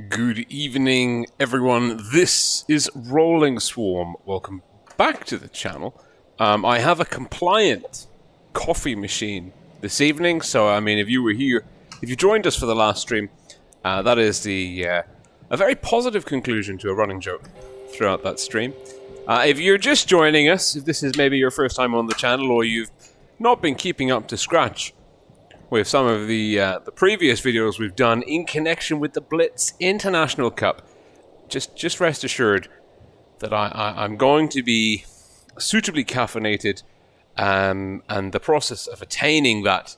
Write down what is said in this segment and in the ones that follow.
Good evening, everyone. This is Rolling Swarm. Welcome back to the channel. I have a compliant coffee machine this evening, so I mean, if you were here, if you joined us for the last stream, that is a very positive conclusion to a running joke throughout that stream. If you're just joining us, if this is maybe your first time on the channel, or you've not been keeping up to scratch with some of the previous videos we've done in connection with the Blitz International Cup, just rest assured that I'm going to be suitably caffeinated, and the process of attaining that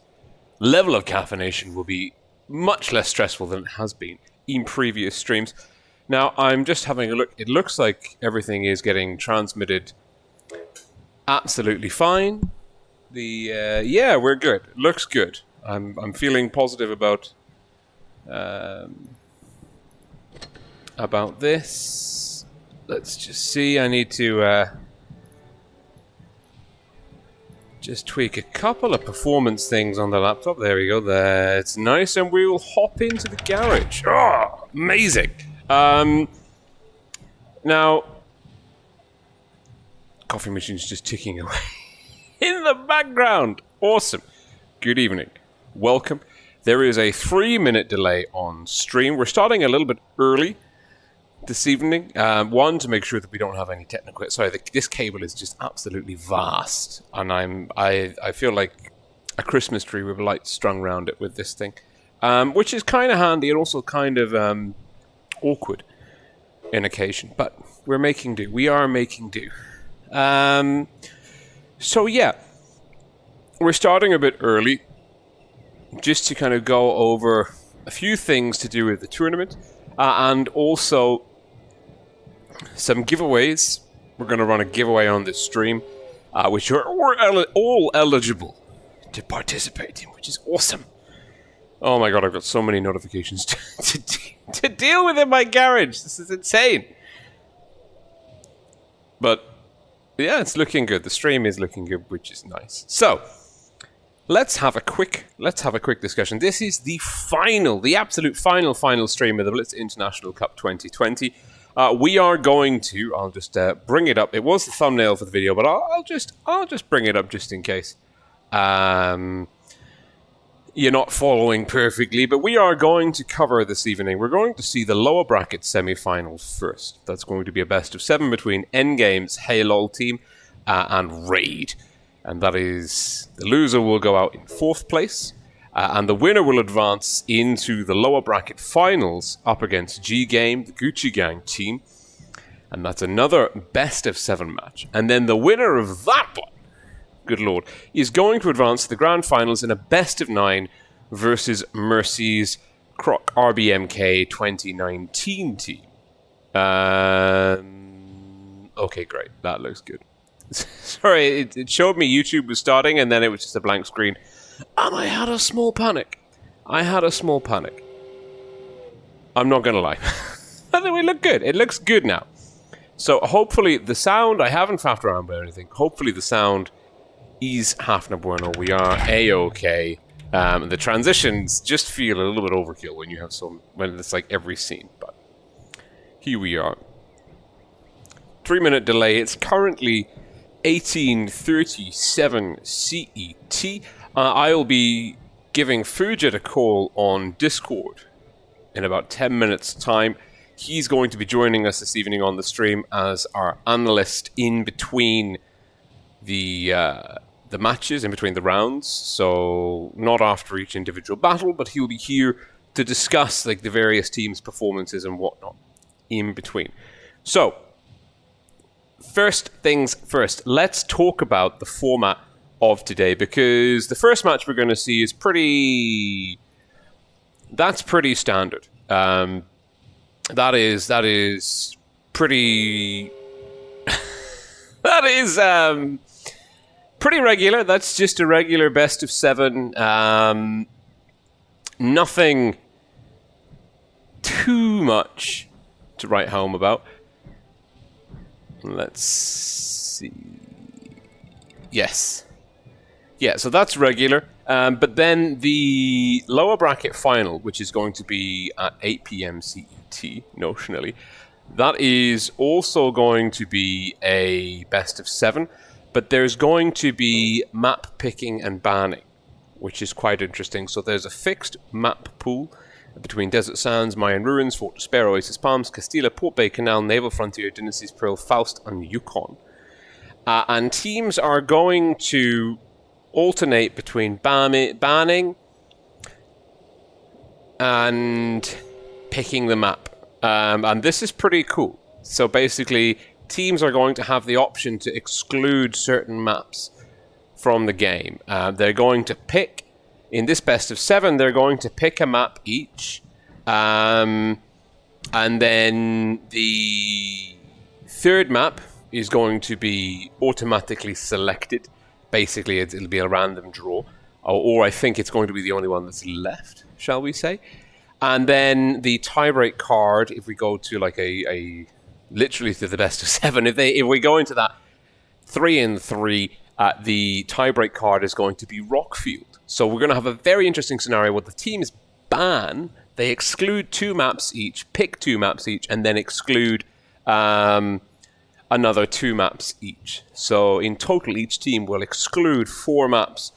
level of caffeination will be much less stressful than it has been in previous streams. Now, I'm just having a look. It looks like everything is getting transmitted absolutely fine. Yeah, we're good. It looks good. I'm feeling positive about this. Let's just see. I need to just tweak a couple of performance things on the laptop. There we go. That's nice, and we will hop into the garage. Oh, amazing. Now, coffee machine's just ticking away in the background. Awesome. Good evening. Welcome. There is a 3-minute delay on stream. We're starting a little bit early this evening. One, to make sure that we don't have any technical... Sorry, this cable is just absolutely vast. And I feel like a Christmas tree with lights strung around it with this thing. Which is kind of handy and also kind of awkward in occasion. But we're making do. We are making do. So yeah, we're starting a bit early, just to kind of go over a few things to do with the tournament, and also some giveaways. We're going to run a giveaway on this stream, which we're all eligible to participate in, which is awesome. Oh my god, I've got so many notifications to deal with in my garage. This is insane. But yeah, it's looking good. The stream is looking good, which is nice. So, let's have a quick discussion. This is the absolute final stream of the Blitz International Cup 2020. We are going to, I'll just bring it up. It was the thumbnail for the video, but I'll just bring it up just in case you're not following perfectly. But we are going to cover this evening. We're going to see the lower bracket semi-final first. That's going to be a best of 7 between Endgame's Haylol team and Raid. And that is, the loser will go out in 4th place, and the winner will advance into the lower bracket finals up against GGAME, the Gucci Gang team. And that's another best of 7 match. And then the winner of that one, good lord, is going to advance to the grand finals in a best of 9 versus Mercy's Croc RBMK 2019 team. Okay, great. That looks good. Sorry, it showed me YouTube was starting, and then it was just a blank screen. And I had a small panic. I'm not going to lie. I think we look good. It looks good now. So hopefully the sound, I haven't faffed around with anything. Hopefully the sound is half bueno. We are A-okay. The transitions just feel a little bit overkill when it's like every scene. But here we are. 3-minute delay. It's currently 18:37 CET. I'll be giving Fujit a call on Discord in about 10 minutes' time. He's going to be joining us this evening on the stream as our analyst in between the matches, in between the rounds. So not after each individual battle, but he'll be here to discuss like the various teams' performances and whatnot in between. So, first things first, let's talk about the format of today, because the first match we're going to see is pretty standard. That is pretty pretty regular. That's just a regular best of 7. Nothing too much to write home about. Let's see. Yes. Yeah, so that's regular. But then the lower bracket final, which is going to be at 8 p.m. CET, GT, notionally. That is also going to be a best of 7, but there's going to be map picking and banning, which is quite interesting. So there's a fixed map pool between Desert Sands, Mayan Ruins, Fort Despair, Oasis Palms, Castilla, Port Bay Canal, Naval Frontier, Dynasty's Pearl, Faust, and Yukon. And teams are going to alternate between banning and picking the map. And this is pretty cool. So basically, teams are going to have the option to exclude certain maps from the game. They're going to pick, in this best of 7, they're going to pick a map each. And then the third map is going to be automatically selected. Basically, it'll be a random draw. Or I think it's going to be the only one that's left, shall we say. And then the tiebreak card, if we go to like a literally to the best of 7, if we go into that 3 and 3, the tiebreak card is going to be Rockfield. So we're going to have a very interesting scenario where the teams ban, they exclude 2 maps each, pick 2 maps each, and then exclude another 2 maps each. So in total, each team will exclude 4 maps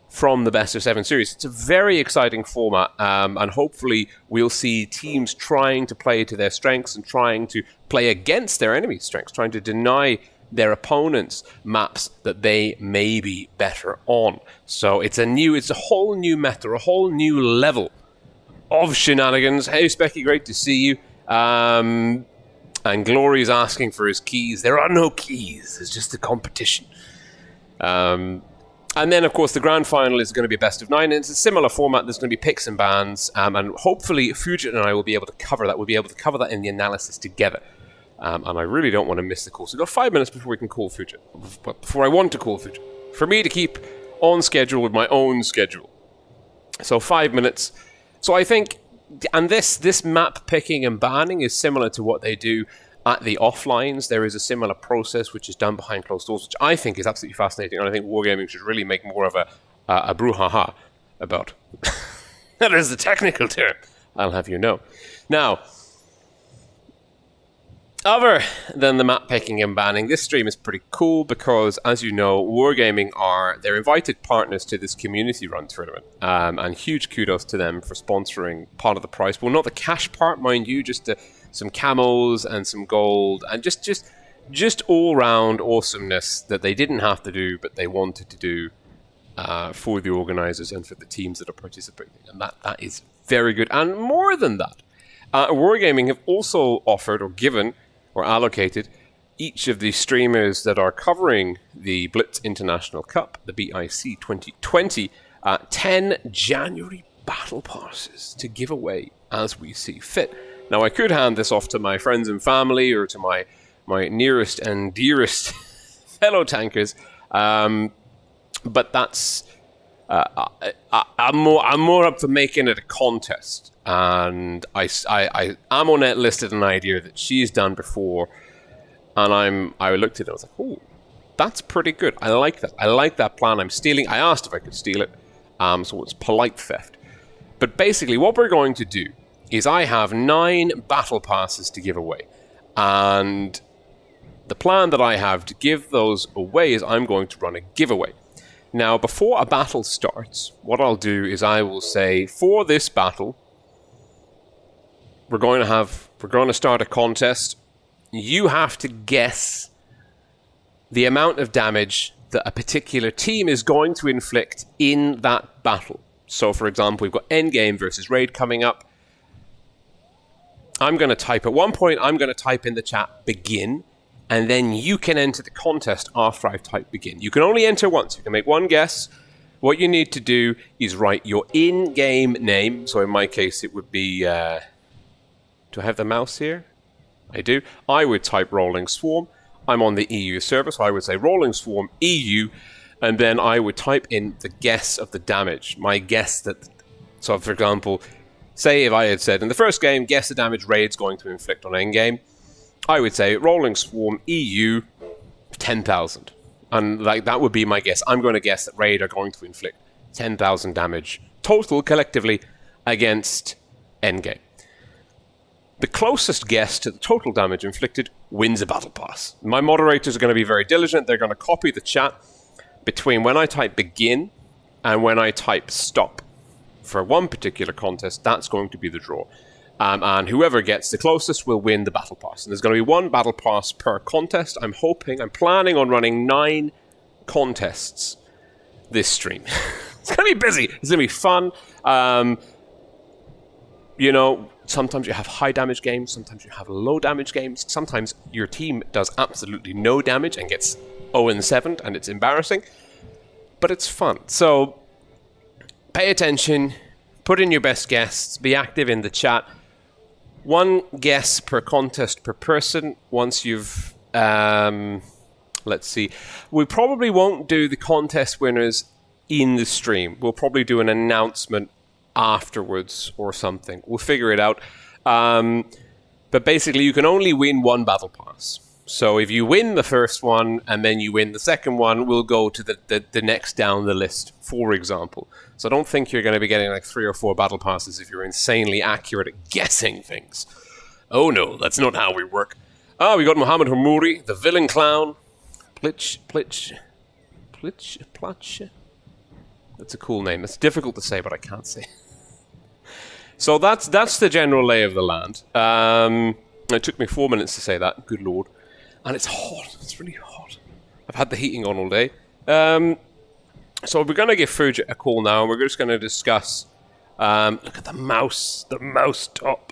from the best of 7 series. It's a very exciting format, and hopefully we'll see teams trying to play to their strengths and trying to play against their enemy's strengths, trying to deny their opponents maps that they may be better on. So it's a whole new meta, a whole new level of shenanigans. Hey Specky, great to see you. And Glory's asking for his keys. There are no keys, it's just a competition. And then, of course, the grand final is going to be a best of 9. And it's a similar format. There's going to be picks and bans. And hopefully, Fujit and I will be able to cover that. We'll be able to cover that in the analysis together. And I really don't want to miss the call. So we've got 5 minutes before we can call Fujit. Before I want to call Fujit. For me to keep on schedule with my own schedule. So 5 minutes. So I think, and this map picking and banning is similar to what they do at the offlines. There is a similar process which is done behind closed doors, which I think is absolutely fascinating, and I think Wargaming should really make more of a brouhaha about. That is the technical term, I'll have you know. Now, other than the map picking and banning, this stream is pretty cool because, as you know, Wargaming they're invited partners to this community run tournament, and huge kudos to them for sponsoring part of the prize pool. Not the cash part, mind you, just some camos and some gold, and just all-round awesomeness that they didn't have to do, but they wanted to do for the organizers and for the teams that are participating. And that is very good. And more than that, Wargaming have also offered or given or allocated each of the streamers that are covering the Blitz International Cup, the BIC 2020, 10 January battle passes to give away as we see fit. Now, I could hand this off to my friends and family or to my nearest and dearest fellow tankers, but that's I'm more up for making it a contest. And Amonet listed an idea that she's done before, and I looked at it and I was like, oh, that's pretty good. I like that. I like that plan. I asked if I could steal it, so it's polite theft. But basically, what we're going to do is I have 9 battle passes to give away. And the plan that I have to give those away is I'm going to run a giveaway. Now, before a battle starts, what I'll do is I will say, for this battle, we're going to start a contest. You have to guess the amount of damage that a particular team is going to inflict in that battle. So, for example, we've got Endgame versus Raid coming up. I'm going to type in the chat begin, and then you can enter the contest after I've typed begin. You can only enter once. You can make one guess. What you need to do is write your in-game name. So in my case, it would be... do I have the mouse here? I do. I would type Rolling Swarm. I'm on the EU server, so I would say Rolling Swarm EU, and then I would type in the guess of the damage. My guess that... So, for example... Say if I had said, in the first game, guess the damage Raid's going to inflict on endgame, I would say, Rolling Swarm EU, 10,000. And that would be my guess. I'm going to guess that Raid are going to inflict 10,000 damage total, collectively, against endgame. the closest guess to the total damage inflicted wins a battle pass. My moderators are going to be very diligent. They're going to copy the chat between when I type begin and when I type stop. For one particular contest, that's going to be the draw. And whoever gets the closest will win the battle pass. And there's going to be one battle pass per contest. I'm planning on running 9 contests this stream. It's going to be busy. It's going to be fun. You know, sometimes you have high damage games. Sometimes you have low damage games. Sometimes your team does absolutely no damage and gets 0-7, and it's embarrassing. But it's fun. So pay attention. Put in your best guesses. Be active in the chat. 1 guess per contest per person. Once you've... let's see. We probably won't do the contest winners in the stream. We'll probably do an announcement afterwards or something. We'll figure it out. But basically, you can only win 1 battle pass. So if you win the first one and then you win the second one, we'll go to the next down the list, for example. So I don't think you're going to be getting like 3 or 4 battle passes if you're insanely accurate at guessing things. Oh no, that's not how we work. We got Mohammed Hammouri, the villain clown. Plitch. That's a cool name. It's difficult to say, but I can't say. So that's the general lay of the land. It took me 4 minutes to say that. Good lord. And it's hot. It's really hot. I've had the heating on all day. So we're going to give Fujit a call now. We're just going to discuss... look at the mouse. The mouse top.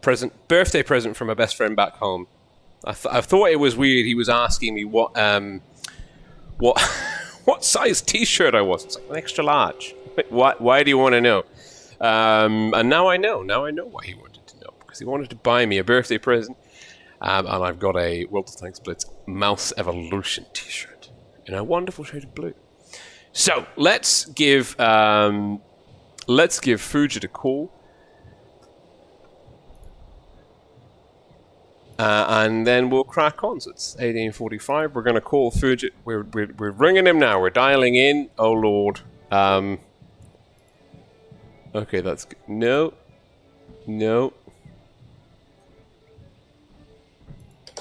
Birthday present from my best friend back home. I thought it was weird. He was asking me what size T-shirt I was. It's like an extra large. Why do you want to know? And now I know. Now I know why he wanted to know. Because he wanted to buy me a birthday present. And I've got a World of Tanks Blitz Mouse Evolution T-shirt in a wonderful shade of blue. So let's give Fujit a call. And then we'll crack on. So it's 18:45. We're going to call Fujit. We're ringing him now. We're dialing in. Oh, Lord. Okay, that's good. No.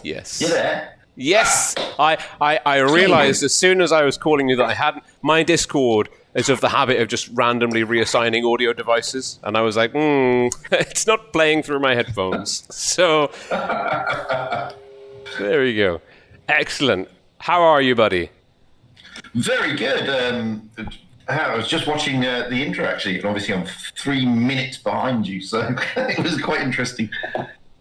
Yes. You there? Yes! I realized as soon as I was calling you that I hadn't... My Discord is of the habit of just randomly reassigning audio devices. And I was like, it's not playing through my headphones. So, there we go. Excellent. How are you, buddy? Very good. I was just watching the intro, actually, and obviously I'm 3 minutes behind you, so it was quite interesting.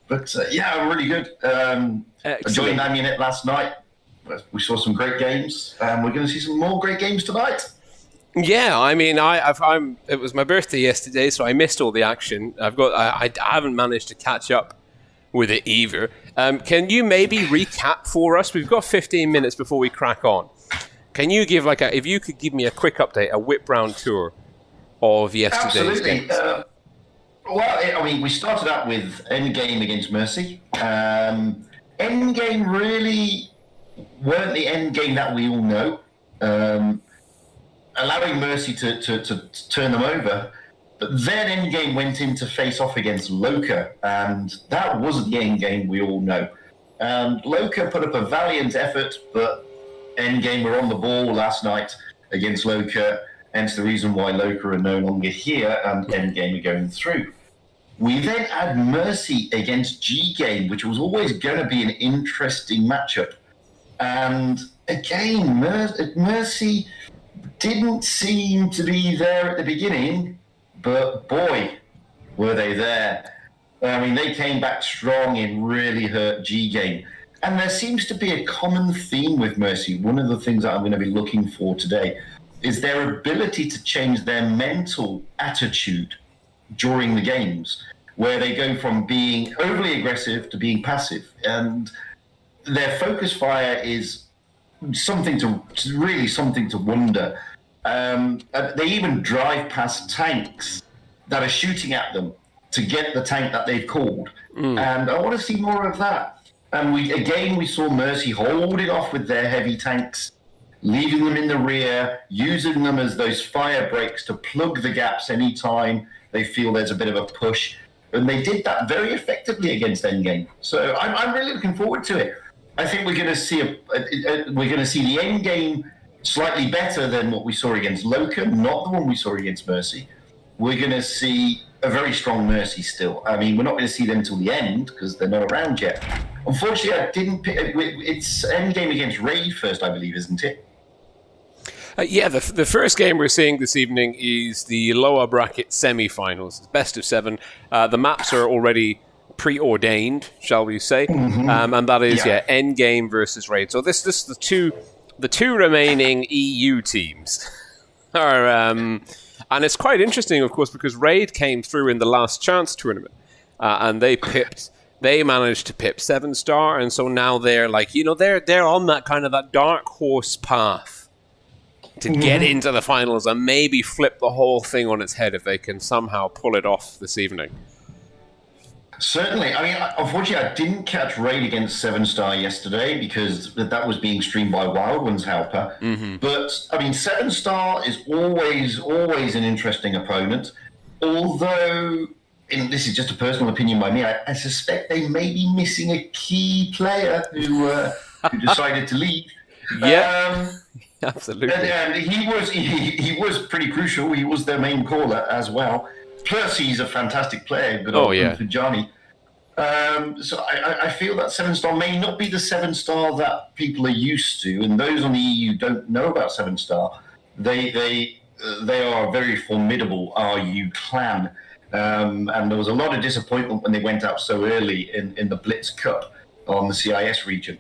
But yeah, I'm really good. I joined Amunet last night. We saw some great games, and we're going to see some more great games tonight. Yeah, I mean, it was my birthday yesterday, so I missed all the action. I haven't managed to catch up with it either. Can you maybe recap for us? We've got 15 minutes before we crack on. Can you give if you could give me a quick update, a whip round tour of yesterday's games? Well, I mean, we started out with Endgame against Mercy. Endgame really weren't the Endgame that we all know. Allowing Mercy to turn them over. But then Endgame went in to face off against Loka, and that wasn't the Endgame we all know. Loka put up a valiant effort, but Endgame were on the ball last night against Loka, hence the reason why Loka are no longer here and Endgame are going through. We then had Mercy against GGAME, which was always going to be an interesting matchup. And again, Mercy didn't seem to be there at the beginning, but boy, were they there. I mean, they came back strong and really hurt GGAME. And there seems to be a common theme with Mercy. One of the things that I'm going to be looking for today is their ability to change their mental attitude during the games, where they go from being overly aggressive to being passive. And their focus fire is something to wonder. They even drive past tanks that are shooting at them to get the tank that they've called. And I want to see more of that. And we saw Mercy holding off with their heavy tanks, leaving them in the rear, using them as those fire breaks to plug the gaps anytime they feel there's a bit of a push. And they did that very effectively against Endgame. So I'm really looking forward to it. I think we're going to see the Endgame slightly better than what we saw against Loka, not the one we saw against Mercy. We're going to see a very strong Mercy still. I mean, we're not going to see them till the end because they're not around yet. Unfortunately, I didn't pick. It's Endgame against Raid first, I believe, isn't it? Yeah, the first game we're seeing this evening is the lower bracket semi-finals. It's best of 7. The maps are already preordained, shall we say, and that is Endgame versus Raid. So this is the two remaining EU teams are, and it's quite interesting, of course, because Raid came through in the Last Chance tournament, and they managed to pip 7-star, and so now they're like, they're on that kind of that dark horse path to get into the finals and maybe flip the whole thing on its head if they can somehow pull it off this evening. Certainly. I mean, unfortunately, I didn't catch Raid against 7-star yesterday because that was being streamed by Wild Ones Helper. But, I mean, 7-star is always an interesting opponent. Although, and this is just a personal opinion by me, I suspect they may be missing a key player who decided to leave. Yeah. Absolutely. And he was pretty crucial. He was their main caller as well. Plus, he's a fantastic player. But for Johnny. So I feel that 7-star may not be the 7-star that people are used to, and those on the EU don't know about 7-star. They are a very formidable RU clan, and there was a lot of disappointment when they went out so early in the Blitz Cup on the CIS region.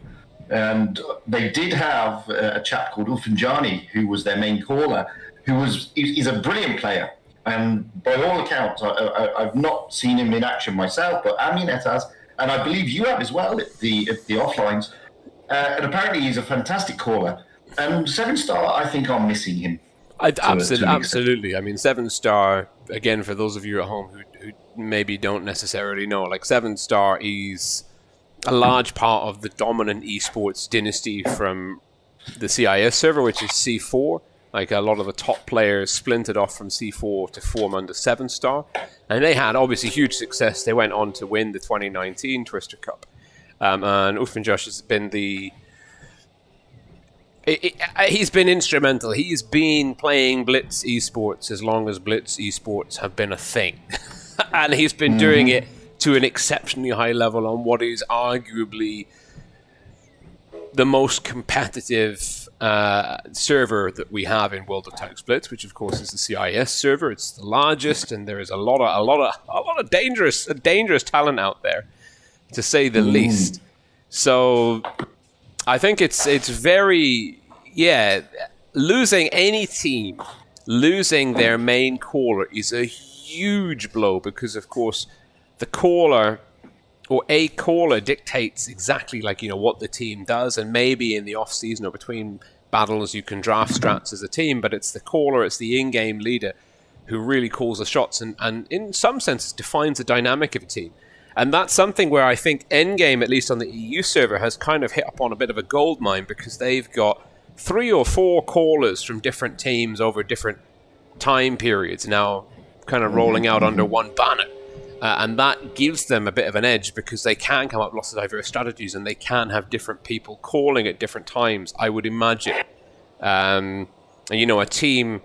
And they did have a chap called Ufanjani, who was their main caller, he's a brilliant player. And by all accounts, I've not seen him in action myself, but Aminet has, and I believe you have as well at the offlines. And apparently he's a fantastic caller. And 7-star, I think, are missing him. Absolutely. I mean, 7-star, again, for those of you at home who maybe don't necessarily know, like 7-star is a large part of the dominant esports dynasty from the CIS server, which is C4. Like, a lot of the top players splintered off from C4 to form under 7-star. And they had, obviously, huge success. They went on to win the 2019 Twister Cup. And Ufanjosh has been he's been instrumental. He's been playing Blitz Esports as long as Blitz Esports have been a thing. And he's been doing it to an exceptionally high level on what is arguably the most competitive server that we have in World of Tanks Blitz, which of course is the CIS server. It's the largest, and there is a lot of dangerous talent out there, to say the least. So I think it's very losing any team, losing their main caller is a huge blow, because of course the caller, or a caller, dictates exactly what the team does, and maybe in the off season or between battles you can draft strats as a team, but it's the caller, it's the in-game leader who really calls the shots and in some senses defines the dynamic of a team. And that's something where I think Endgame, at least on the EU server, has kind of hit upon a bit of a gold mine, because they've got 3 or 4 callers from different teams over different time periods now kind of rolling out under one banner. And that gives them a bit of an edge, because they can come up with lots of diverse strategies, and they can have different people calling at different times, I would imagine. And, a team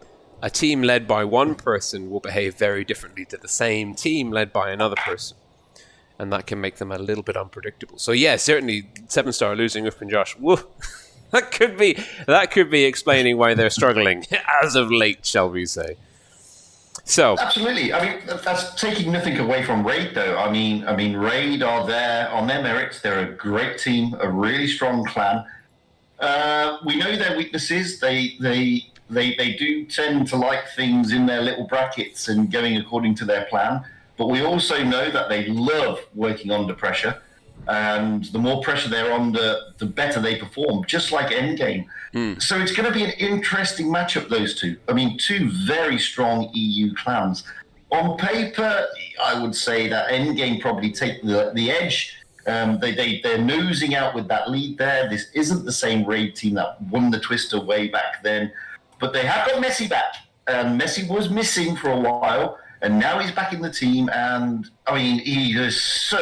led by one person will behave very differently to the same team led by another person. And that can make them a little bit unpredictable. So yeah, certainly 7-star losing Uf and Josh, woo, that could be explaining why they're struggling as of late, shall we say. So absolutely. I mean, that's taking nothing away from Raid, though. I mean, Raid are there on their merits. They're a great team, a really strong clan. We know their weaknesses. They do tend to like things in their little brackets and going according to their plan. But we also know that they love working under pressure. And the more pressure they're under, the better they perform, just like Endgame. So it's going to be an interesting matchup, those two. I mean, 2 very strong EU clans. On paper, I would say that Endgame probably take the edge. They're nosing out with that lead there. This isn't the same Raid team that won the Twister way back then. But they have got Messi back. Messi was missing for a while. and now he's back in the team. And I mean, he's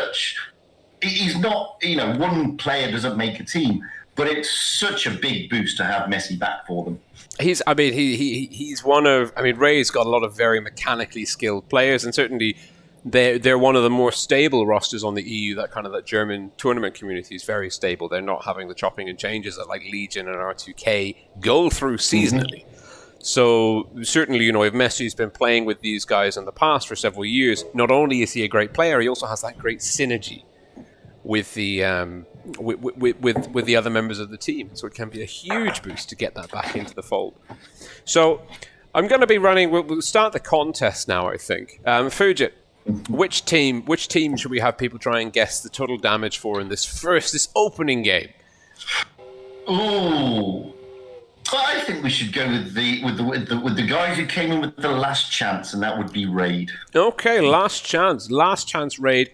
not, one player doesn't make a team, but it's such a big boost to have Messi back for them. He's one of, Ray's got a lot of very mechanically skilled players, and certainly they're one of the more stable rosters on the EU. That German tournament community is very stable. They're not having the chopping and changes that like Legion and R2K go through seasonally. So certainly, if Messi's been playing with these guys in the past for several years, not only is he a great player, he also has that great synergy with the with the other members of the team. So it can be a huge boost to get that back into the fold. So I'm going to be running. We'll start the contest now, I think. Fujit, which team should we have people try and guess the total damage for in this opening game? Ooh, I think we should go with the guys who came in with the last chance, and that would be Raid. Okay, last chance Raid,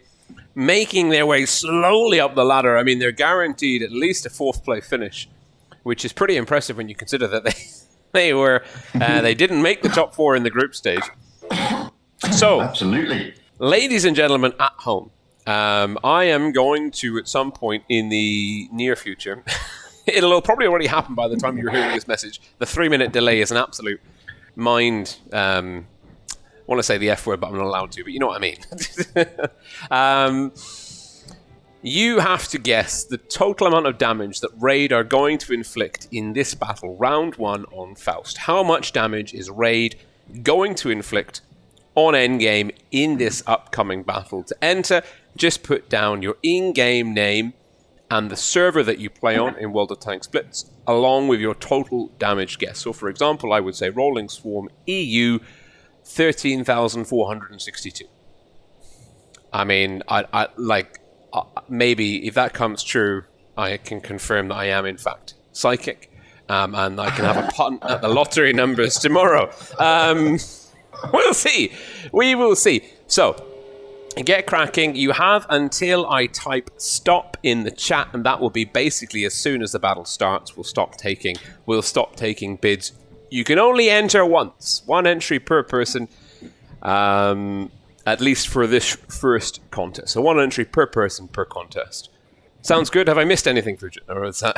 making their way slowly up the ladder. They're guaranteed at least a fourth place finish, which is pretty impressive when you consider that they didn't make the top four in the group stage. So, absolutely, ladies and gentlemen at home, I am going to, at some point in the near future, it'll probably already happen by the time you're hearing this message. The 3-minute delay is an absolute mind. I want to say the F word, but I'm not allowed to. But you know what I mean. You have to guess the total amount of damage that Raid are going to inflict in this battle, round 1 on Faust. How much damage is Raid going to inflict on endgame in this upcoming battle? To enter, just put down your in-game name and the server that you play on in World of Tanks Blitz, along with your total damage guess. So, for example, I would say Rolling Swarm EU 13,462. Maybe if that comes true, I can confirm that I am in fact psychic, and I can have a punt at the lottery numbers tomorrow. We'll see. We will see. So, get cracking. You have until I type stop in the chat, and that will be basically as soon as the battle starts. We'll stop taking bids. You can only enter once. 1 entry per person, at least for this first contest. So 1 entry per person per contest. Sounds good? Have I missed anything, Fujit? Or is that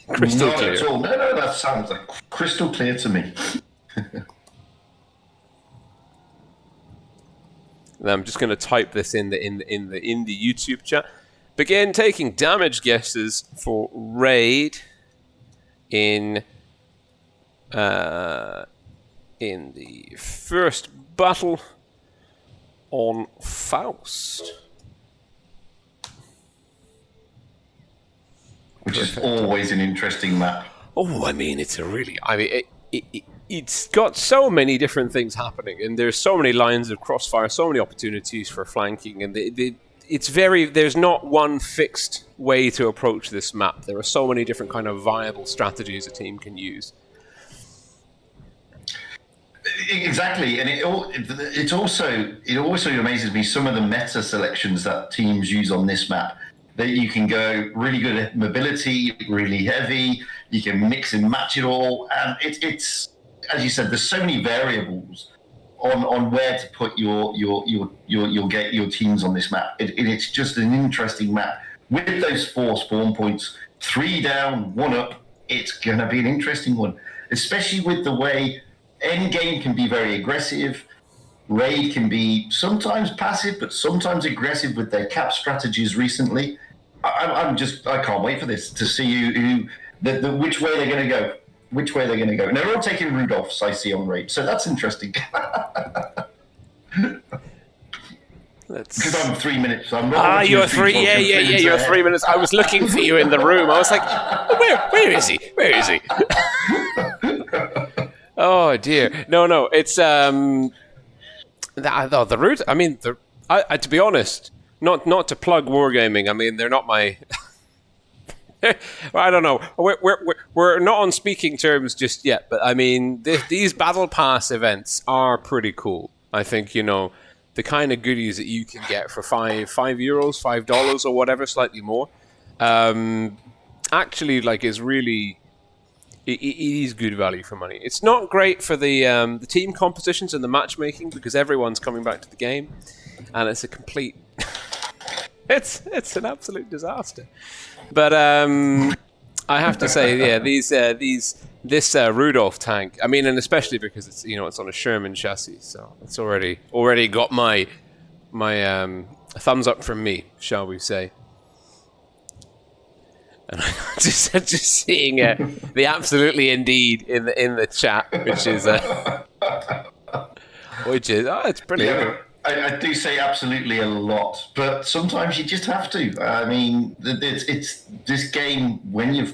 crystal clear? Not at all. No, that sounds like crystal clear to me. I'm just going to type this in the YouTube chat. Begin taking damage guesses for Raid in the first battle on Faust, which is always an interesting map. Oh, it's a really. It's got so many different things happening, and there's so many lines of crossfire, so many opportunities for flanking, and there's not one fixed way to approach this map. There are so many different kind of viable strategies a team can use. Exactly, and it also amazes me some of the meta selections that teams use on this map. That you can go really good at mobility, really heavy. You can mix and match it all, and it's as you said. There's so many variables on where to put your teams on this map. It's just an interesting map with those 4 spawn points, 3 down, 1 up. It's gonna be an interesting one, especially with the way endgame can be very aggressive. Raid can be sometimes passive, but sometimes aggressive with their cap strategies recently. I can't wait for this to see which way they're going to go. And they're all taking Rudolphs, I see, on Raid, so that's interesting. Because I'm 3 minutes. So I'm you're 3. Yeah. You're 3 minutes. I was looking for you in the room. I was like, where is he? Where is he? Oh dear. No. It's the route. To be honest, not to plug Wargaming. They're not my. I don't know. We're not on speaking terms just yet, but these Battle Pass events are pretty cool. I think the kind of goodies that you can get for €5, $5 or whatever, slightly more. Actually, is really. It is good value for money. It's not great for the team compositions and the matchmaking because everyone's coming back to the game, and it's a complete. it's an absolute disaster. But I have to say, yeah, this Rudolph tank. I mean, and especially because it's on a Sherman chassis, so it's already got my thumbs up from me, shall we say? And just seeing the absolutely indeed in the chat, which is it's brilliant. Yeah, I do say absolutely a lot, but sometimes you just have to. I mean, it's this game when you're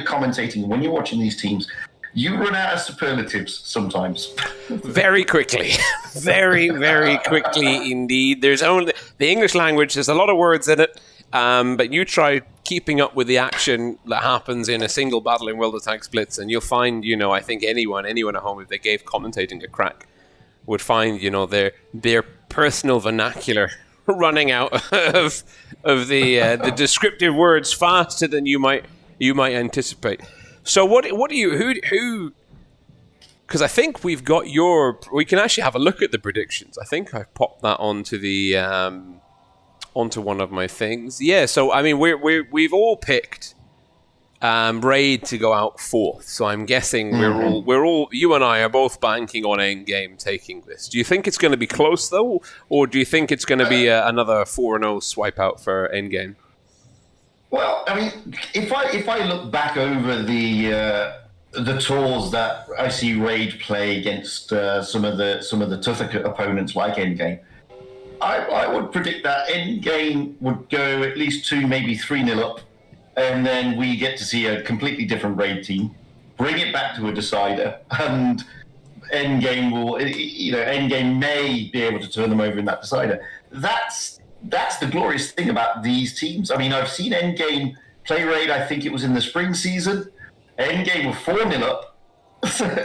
commentating, when you're watching these teams, you run out of superlatives sometimes. Very quickly, very very quickly indeed. There's only the English language. There's a lot of words in it. But you try keeping up with the action that happens in a single battle in World of Tanks Blitz, and you'll find, I think anyone at home, if they gave commentating a crack, would find, their personal vernacular running out of the descriptive words faster than you might anticipate. So what do you because I think we can actually have a look at the predictions. I think I've popped that onto one of my things. Yeah, so I mean we've all picked Raid to go out fourth. So I'm guessing we're all you and I are both banking on Endgame taking this. Do you think it's going to be close though, or do you think it's going to be another 4-0 swipe out for Endgame? Well, I mean, if I look back over the tours that I see Raid play against some of the tougher opponents like Endgame, I would predict that Endgame would go at least 2, maybe 3-0 up, and then we get to see a completely different Raid team, bring it back to a decider, and Endgame may be able to turn them over in that decider. That's the glorious thing about these teams. I mean, I've seen Endgame play Raid, I think it was in the spring season. Endgame were 4-0 up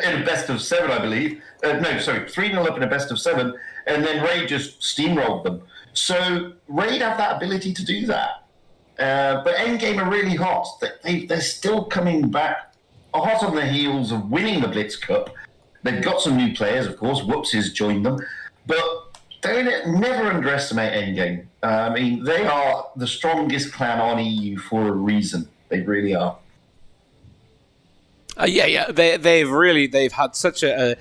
in a best of 7, I believe. 3-0 up in a best of 7. And then Raid just steamrolled them. So Raid have that ability to do that. But Endgame are really hot. They're still coming back hot on the heels of winning the Blitz Cup. They've got some new players, of course. Whoops has joined them. But never underestimate Endgame. I mean, they are the strongest clan on EU for a reason. They really are. Yeah. They've had such a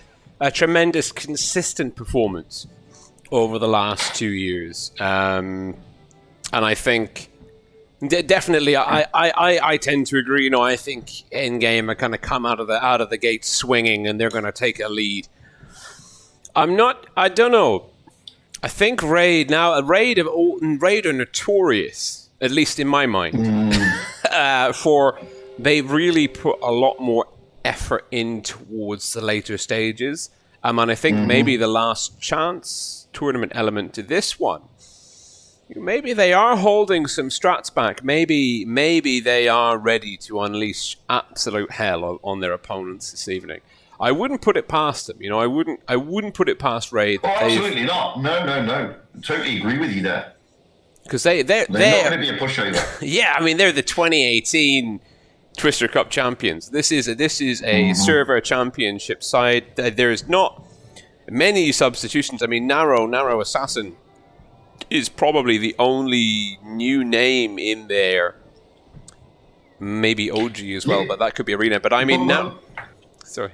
tremendous consistent performance over the last 2 years, and I think definitely I tend to agree. I think Endgame are going to come out of the gate swinging, and they're going to take a lead. I don't know. I think Raid are notorious, at least in my mind, for they really put a lot more effort in towards the later stages. And I think maybe the last chance tournament element to this one, maybe they are holding some strats back. Maybe they are ready to unleash absolute hell on their opponents this evening. I wouldn't put it past them. I wouldn't put it past Raid. Oh, absolutely not. No. Totally agree with you there. Because they're not going to be a pushover. Yeah, I mean they're the 2018 Twister Cup champions. This is a server championship side. There's not many substitutions. I mean, Narrow Assassin is probably the only new name in there. Maybe OG as well, but that could be Arena. But I mean, sorry.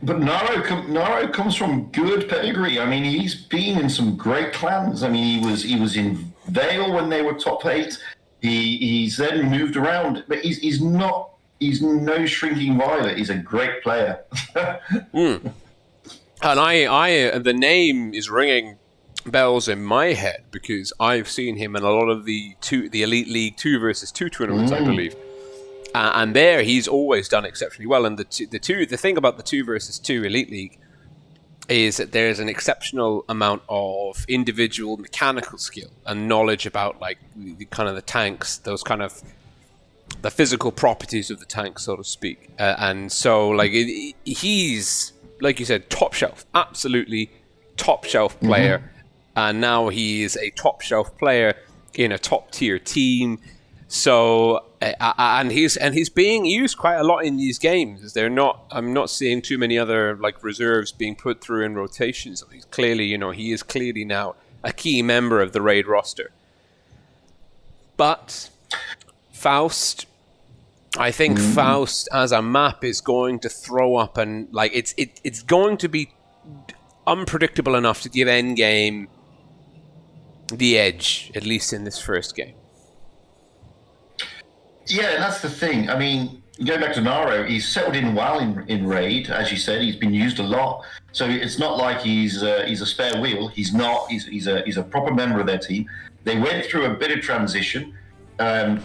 But Narrow comes from good pedigree. I mean, he's been in some great clans. I mean, he was in Vale when they were top 8. He's then moved around, but he's no shrinking violet. He's a great player. And I the name is ringing bells in my head because I've seen him in a lot of the Elite League 2 versus 2 tournaments, I believe. And there he's always done exceptionally well. And the thing about the 2 versus 2 Elite League is that there's an exceptional amount of individual mechanical skill and knowledge about like the kind of the tanks, those kind of the physical properties of the tank, so to speak. And so like he's, like you said, top shelf, absolutely top shelf player. And now he is a top shelf player in a top tier team. So And he's being used quite a lot in these games. I'm not seeing too many other like reserves being put through in rotations. He's clearly, he is clearly now a key member of the Raid roster. But Faust, I think Faust as a map is going to throw up, and like it's going to be unpredictable enough to give Endgame the edge, at least in this first game. Yeah, and that's the thing. I mean, going back to Naro, he's settled in well in Raid, as you said. He's been used a lot, so it's not like he's a spare wheel. He's not. He's a proper member of their team. They went through a bit of transition,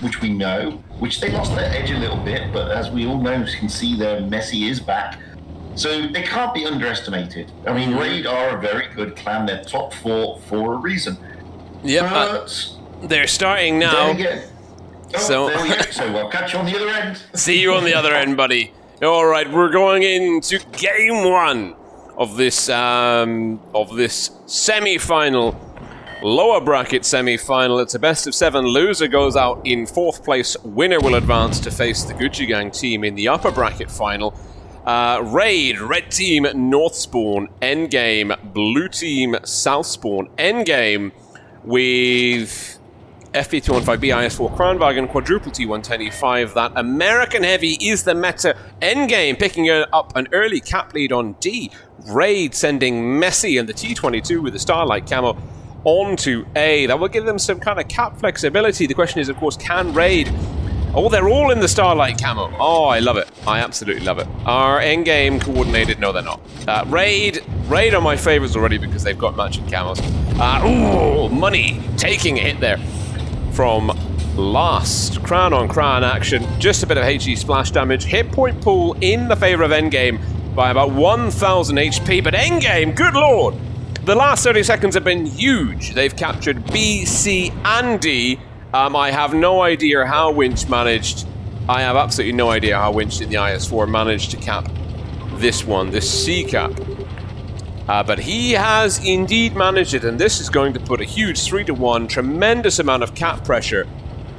which we know, which they lost their edge a little bit. But as we all know, you can see their Messi is back, so they can't be underestimated. I mean, Raid are a very good clan. They're top 4 for a reason. Yep, but they're starting now. So I'll catch you on the other end. See you on the other end, buddy. All right, we're going into game 1 of this semi-final, lower bracket semi-final. It's a best of 7. Loser goes out in 4th place. Winner will advance to face the GGAME team in the upper bracket final. Raid, red team, north spawn, endgame, blue team, south spawn, endgame with FP215B, IS4, Kranwagen, quadruple T110E5. That American heavy is the meta. Endgame picking up an early cap lead on D. Raid sending Messi and the T22 with the Starlight camo onto A. That will give them some kind of cap flexibility. The question is, of course, can Raid... Oh, they're all in the Starlight camo. Oh, I love it. I absolutely love it. Are endgame coordinated? No, they're not. Raid are my favorites already because they've got matching camos. Ooh, money taking a hit there from last. Crown on crown action. Just a bit of HE splash damage. Hit point pool in the favor of endgame by about 1,000 HP. But endgame, good lord, the last 30 seconds have been huge. They've captured B, C, and D. I have no idea how Winch managed. I have absolutely no idea how Winch in the IS4 managed to cap this one, this C cap. But he has indeed managed it, and this is going to put a huge 3-1, tremendous amount of cap pressure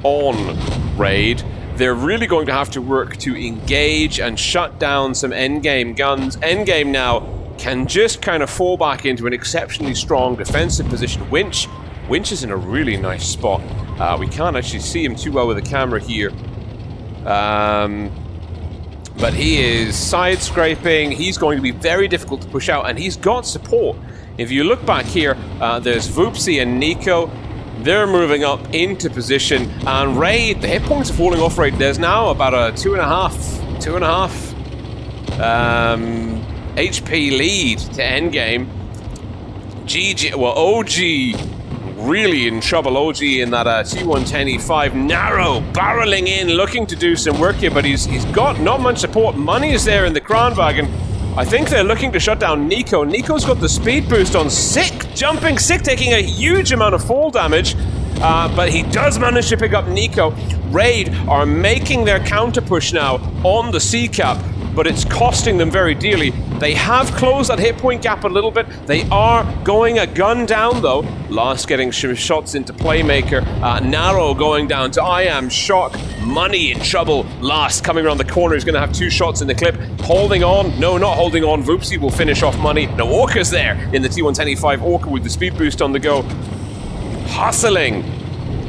on Raid. They're really going to have to work to engage and shut down some endgame guns. Endgame now can just kind of fall back into an exceptionally strong defensive position. Winch is in a really nice spot. We can't actually see him too well with the camera here. But he is side-scraping. He's going to be very difficult to push out, and he's got support. If you look back here, there's Voopsy and Nico. They're moving up into position, and Raid, the hit points are falling off Raid. There's now about a 2.5 HP lead to endgame. OG really in trouble. OG in that T110E5, narrow, barreling in, looking to do some work here, but he's got not much support. Money is there in the Kranwagen. I think they're looking to shut down Nico. Nico's got the speed boost on Sick, jumping Sick, taking a huge amount of fall damage, but he does manage to pick up Nico. Raid are making their counter push now on the C cap, but it's costing them very dearly. They have closed that hit point gap a little bit. They are going a gun down though. Last getting shots into Playmaker. Narrow going down to I Am Shock. Money in trouble. Last coming around the corner. He's going to have 2 shots in the clip. Holding on. No, not holding on. Voopsy will finish off Money. No, Orca's there in the T110E5. Orca with the speed boost on the go. Hustling.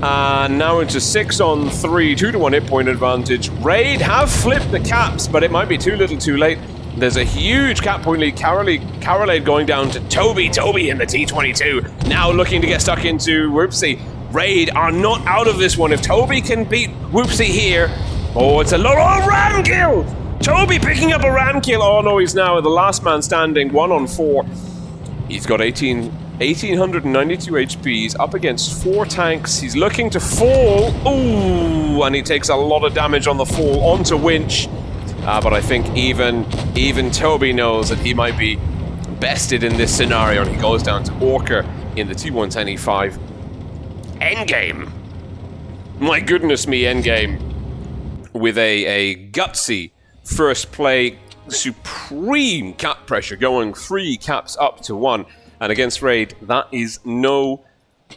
Now into 6-on-3, 2-to-1 hit point advantage. Raid have flipped the caps, but it might be too little too late. There's a huge cap point lead. Carolade going down to Toby in the T22. Now looking to get stuck into Whoopsie. Raid are not out of this one. If Toby can beat Whoopsie here, oh, it's a ram kill! Toby picking up a ram kill. Oh no, he's now the last man standing, 1-on-4. He's got 1,892 HP. He's up against 4 tanks. He's looking to fall. Ooh, and he takes a lot of damage on the fall onto Winch. But I think even Toby knows that he might be bested in this scenario, and he goes down to Orca in the T110E5. Endgame. My goodness me, Endgame. With a gutsy first play, supreme cap pressure, going 3 caps up to 1. And against Raid, that is no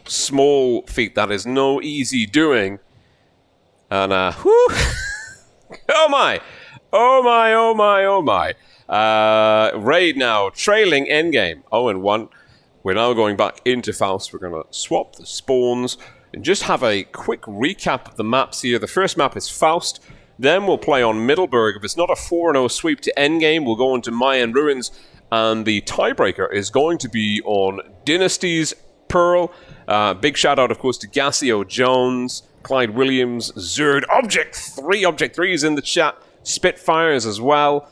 small feat. That is no easy doing. And, whew. Oh my! Oh my, oh my, oh my. Raid now trailing endgame 0-1. We're now going back into Faust. We're going to swap the spawns and just have a quick recap of the maps here. The first map is Faust. Then we'll play on Middleburg. If it's not a 4-0 sweep to endgame, we'll go into Mayan ruins. And the tiebreaker is going to be on Dynasty's Pearl. Big shout out, of course, to Gassio Jones, Clyde Williams, Zerd, Object 3 is in the chat. Spitfires as well.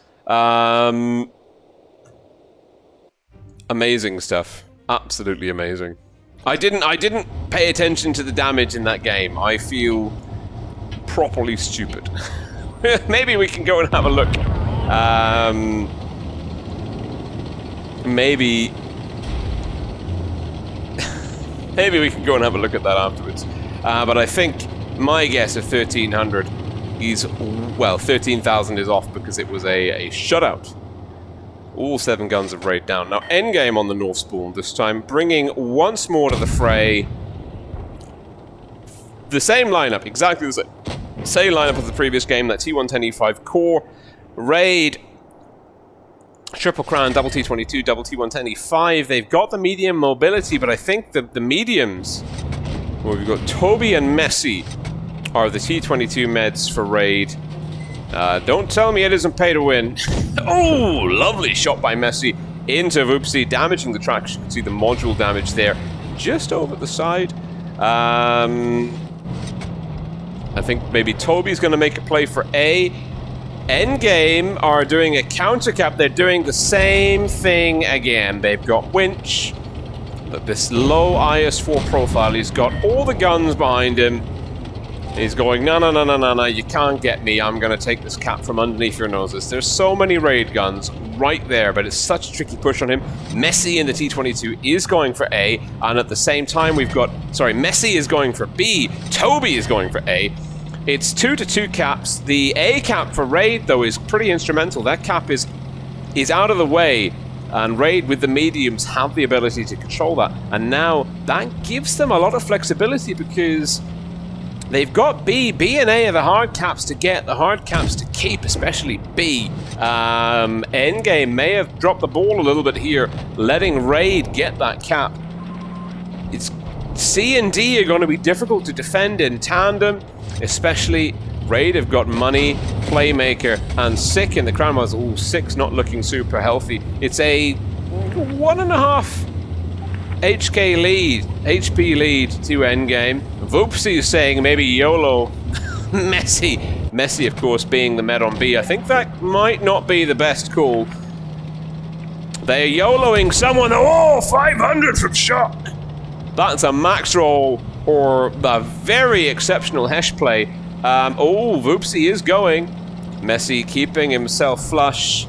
Amazing stuff. Absolutely amazing. I didn't pay attention to the damage in that game. I feel properly stupid. Maybe we can go and have a look. Maybe we can go and have a look at that afterwards. But I think my guess of 1300 is, well, 13,000 is off because it was a shutout. All 7 guns of raid down. Now, endgame on the North Spawn this time, bringing once more to the fray the same lineup, exactly the same lineup as the previous game, that T110E5 core, raid, Triple Crown, double T22, double T110E5. They've got the medium mobility, but I think the mediums, well, we've got Toby and Messi, are the T22 meds for raid. Don't tell me it isn't pay to win. Oh, lovely shot by Messi into Voopsy, damaging the tracks. You can see the module damage there, just over the side. I think maybe Toby's going to make a play for A. Endgame are doing a counter cap. They're doing the same thing again. They've got Winch, but this low IS4 profile. He's got all the guns behind him. He's going, no, you can't get me. I'm going to take this cap from underneath your noses. There's so many raid guns right there, but it's such a tricky push on him. Messi in the T22 is going for A, and at the same time we've got, Messi is going for B, Toby is going for A. It's 2-2 caps. The A cap for raid, though, is pretty instrumental. That cap is out of the way, and raid with the mediums have the ability to control that. And now that gives them a lot of flexibility because they've got B. B and A are the hard caps to get, the hard caps to keep, especially B. Endgame may have dropped the ball a little bit here, letting raid get that cap. It's C and D are going to be difficult to defend in tandem, especially raid have got money, playmaker, and Sick in the crown was. Ooh, Sick's not looking super healthy. It's a 1.5 HK lead, HP lead to endgame. Voopsy is saying maybe YOLO. Messi, of course, being the med on B. I think that might not be the best call. They're YOLOing someone. Oh, 500 from Shock. That's a max roll or a very exceptional Hesh play. Oh, Voopsy is going. Messi keeping himself flush.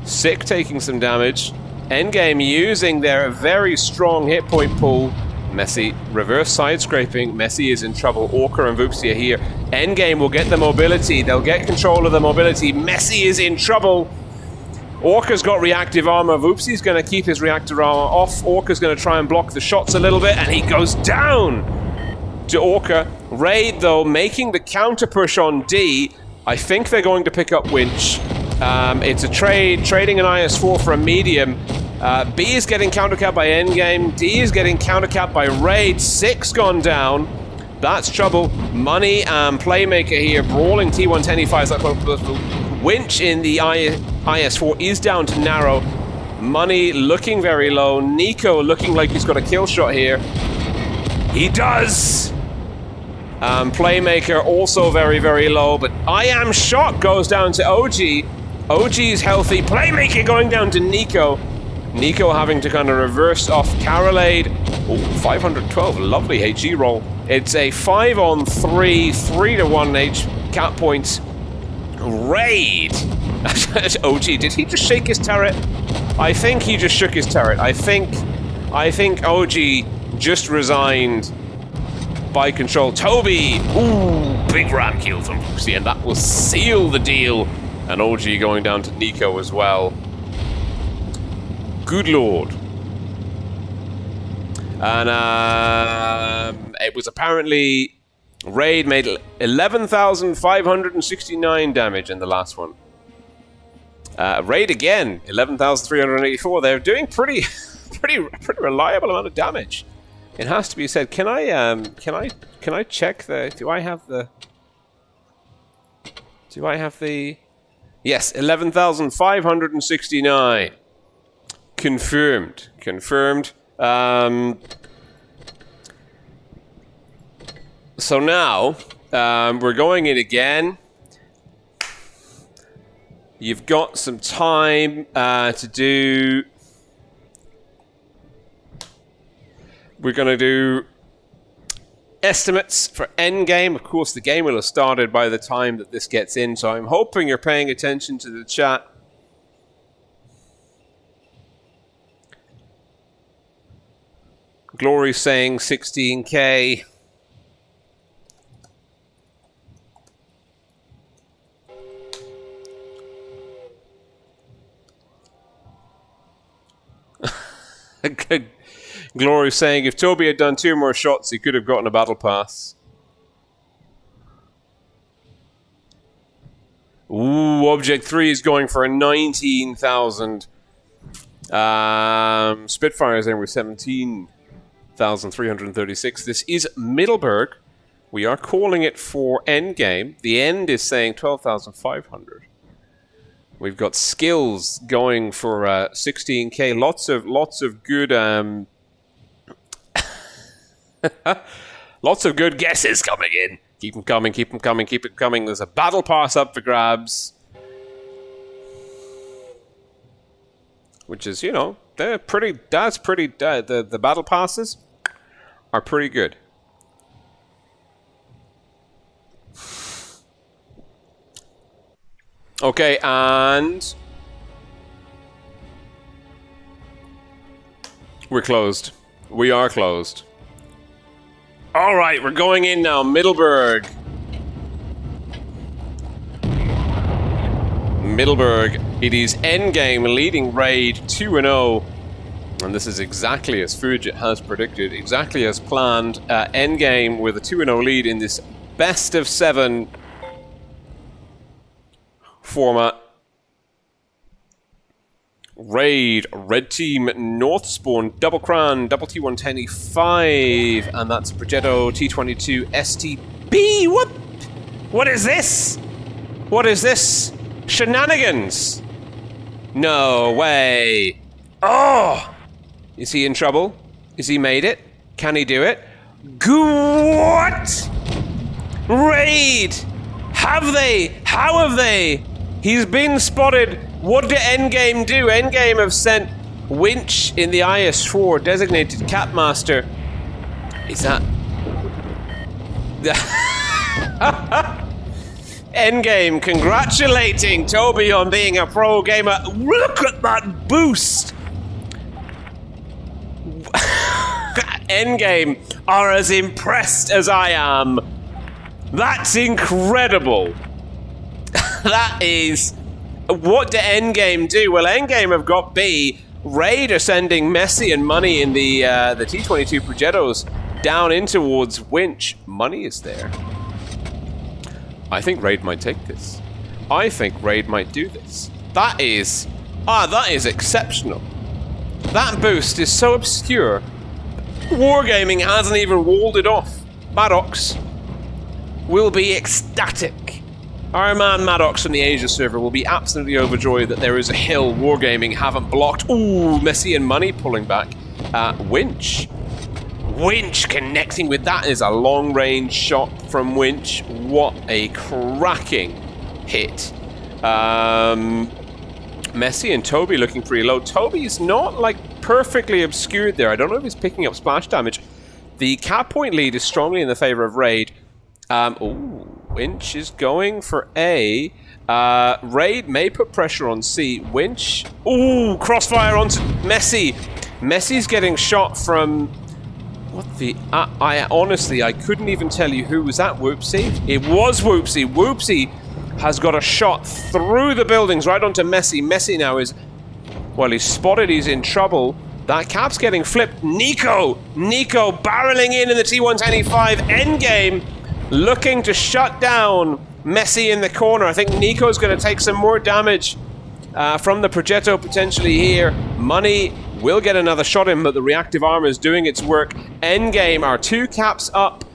Sick taking some damage. Endgame using their very strong hit point pool. Messi reverse side scraping. Messi is in trouble. Orca and Voopsy are here. Endgame will get the mobility. They'll get control of the mobility. Messi is in trouble. Orca's got reactive armor. Voopsy's going to keep his reactor armor off. Orca's going to try and block the shots a little bit, and he goes down to Orca. Raid, though, making the counter push on D. I think they're going to pick up Winch. It's a trading an IS4 for a medium. B is getting countercapped by Endgame. D is getting countercapped by Raid. 6 gone down. That's trouble. Money and Playmaker here, brawling T110E5. Winch in the IS4 is down to narrow. Money looking very low. Nico looking like he's got a kill shot here. He does! Playmaker also very, very low, but I Am Shot goes down to OG. OG's healthy. Playmaker going down to Nico. Nico having to kind of reverse off Carolade. Oh, 512, lovely HE roll. It's a 5-on-3, 3-to-1 H cap points. Raid! OG, did he just shake his turret? I think he just shook his turret. I think OG just resigned by control. Toby! Ooh, big ram kill from Pussy, and that will seal the deal. And OG going down to Nico as well. Good lord. And it was apparently Raid made 11,569 damage in the last one. Raid again, 11,384. They're doing pretty reliable amount of damage. It has to be said. Can I check the? Do I have the? Yes, 11,569. Confirmed. So now, we're going in again. You've got some time to do... We're going to do estimates for endgame. Of course, the game will have started by the time that this gets in, so I'm hoping you're paying attention to the chat. Glory saying 16k. Glory saying if Toby had done 2 more shots, he could have gotten a battle pass. Ooh, Object 3 is going for a 19,000. Spitfires in with 17,336. This is Middleburg. We are calling it for endgame. The end is saying 12,500. We've got skills going for 16k. Lots of good lots of good guesses coming in. Keep them coming. Keep it coming. There's a battle pass up for grabs, which is, you know, they're pretty. That's pretty. The battle passes are pretty good. Okay, and we're closed. We are closed. All right, we're going in now. Middleburg. It is endgame, leading Raid 2-0. And this is exactly as Fujit has predicted, exactly as planned. Endgame with a 2-0 lead in this best of 7 format. Raid, red team, North Spawn, double Cran, double T110E5, and that's a Progetto T22 STB. What is this? What is this? Shenanigans? No way. Oh! Is he in trouble? Is he made it? Can he do it? What? Raid! Have they? How have they? He's been spotted. What did Endgame do? Endgame have sent Winch in the IS-4, designated Capmaster. Is that... Endgame congratulating Toby on being a pro gamer. Look at that boost! Endgame are as impressed as I am. That's incredible. That is... What did Endgame do? Well, Endgame have got B. Raid are sending Messi and Money in the T22 Progettos down in towards Winch. Money is there. I think Raid might take this. I think Raid might do this. That is exceptional. That boost is so obscure. Wargaming hasn't even walled it off. Maddox will be ecstatic. Our man Maddox from the Asia server will be absolutely overjoyed that there is a hill Wargaming haven't blocked. Ooh, Messi and Money pulling back. Winch. Winch connecting with that is a long-range shot from Winch. What a cracking hit. Messi and Toby looking pretty low. Toby's not, like, perfectly obscured there. I don't know if he's picking up splash damage. The cap point lead is strongly in the favor of Raid. Ooh. Winch is going for A. Raid may put pressure on C. Winch. Ooh, crossfire onto Messi. Messi's getting shot from... What the... I honestly, I couldn't even tell you who was that. Whoopsie? It was Whoopsie. Whoopsie has got a shot through the buildings right onto Messi. Messi now is... Well, he's spotted. He's in trouble. That cap's getting flipped. Nico barreling in the T110E5 endgame. looking to shut down Messi in the corner. I think Nico's going to take some more damage from the Progetto potentially here. Money will get another shot in, but the reactive armor is doing its work. Endgame are 2 caps up.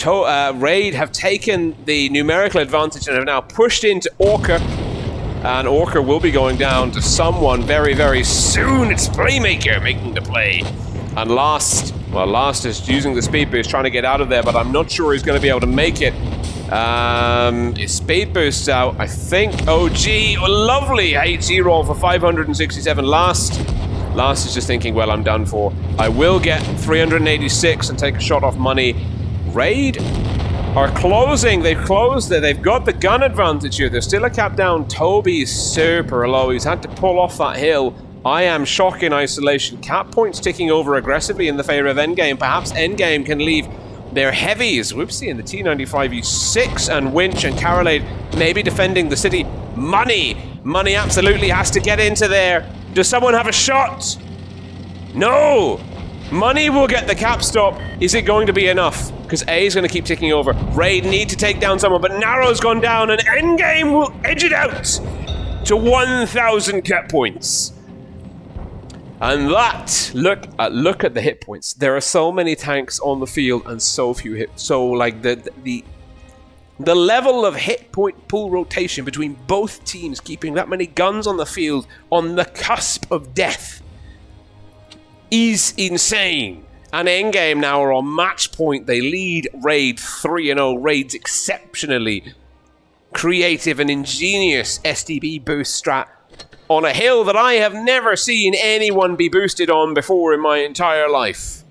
Raid have taken the numerical advantage and have now pushed into Orca. And Orca will be going down to someone very, very soon. It's Playmaker making the play. And Last is using the speed boost, trying to get out of there, but I'm not sure he's going to be able to make it. His speed boost out, I think. OG, lovely HE roll for 567. Last is just thinking, well, I'm done for. I will get 386 and take a shot off Money. Raid are closing. They've closed it. They've got the gun advantage here. There's still a cap down. Toby's super low. He's had to pull off that hill. I am shock in isolation. Cap points ticking over aggressively in the favor of Endgame. Perhaps Endgame can leave their heavies. Whoopsie in the T95U6 and Winch and Carolade maybe defending the city. Money absolutely has to get into there. Does someone have a shot? No! Money will get the cap stop. Is it going to be enough? Because A is going to keep ticking over. Raid need to take down someone, but Narrow's gone down and Endgame will edge it out to 1,000 cap points. And that, look at the hit points. There are so many tanks on the field and so few hit. So like the level of hit point pool rotation between both teams, keeping that many guns on the field on the cusp of death, is insane. And Endgame now are on match point. They lead Raid 3-0. Raid's exceptionally creative and ingenious SDB boost strat on a hill that I have never seen anyone be boosted on before in my entire life.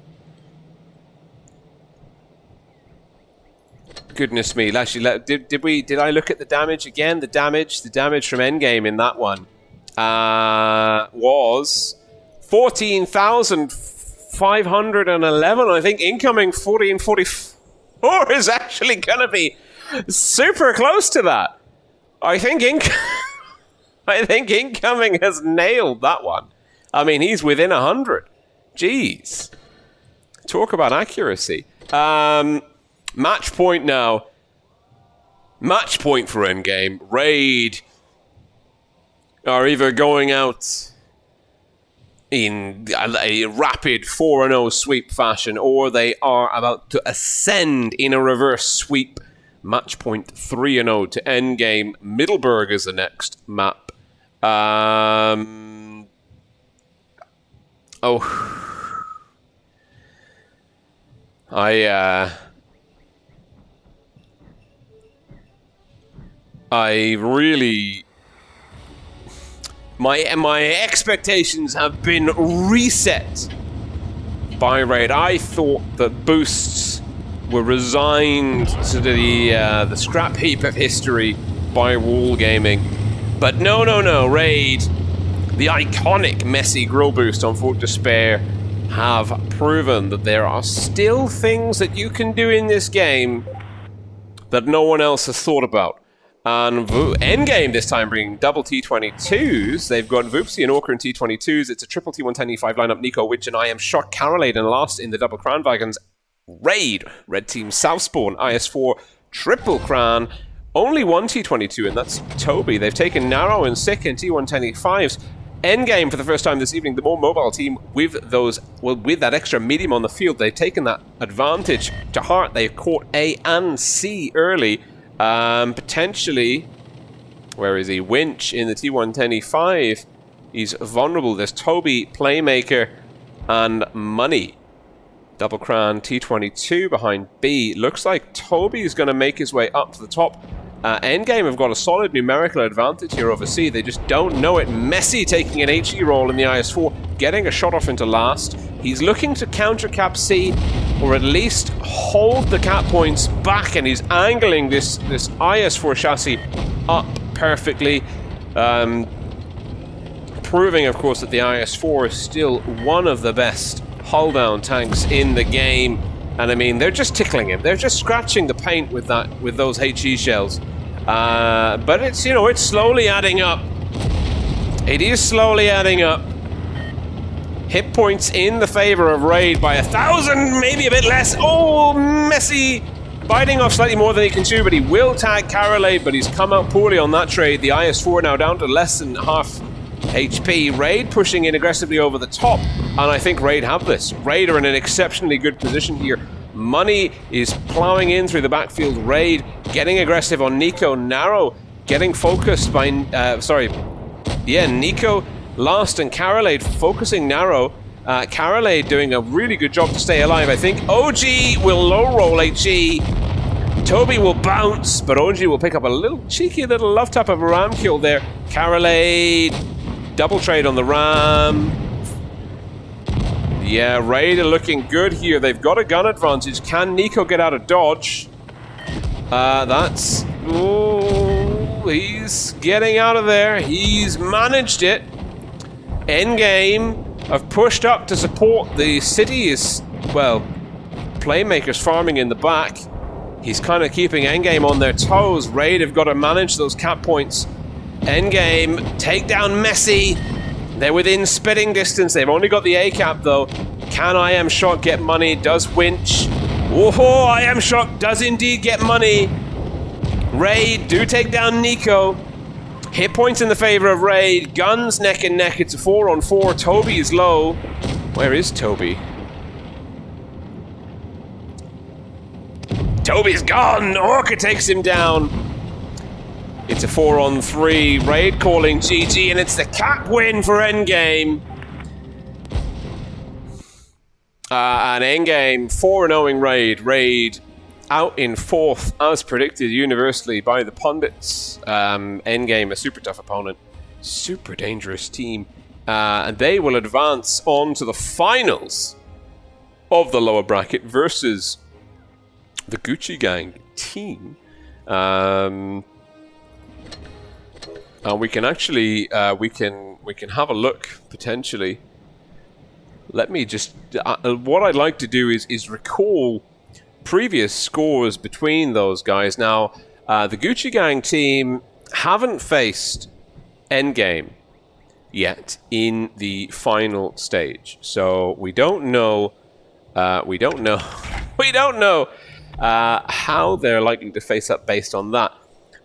Goodness me. Actually, did I look at the damage again? The damage from Endgame in that one was 14,511. I think incoming 1444 is actually going to be super close to that. I think incoming has nailed that one. I mean, he's within 100. Jeez. Talk about accuracy. Match point now. Match point for Endgame. Raid are either going out in a rapid 4-0 sweep fashion, or they are about to ascend in a reverse sweep. Match point 3-0 to Endgame. Middleburg is the next map. I really... My expectations have been reset by Raid. I thought that boosts were resigned to the scrap heap of history by Wall Gaming. But no. Raid, the iconic Messi grill boost on Fort Despair, have proven that there are still things that you can do in this game that no one else has thought about. And Endgame this time bringing double T22s. They've got Voopsie and Orca in T22s. It's a triple T110E5 lineup. Nico, Witch, and I am shot Carolade and Last in the double Crown Wagons. Raid, Red Team Southspawn, IS4, triple Crown. Only one T22, and that's Toby. They've taken Narrow and Sick and T110E5s. Endgame for the first time this evening, the more mobile team with that extra medium on the field. They've taken that advantage to heart. They've caught A and C early. Potentially, where is he? Winch in the T110E5. He's vulnerable. There's Toby, Playmaker, and Money. Double Crown T22 behind B. Looks like Toby's going to make his way up to the top. Endgame have got a solid numerical advantage here over C. They just don't know it. Messi taking an HE roll in the IS4, getting a shot off into Last. He's looking to counter cap C, or at least hold the cap points back, and he's angling this IS4 chassis up perfectly. Proving, of course, that the IS4 is still one of the best hull-down tanks in the game. And I mean, they're just tickling him. They're just scratching the paint with those HE shells. But it's, it's slowly adding up. It is slowly adding up. Hit points in the favor of Raid by 1,000, maybe a bit less. Oh, Messi biting off slightly more than he can chew, but he will tag Karolade, but he's come out poorly on that trade. The IS-4 now down to less than half HP. Raid pushing in aggressively over the top, and I think Raid have this. Raid are in an exceptionally good position here. Money is plowing in through the backfield. Raid getting aggressive on Nico. Narrow getting focused by... Nico last and Karolade focusing Narrow. Karolade doing a really good job to stay alive, I think. OG will low roll HE. Toby will bounce, but OG will pick up a little cheeky little love tap of a ram kill there. Karolade, double trade on the ram. Yeah, Raid are looking good here. They've got a gun advantage. Can Nico get out of dodge? Ooh, he's getting out of there. He's managed it. Endgame have pushed up to support. The city is, well, playmakers farming in the back. He's kind of keeping Endgame on their toes. Raid have got to manage those cap points. Endgame, take down Messi. They're within spitting distance. They've only got the A cap though. Can I Am Shock get money? Does Winch? Oh, I Am Shock does indeed get money. Raid do take down Nico. Hit points in the favor of Raid. Guns neck and neck. It's a 4-on-4. Toby is low. Where is Toby? Toby's gone. Orca takes him down. It's a 4-on-3. Raid calling GG, and it's the cap win for Endgame. And Endgame 4-0ing Raid. Raid out in 4th, as predicted universally by the pundits. Endgame, a super tough opponent. Super dangerous team. And they will advance on to the finals of the lower bracket versus the Gucci Gang team. And we can actually we can have a look potentially. Let me just what I'd like to do is recall previous scores between those guys. Now the Gucci Gang team haven't faced Endgame yet in the final stage, so we don't know we don't know how they're likely to face up based on that.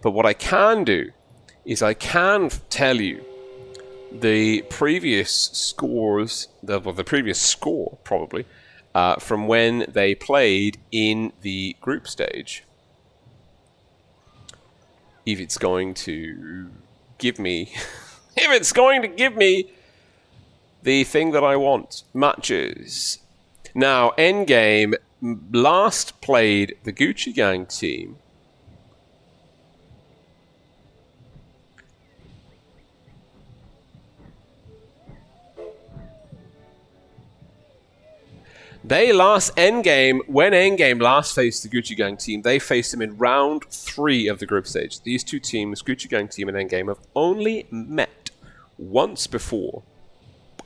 But what I can do is I can tell you the previous scores, the previous score probably, from when they played in the group stage. If it's going to give me, if it's going to give me the thing that I want, matches. Now, Endgame last played the Gucci Gang team Endgame, when Endgame last faced the Gucci Gang team, they faced them in round 3 of the group stage. These two teams, Gucci Gang team and Endgame, have only met once before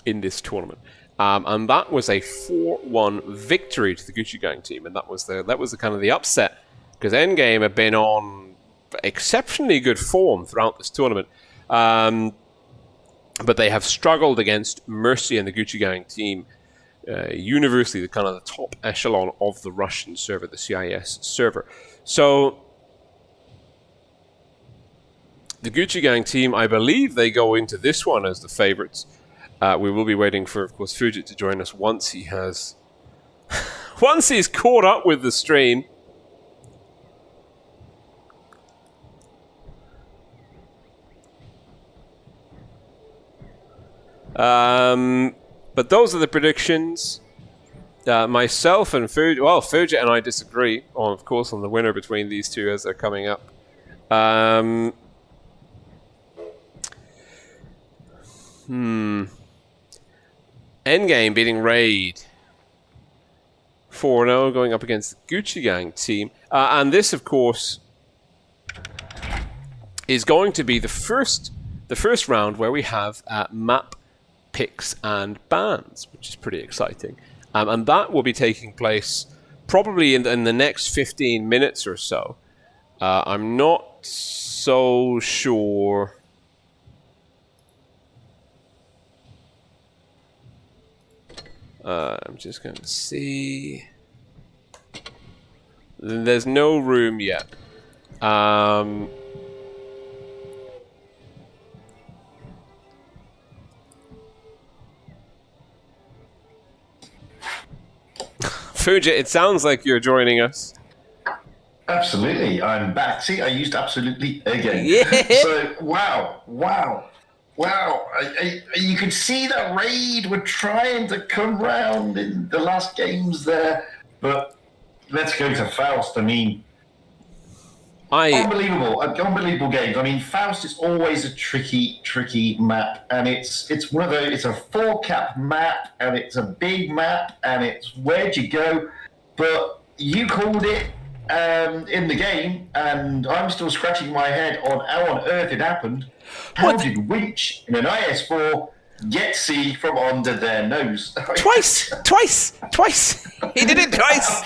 in this tournament. And that was a 4-1 victory to the Gucci Gang team, and that was the kind of the upset, because Endgame have been on exceptionally good form throughout this tournament. But they have struggled against Mercy and the Gucci Gang team. Universally, the kind of the top echelon of the Russian server, the CIS server. So the Gucci Gang team, I believe they go into this one as the favorites. We will be waiting for, of course, Fujit to join us once he has, once he's caught up with the stream. But those are the predictions. Myself and Fujit and I disagree on, of course, on the winner between these two as they're coming up. Endgame beating Raid 4-0, going up against the Gucci Gang team. And this, of course, is going to be the first round where we have map picks and bans, which is pretty exciting. And that will be taking place probably in the next 15 minutes or so. I'm not so sure. I'm just going to see. There's no room yet. Fuja, it sounds like you're joining us. Absolutely, I'm back. See, I used absolutely again. Yeah. So, wow. You could see that Raid were trying to come round in the last games there. But let's go to Faust. I mean, unbelievable games. I mean, Faust is always a tricky map. And it's one of those, it's a 4-cap map, and it's a big map, and it's where'd you go? But you called it in the game, and I'm still scratching my head on how on earth it happened. How did Winch in an IS4 get C from under their nose? Twice. He did it twice.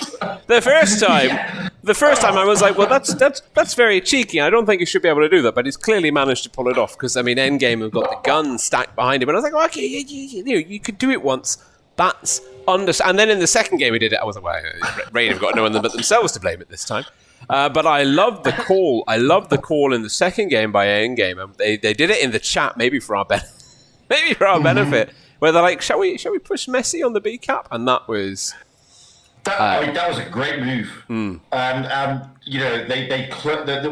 The first time I was like, well, that's very cheeky. I don't think he should be able to do that, but he's clearly managed to pull it off because I mean, Endgame have got the gun stacked behind him, and I was like, well, okay, you could do it once. That's and then in the second game he did it. I was like, well, Raid have got no one but themselves to blame at this time. But I loved the call. I loved the call in the second game by Endgame. They did it in the chat, maybe for our benefit, where they're like, shall we push Messi on the B cap? And that was that was a great move. And you know, they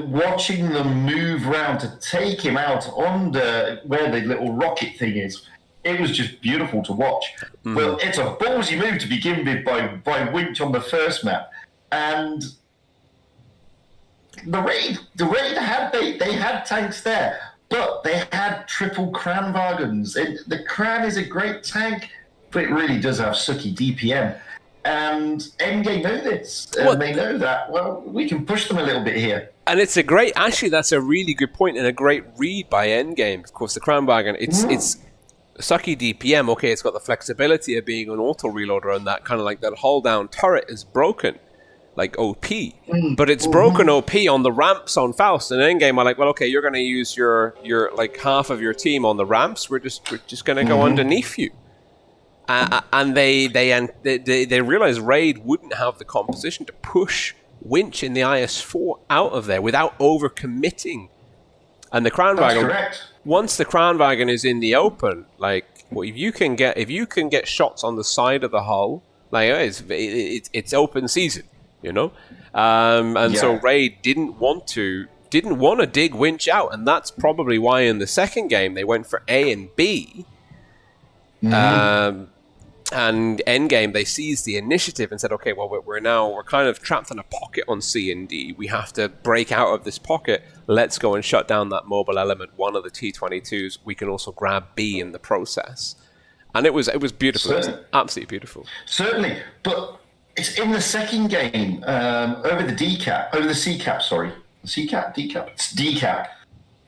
watching them move around to take him out on where the little rocket thing is. It was just beautiful to watch. Well, it's a ballsy move to begin with by Winch on the first map, and the raid had tanks there, but they had triple Kranwagens. The Kran is a great tank, but it really does have sucky DPM. And Endgame know this. They know that, well, we can push them a little bit here. And it's that's a really good point and a great read by Endgame. Of course, the Kranwagen, it's sucky DPM. Okay, it's got the flexibility of being an auto reloader, and that kind of like that hull down turret is broken, like OP. But it's broken OP on the ramps on Faust. And Endgame are like, well, okay, you're going to use your like half of your team on the ramps. We're just going to go underneath you. And they realized Raid wouldn't have the composition to push Winch in the IS4 out of there without overcommitting. And the Kranwagen, once the Kranwagen is in the open, like, well, if you can get shots on the side of the hull, like it's open season, you know. So Raid didn't want to dig Winch out, and that's probably why in the second game they went for A and B. And Endgame, they seized the initiative and said, okay, well, we're kind of trapped in a pocket on C and D. We have to break out of this pocket. Let's go and shut down that mobile element, one of the T-22s. We can also grab B in the process. And it was beautiful. It was absolutely beautiful. Certainly. But it's in the second game, over the C-cap, sorry. C-cap, D-cap? It's D-cap.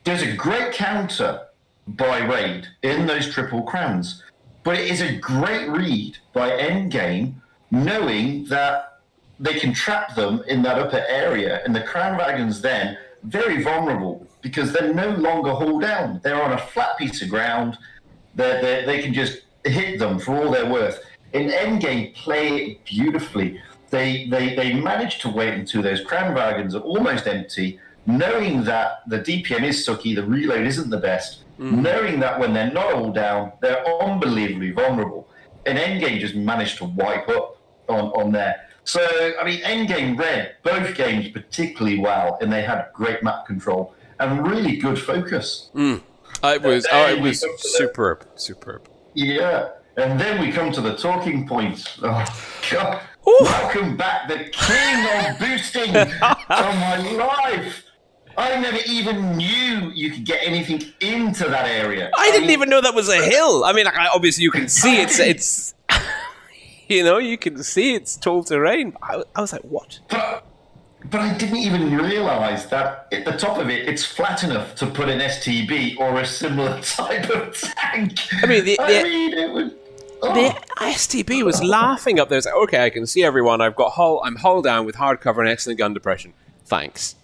There's a great counter by Raid in those triple crowns. But it is a great read by Endgame, knowing that they can trap them in that upper area. And the Kranwagens then, very vulnerable, because they're no longer hauled down. They're on a flat piece of ground. They can just hit them for all they're worth. In Endgame, play it beautifully. They managed to wait until those Kranwagens are almost empty, knowing that the DPM is sucky, the reload isn't the best. Knowing that when they're not all down, they're unbelievably vulnerable. And Endgame just managed to wipe up on there. So, I mean, Endgame read both games particularly well, and they had great map control and really good focus. It was superb. Yeah. And then we come to the talking points. Oh, God. Welcome back, the king of boosting of my life. I never even knew you could get anything into that area. I didn't even know that was a hill. I mean, obviously you can see it's you know, you can see it's tall terrain. I was like, what? But I didn't even realize that at the top of it, it's flat enough to put an STB or a similar type of tank. I mean, the STB was laughing up there. It's like, okay, I can see everyone. I'm hull down with hard cover and excellent gun depression. Thanks.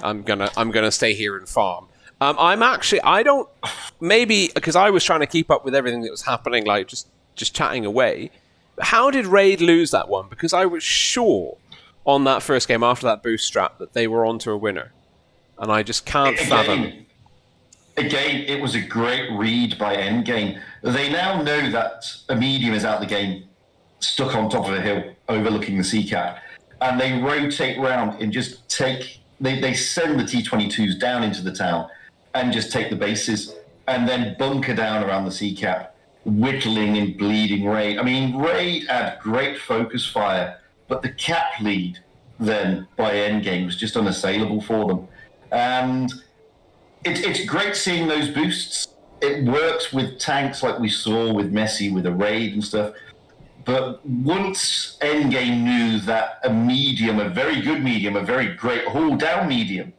I'm gonna stay here and farm. Maybe because I was trying to keep up with everything that was happening, like just chatting away. How did Raid lose that one? Because I was sure on that first game after that boost strat that they were onto a winner. And I just can't fathom. Again, it was a great read by Endgame. They now know that a medium is out the game, stuck on top of a hill, overlooking the sea cap. And they rotate round and just take... They send the T-22s down into the town and just take the bases and then bunker down around the sea cap, whittling and bleeding Raid. I mean, Raid had great focus fire, but the cap lead then by Endgame was just unassailable for them. And it's great seeing those boosts. It works with tanks like we saw with Messi, with a Raid and stuff. But once Endgame knew that a medium, a very good medium, a very great haul-down medium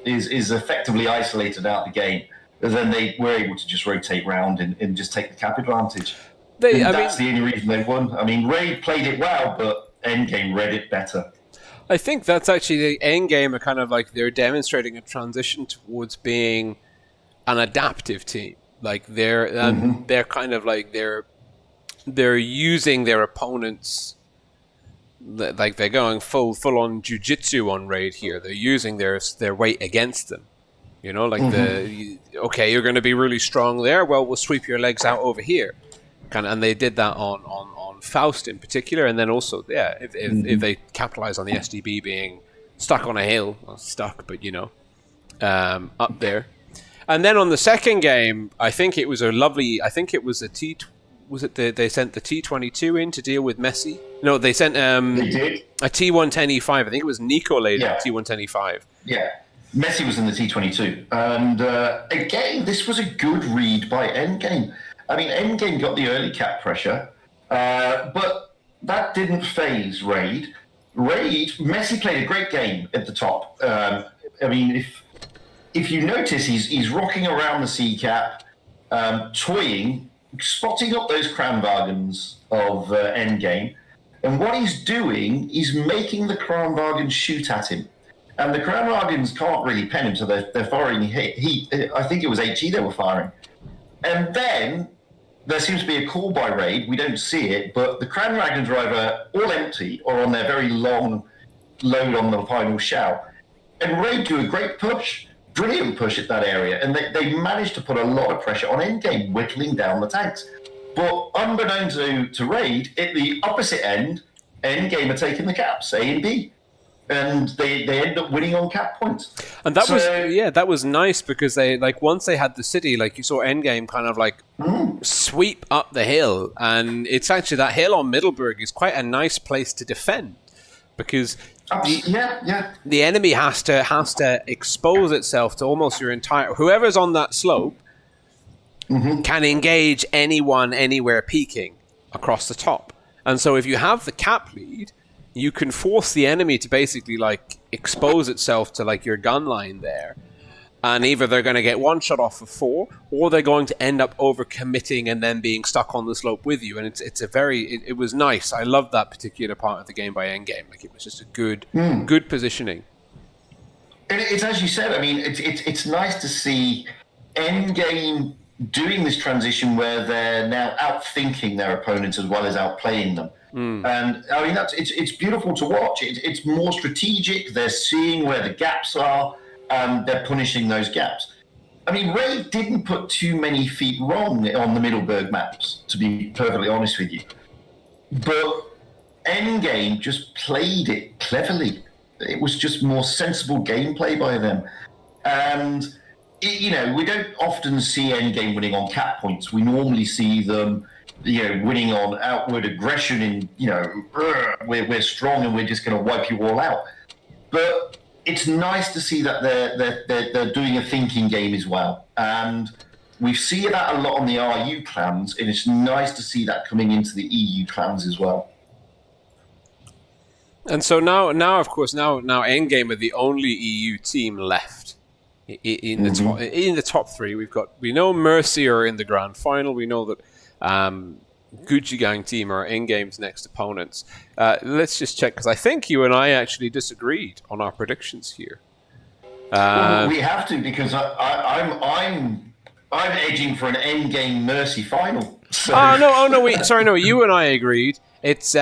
is effectively isolated out the game, then they were able to just rotate round and just take the cap advantage. That's the only reason they won. I mean, Raid played it well, but Endgame read it better. I think that's actually the Endgame are kind of like they're demonstrating a transition towards being an adaptive team. Like they're kind of like they're using their opponents, like they're going full on jiu-jitsu on Raid here. They're using their weight against them. You know, like okay, you're going to be really strong there. Well, we'll sweep your legs out over here. And they did that on Faust in particular, and then also, if they capitalize on the SDB being stuck on a hill, well, stuck, but up there. And then on the second game, I think it was a they sent the T-22 in to deal with Messi? No, they sent they did. A T-110E5. I think it was Nico later, T-110E5. Yeah, Messi was in the T-22. And again, this was a good read by Endgame. I mean, Endgame got the early cap pressure, but that didn't phase Raid. Messi played a great game at the top. I mean, if you notice, he's rocking around the sea cap, toying, spotting up those Kranwagens of Endgame, and what he's doing is making the Kranwagens shoot at him. And the Kranwagens can't really pen him, so they're firing I think it was HE they were firing. And then there seems to be a call by Raid. We don't see it, but the Kranwagen driver, all empty, or on their very long load on the final shout. And Raid do a great push, brilliant push at that area, and they managed to put a lot of pressure on Endgame, whittling down the tanks. But unbeknownst to Raid, at the opposite end, Endgame are taking the caps, A and B. And they end up winning on cap points. And that was nice because they once they had the city, like you saw Endgame kind of like sweep up the hill, and it's actually that hill on Middleburg is quite a nice place to defend because the enemy has to expose itself to almost your entire whoever's on that slope can engage anyone anywhere peeking across the top. And so if you have the cap lead, you can force the enemy to basically like expose itself to like your gun line there, and either they're going to get one shot off of 4, or they're going to end up over committing and then being stuck on the slope with you. And it was nice. I loved that particular part of the game by Endgame. Like it was just a good positioning. It's as you said. I mean, it's nice to see Endgame doing this transition where they're now outthinking their opponents as well as outplaying them. And I mean, it's beautiful to watch. It's more strategic. They're seeing where the gaps are, and they're punishing those gaps. I mean, Raid didn't put too many feet wrong on the Middleburg maps, to be perfectly honest with you. But Endgame just played it cleverly. It was just more sensible gameplay by them. And, we don't often see Endgame winning on cap points. We normally see them winning on outward aggression and, we're strong and we're just going to wipe you all out. But it's nice to see that they're doing a thinking game as well. And we see that a lot on the RU clans, and it's nice to see that coming into the EU clans as well. And so now of course, Endgame are the only EU team left in the top 3. We know Mercy are in the grand final. We know that Gucci Gang team are Endgame's next opponents. Let's just check, because I think you and I actually disagreed on our predictions here. Well, we have to, because I'm edging for an Endgame Mercy final. So. No, you and I agreed. It's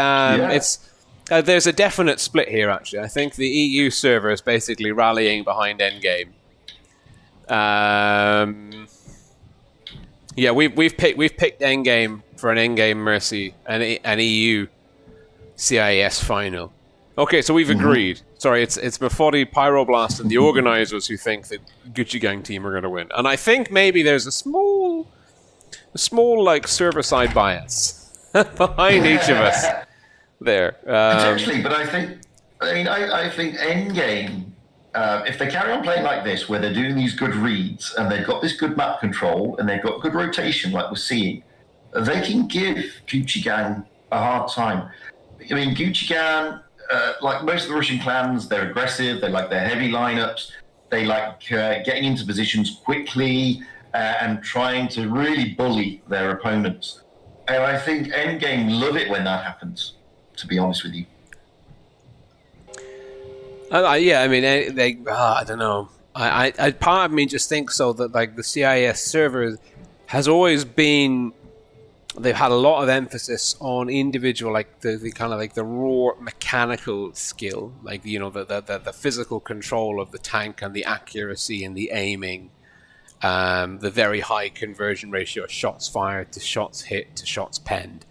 There's a definite split here, actually. I think the EU server is basically rallying behind Endgame. Yeah, we've picked Endgame for an Endgame Mercy and an EU CIS final. Okay, so we've agreed. Sorry, it's Mafodi, Pyroblast, and the organizers who think that Gucci Gang team are going to win. And I think maybe there's a small like server side bias behind each of us there. Potentially, but I think Endgame, if they carry on playing like this, where they're doing these good reads and they've got this good map control and they've got good rotation, like we're seeing, they can give Gucci Gang a hard time. I mean, Gucci Gang, like most of the Russian clans, they're aggressive. They like their heavy lineups. They like getting into positions quickly and trying to really bully their opponents. And I think Endgame love it when that happens, to be honest with you. Yeah, I mean, I don't know. I part of me just thinks so that like the CIS server has always been. They've had a lot of emphasis on individual, like the kind of like the raw mechanical skill, like the physical control of the tank and the accuracy and the aiming, the very high conversion ratio of shots fired to shots hit to shots penned.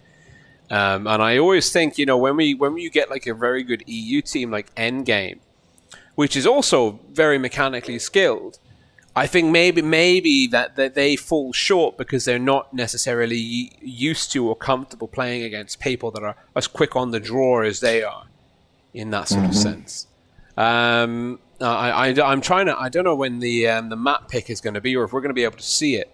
And I always think, when you get like a very good EU team like Endgame, which is also very mechanically skilled, I think maybe that they fall short because they're not necessarily used to or comfortable playing against people that are as quick on the draw as they are, in that sort of sense. I'm trying to. I don't know when the map pick is going to be, or if we're going to be able to see it.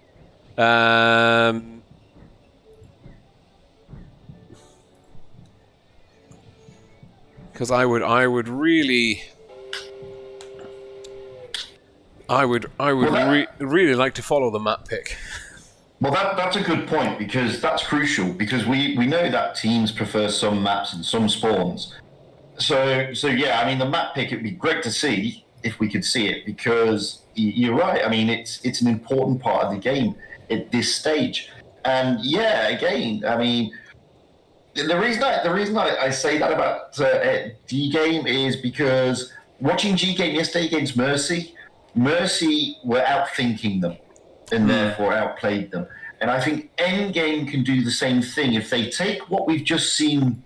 Because I would really really like to follow the map pick. Well, that's a good point, because that's crucial, because we know that teams prefer some maps and some spawns. So yeah, I mean, the map pick, it'd be great to see if we could see it, because you're right. I mean, it's an important part of the game at this stage. And yeah, again, I mean, the reason I say that about GGAME is because watching GGAME yesterday against Mercy were outthinking them and therefore outplayed them. And I think Endgame can do the same thing. If they take what we've just seen,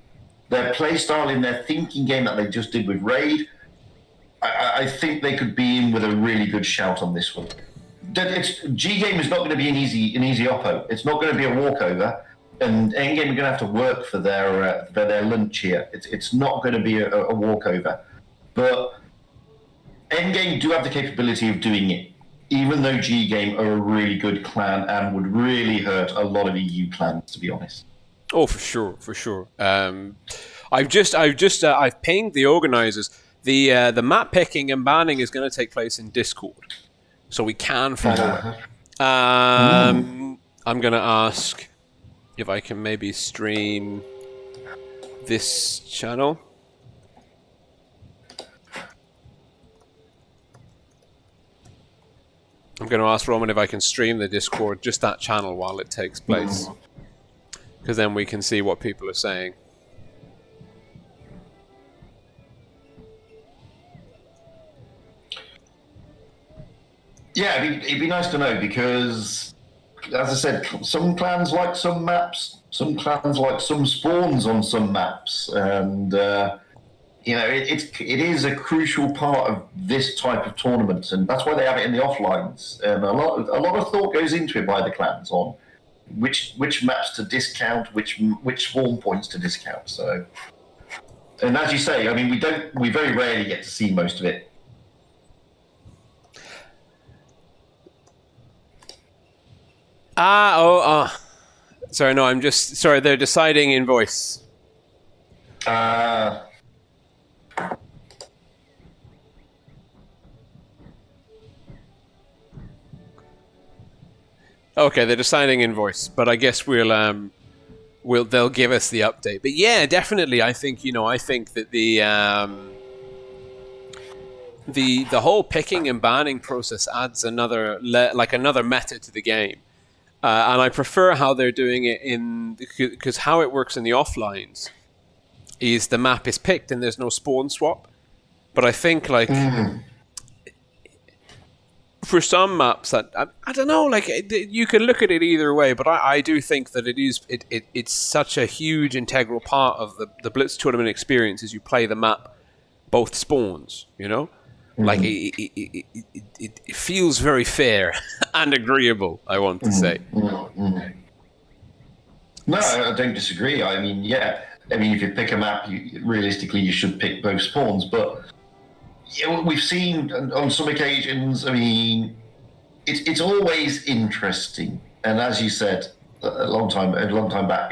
their playstyle in their thinking game that they just did with Raid, I think they could be in with a really good shout on this one. GGAME is not going to be an easy oppo. It's not going to be a walkover. And Endgame are going to have to work for their lunch here. It's not going to be a walkover. But Endgame do have the capability of doing it, even though GGAME are a really good clan and would really hurt a lot of EU clans, to be honest. Oh, for sure. I've pinged the organizers. The map picking and banning is going to take place in Discord, so we can follow it. I'm going to ask if I can maybe stream this channel. I'm going to ask Roman if I can stream the Discord, just that channel, while it takes place. Because then we can see what people are saying. Yeah, it'd be nice to know, because, as I said, some clans like some maps, some clans like some spawns on some maps, and it is a crucial part of this type of tournament, and that's why they have it in the offlines. And a lot of thought goes into it by the clans on which maps to discount, which spawn points to discount. So, and as you say, I mean, we very rarely get to see most of it. Sorry, no, I'm just sorry. They're deciding in voice. Okay, they're deciding in voice, but I guess they'll give us the update. But yeah, definitely, I think that the whole picking and banning process adds another meta to the game, and I prefer how they're doing it because how it works in the offlines. is the map is picked and there's no spawn swap. But I think like for some maps that I don't know, like you can look at it either way. But I do think that it's such a huge integral part of the Blitz tournament experience as you play the map, both spawns. You know, like it feels very fair and agreeable. I want to say. No, I don't disagree. I mean, yeah. I mean, if you pick a map, realistically, you should pick both spawns. But yeah, we've seen on some occasions, I mean, it's always interesting. And as you said, a long time back,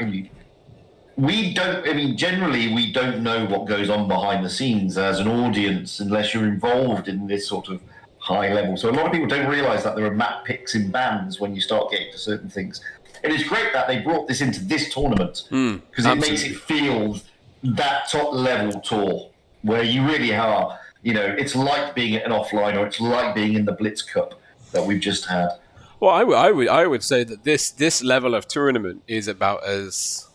we don't, I mean, generally, we don't know what goes on behind the scenes as an audience unless you're involved in this sort of high level. So a lot of people don't realize that there are map picks in bands when you start getting to certain things. And it's great that they brought this into this tournament because it makes it feel that top level tour where you really are, you know, it's like being at an offline or it's like being in the Blitz Cup that we've just had. Well, I would say that this level of tournament is about as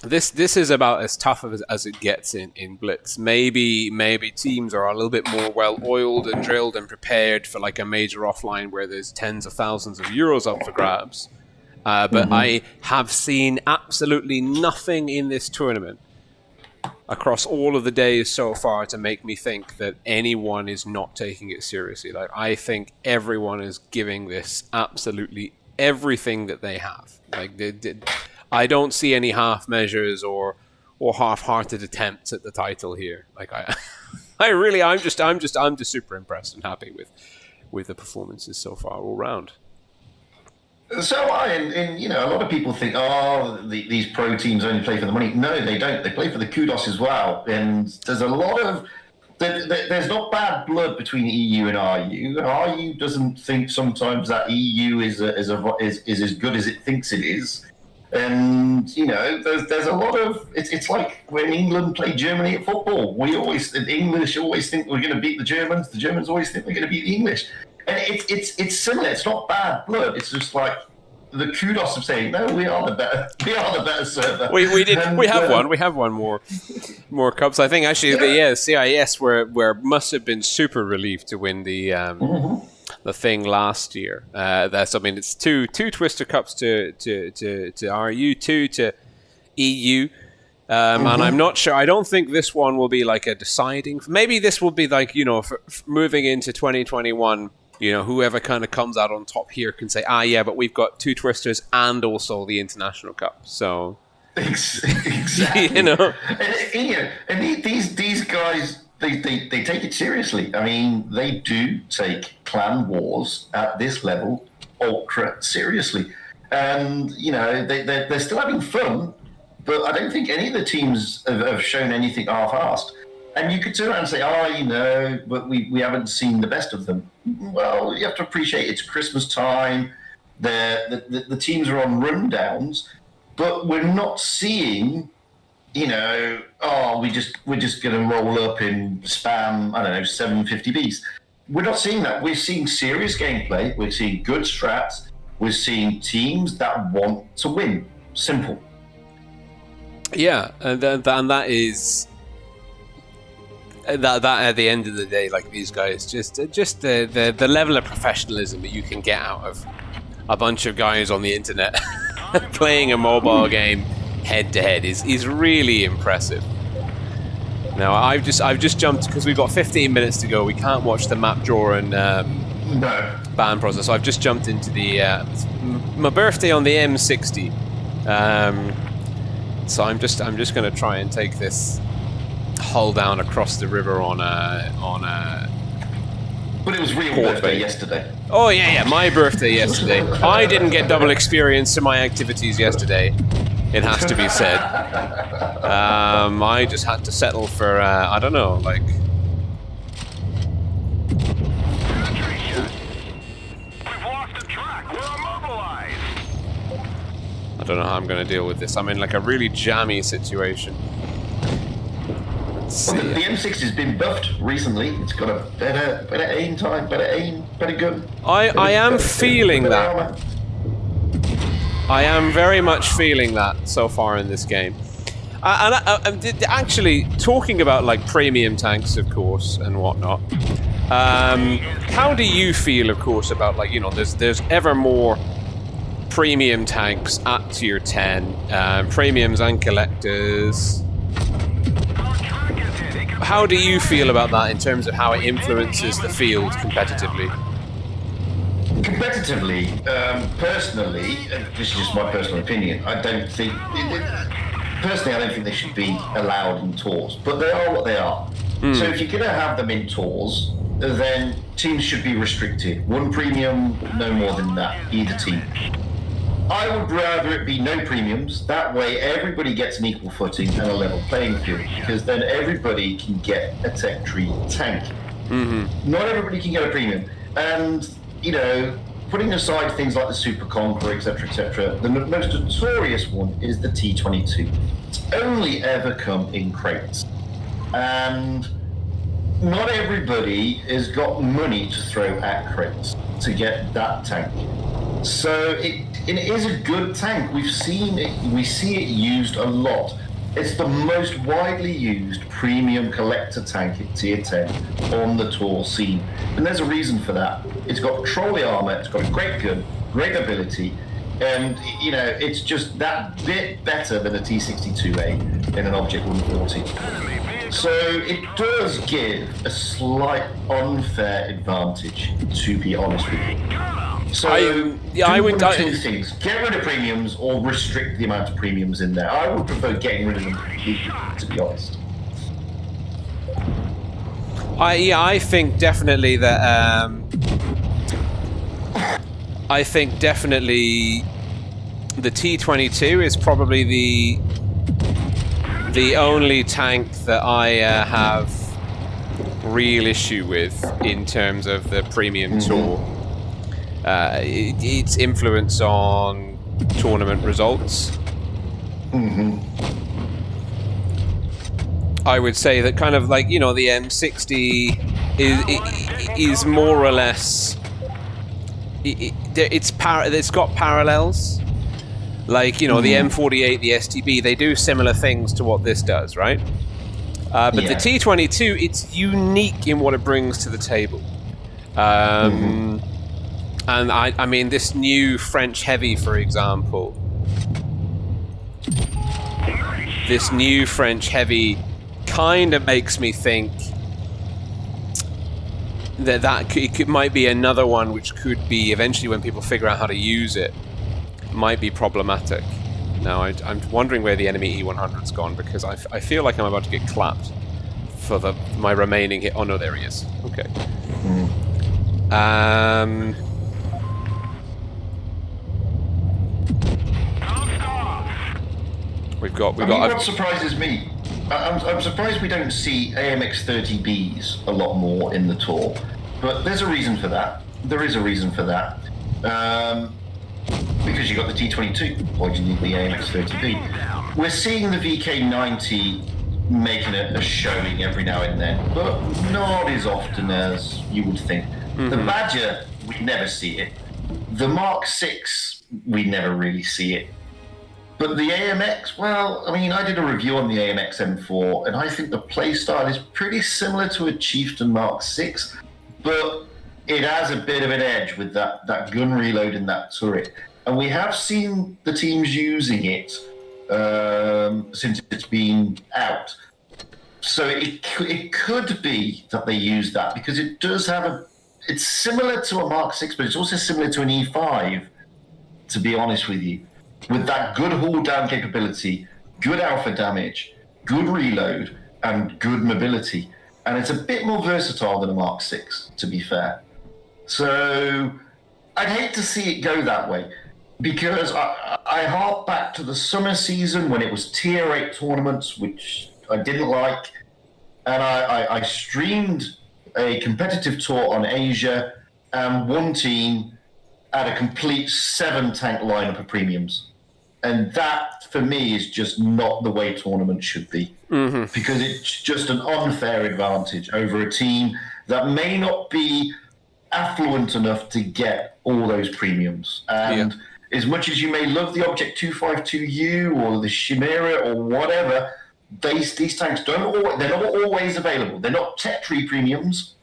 this is about as tough as it gets in Blitz. Maybe teams are a little bit more well oiled and drilled and prepared for like a major offline where there's tens of thousands of euros up for grabs. But I have seen absolutely nothing in this tournament across all of the days so far to make me think that anyone is not taking it seriously. Like, I think everyone is giving this absolutely everything that they have. Like, I don't see any half measures or half-hearted attempts at the title here. Like, I'm just super impressed and happy with the performances so far all round. So and you know, a lot of people think, these pro teams only play for the money. No, they don't. They play for the kudos as well. And there's a lot of there's not bad blood between EU and RU. RU doesn't think sometimes that EU is as good as it thinks it is. And you know, there's a lot of it's like when England play Germany at football. The English always think we're going to beat the Germans. The Germans always think we're going to beat the English. And it's similar. It's not bad blood. It's just like the kudos of saying, no, we are the better server. We have one more cups. I think actually the CIS must have been super relieved to win the thing last year. It's two Twister Cups to RU, 2 to EU. And I'm not sure. I don't think this one will be like a deciding. Maybe this will be like, you know, for moving into 2021. You know, whoever kind of comes out on top here can say, yeah, but we've got 2 Twisters and also the International Cup. So, exactly. You know, and these guys, they take it seriously. I mean, they do take clan wars at this level ultra seriously, and you know, they're still having fun. But I don't think any of the teams have shown anything half-assed. And you could turn around and say, you know, but we haven't seen the best of them. Well, you have to appreciate it's Christmas time. The teams are on rundowns, but we're not seeing, you know, we're just going to roll up and spam, I don't know, 750Bs. We're not seeing that. We're seeing serious gameplay. We're seeing good strats. We're seeing teams that want to win. Simple. Yeah, and that is that at the end of the day, like these guys, just the level of professionalism that you can get out of a bunch of guys on the internet playing a mobile game head to head is really impressive. Now I've just jumped because we've got 15 minutes to go. We can't watch the map draw and ban process. So I've just jumped into the my birthday on the M60. So I'm just going to try and take this hull down across the river on a. But it was real birthday yesterday. Oh yeah, my birthday yesterday. I didn't get double experience to my activities yesterday. It has to be said. I just had to settle for I don't know, like. I don't know how I'm going to deal with this. I'm in like a really jammy situation. Well, the M6 has been buffed recently. It's got a better aim time, better gun. I am feeling that. Armor. I am very much feeling that so far in this game. Actually, talking about like premium tanks, of course, and whatnot. How do you feel, of course, about like there's ever more premium tanks at tier 10, premiums and collectors. How do you feel about that in terms of how it influences the field competitively? Competitively, personally, this is just my personal opinion. I don't think they should be allowed in tours, but they are what they are. So if you're going to have them in tours, then teams should be restricted. One premium, no more than that, either team. I would rather it be no premiums. That way, everybody gets an equal footing and a level playing field, because then everybody can get a tech tree tank. Not everybody can get a premium, and putting aside things like the Super Conqueror, etc., the most notorious one is the T22. It's only ever come in crates, and not everybody has got money to throw at crates to get that tank. So it is a good tank. We see it used a lot. It's the most widely used premium collector tank in tier 10 on the tour scene. And there's a reason for that. It's got trolley armor, it's got a great gun, great ability, and it's just that bit better than a T62A in an Object 140. So it does give a slight unfair advantage, to be honest with you. So I would two things: get rid of premiums or restrict the amount of premiums in there. I would prefer getting rid of them completely, to be honest. I think definitely that. I think definitely the T22 is probably the only tank that I have real issue with in terms of the premium tour. Its influence on tournament results. I would say that kind of like the M60 is more or less it's got parallels. Like the M48, the STB, they do similar things to what this does, right? But the T22, it's unique in what it brings to the table. And I mean, this new French Heavy, for example. This new French Heavy kind of makes me think that it might be another one which could be, eventually when people figure out how to use it, might be problematic. Now, I'm wondering where the enemy E100's gone, because I feel like I'm about to get clapped for my remaining hit. Oh no, there he is. Okay. We've got. What surprises me, I'm surprised we don't see AMX-30Bs a lot more in the tour, but there's a reason for that. There is a reason for that, because you got the T22. Why do you need the AMX-30B? We're seeing the VK90 making a showing every now and then, but not as often as you would think. The Badger, we never see it. The Mark 6, we never really see it. But the AMX, well, I mean, I did a review on the AMX M4, and I think the playstyle is pretty similar to a Chieftain Mark 6, but it has a bit of an edge with that gun reload in that turret. And we have seen the teams using it since it's been out. So it could be that they use that, because it does have it's similar to a Mark 6, but it's also similar to an E5, to be honest with you. With that good haul down capability, good alpha damage, good reload, and good mobility. And it's a bit more versatile than a Mark 6, to be fair. So I'd hate to see it go that way, because I hark back to the summer season when it was tier 8 tournaments, which I didn't like. And I streamed a competitive tour on Asia, and one team had a complete 7-tank lineup of premiums. And that, for me, is just not the way tournaments should be. Because it's just an unfair advantage over a team that may not be affluent enough to get all those premiums. And as much as you may love the Object 252U or the Chimera or whatever, these tanks they're not always available. They're not Tech Tree premiums.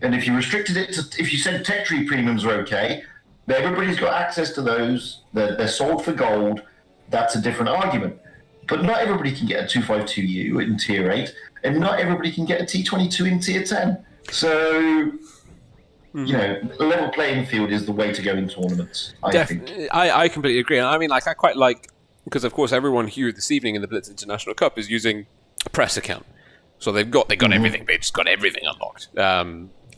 And if you restricted it to, if you said Tech Tree premiums are okay, everybody's got access to those. They're sold for gold. That's a different argument. But not everybody can get a 252U in Tier 8, and not everybody can get a T22 in Tier 10. So, you know, a level playing field is the way to go in tournaments, I think. I completely agree. I mean, like, I quite like, because of course everyone here this evening in the Blitz International Cup is using a press account. So they've got everything. They just got everything unlocked.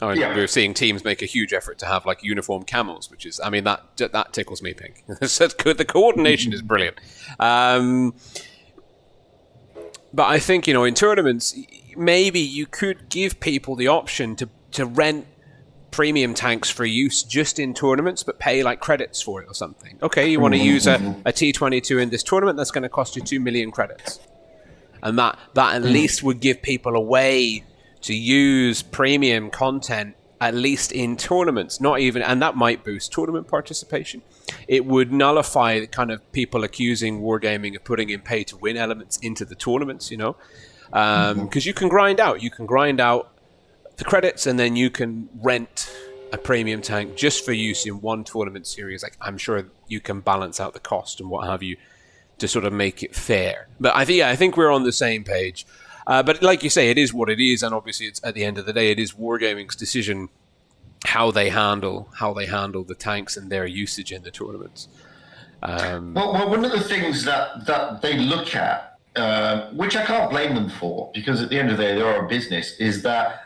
We're seeing teams make a huge effort to have like uniform camels, which is, I mean, that tickles me pink. The coordination is brilliant. But I think, you know, in tournaments, maybe you could give people the option to rent premium tanks for use just in tournaments, but pay like credits for it or something. Okay, you want to use a T22 in this tournament, that's going to cost you 2 million credits. And that at least would give people a way to use premium content, at least in tournaments, not even, and that might boost tournament participation. It would nullify the kind of people accusing wargaming of putting in pay-to-win elements into the tournaments, you know, because you can grind out the credits, and then you can rent a premium tank just for use in one tournament series. Like, I'm sure you can balance out the cost and what have you to sort of make it fair. But I think we're on the same page. But like you say, it is what it is, and obviously, it's at the end of the day, it is wargaming's decision how they handle the tanks and their usage in the tournaments. Well, one of the things that they look at, which I can't blame them for, because at the end of the day, they're a business, is that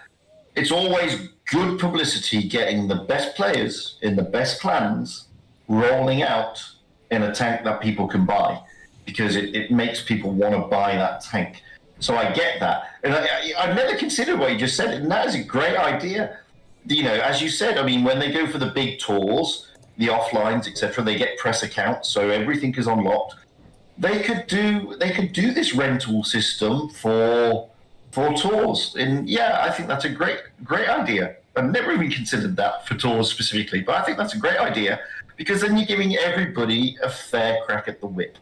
it's always good publicity getting the best players in the best clans rolling out in a tank that people can buy, because it makes people want to buy that tank. So I get that. And I've never considered what you just said, and that is a great idea. You know, as you said, I mean, when they go for the big tours, the offlines, etc., they get press accounts, so everything is unlocked. They could do this rental system for tours. And yeah, I think that's a great idea. I've never even considered that for tours specifically, but I think that's a great idea, because then you're giving everybody a fair crack at the whip.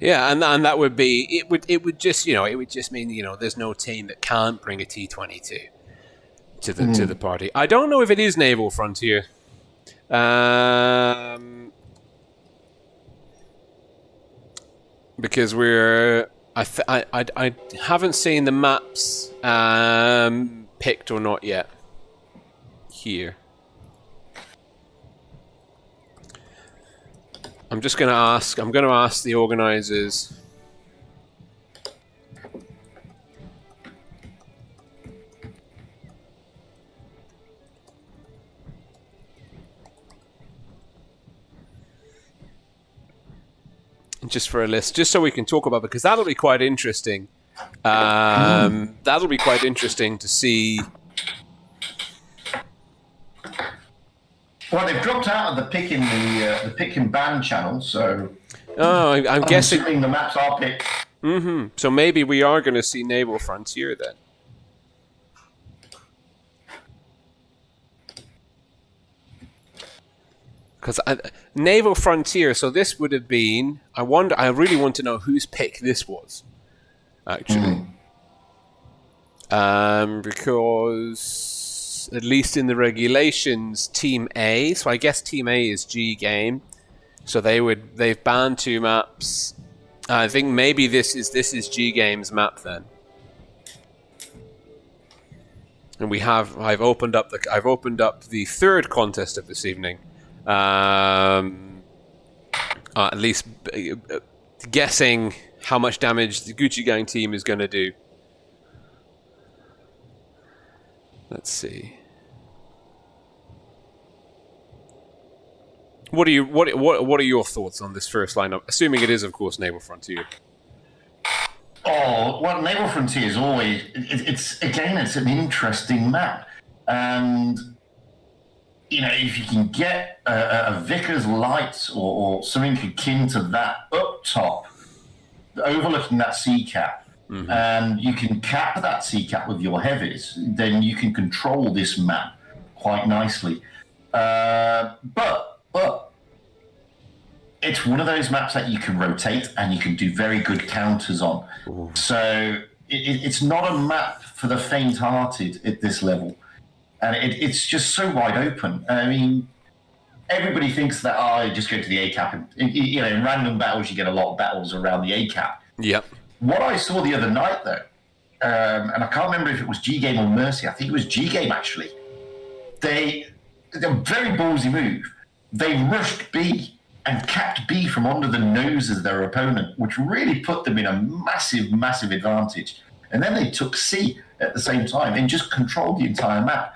Yeah, and that would be it would just mean, you know, there's no team that can't bring a T22 to the party. I don't know if it is Naval Frontier. Because I haven't seen the maps picked or not yet here. I'm going to ask the organizers. Just for a list, just so we can talk about it, because that'll be quite interesting. That'll be quite interesting to see. Well, they've dropped out of the pick and ban channel, so. Oh, I'm guessing assuming the maps are picked. So maybe we are going to see Naval Frontier then. Because Naval Frontier, so this would have been. I really want to know whose pick this was, actually. Because at least in the regulations, Team A. So I guess Team A is GGAME. So they've banned 2 maps. I think maybe this is GGAME's map then. And I've opened up the third contest of this evening. At least guessing how much damage the Gucci Gang team is going to do. Let's see. What are your thoughts on this first lineup? Assuming it is, of course, Naval Frontier. Oh, well, Naval Frontier is always it's an interesting map, and you know, if you can get a Vickers Lights or something akin to that up top, overlooking that sea cap, and you can cap that sea cap with your heavies, then you can control this map quite nicely. But it's one of those maps that you can rotate and you can do very good counters on. Ooh. So it's not a map for the faint-hearted at this level. And it's just so wide open. I mean, everybody thinks that, you just go to the A cap. And, in random battles, you get a lot of battles around the A cap. Yep. What I saw the other night, though, and I can't remember if it was GGAME or Mercy. I think it was GGAME, actually. A very ballsy move. They rushed B and capped B from under the noses of their opponent, which really put them in a massive, massive advantage. And then they took C at the same time and just controlled the entire map.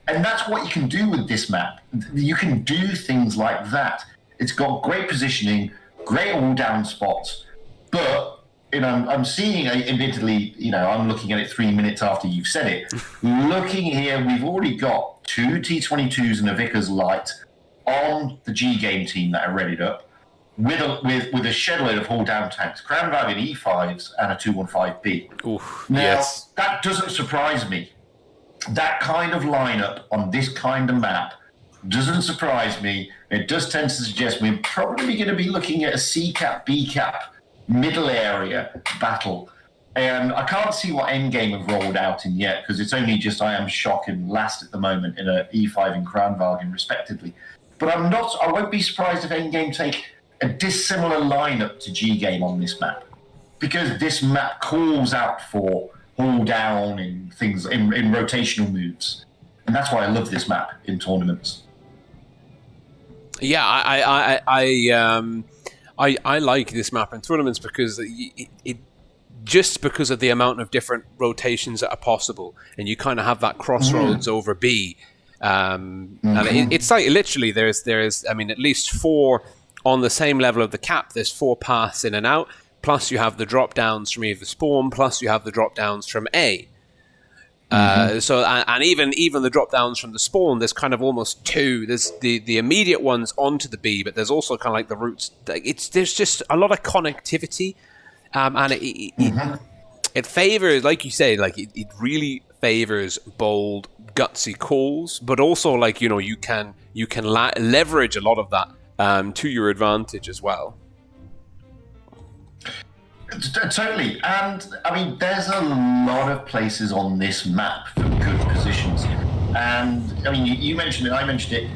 And that's what you can do with this map. You can do things like that. It's got great positioning, great all-down spots, but I'm seeing, admittedly, I'm looking at it 3 minutes after you've said it. Looking here, we've already got 2 T-22s and a Vickers Light on the GGAME team that are readied up with a shed load of haul-down tanks, Crown Wagon E5s, and a 215B. Oof, now, yes. That doesn't surprise me. That kind of lineup on this kind of map doesn't surprise me. It does tend to suggest we're probably going to be looking at a C-cap, B-cap, middle area battle. And I can't see what Endgame have rolled out in yet, because it's only just I Am Shock and Last at the moment in a E5 and Kranvagen, respectively. But I won't be surprised if Endgame take a dissimilar lineup to GGAME on this map, because this map calls out for all down in things in rotational moves, and that's why I love this map in tournaments. Yeah, I like this map in tournaments because it just because of the amount of different rotations that are possible, and you kind of have that crossroads over B. And it's like literally there's at least 4 on the same level of the cap. There's 4 paths in and out, plus you have the drop downs from either spawn, plus you have the drop downs from A. So even the drop downs from the spawn, there's kind of almost 2. There's the immediate ones onto the B, but there's also kind of like the routes. There's just a lot of connectivity, and it favors, like you say, like it really favors bold, gutsy calls, but also like you can leverage a lot of that to your advantage as well. Totally. And I mean, there's a lot of places on this map for good positions. And I mean, you mentioned it, I mentioned it.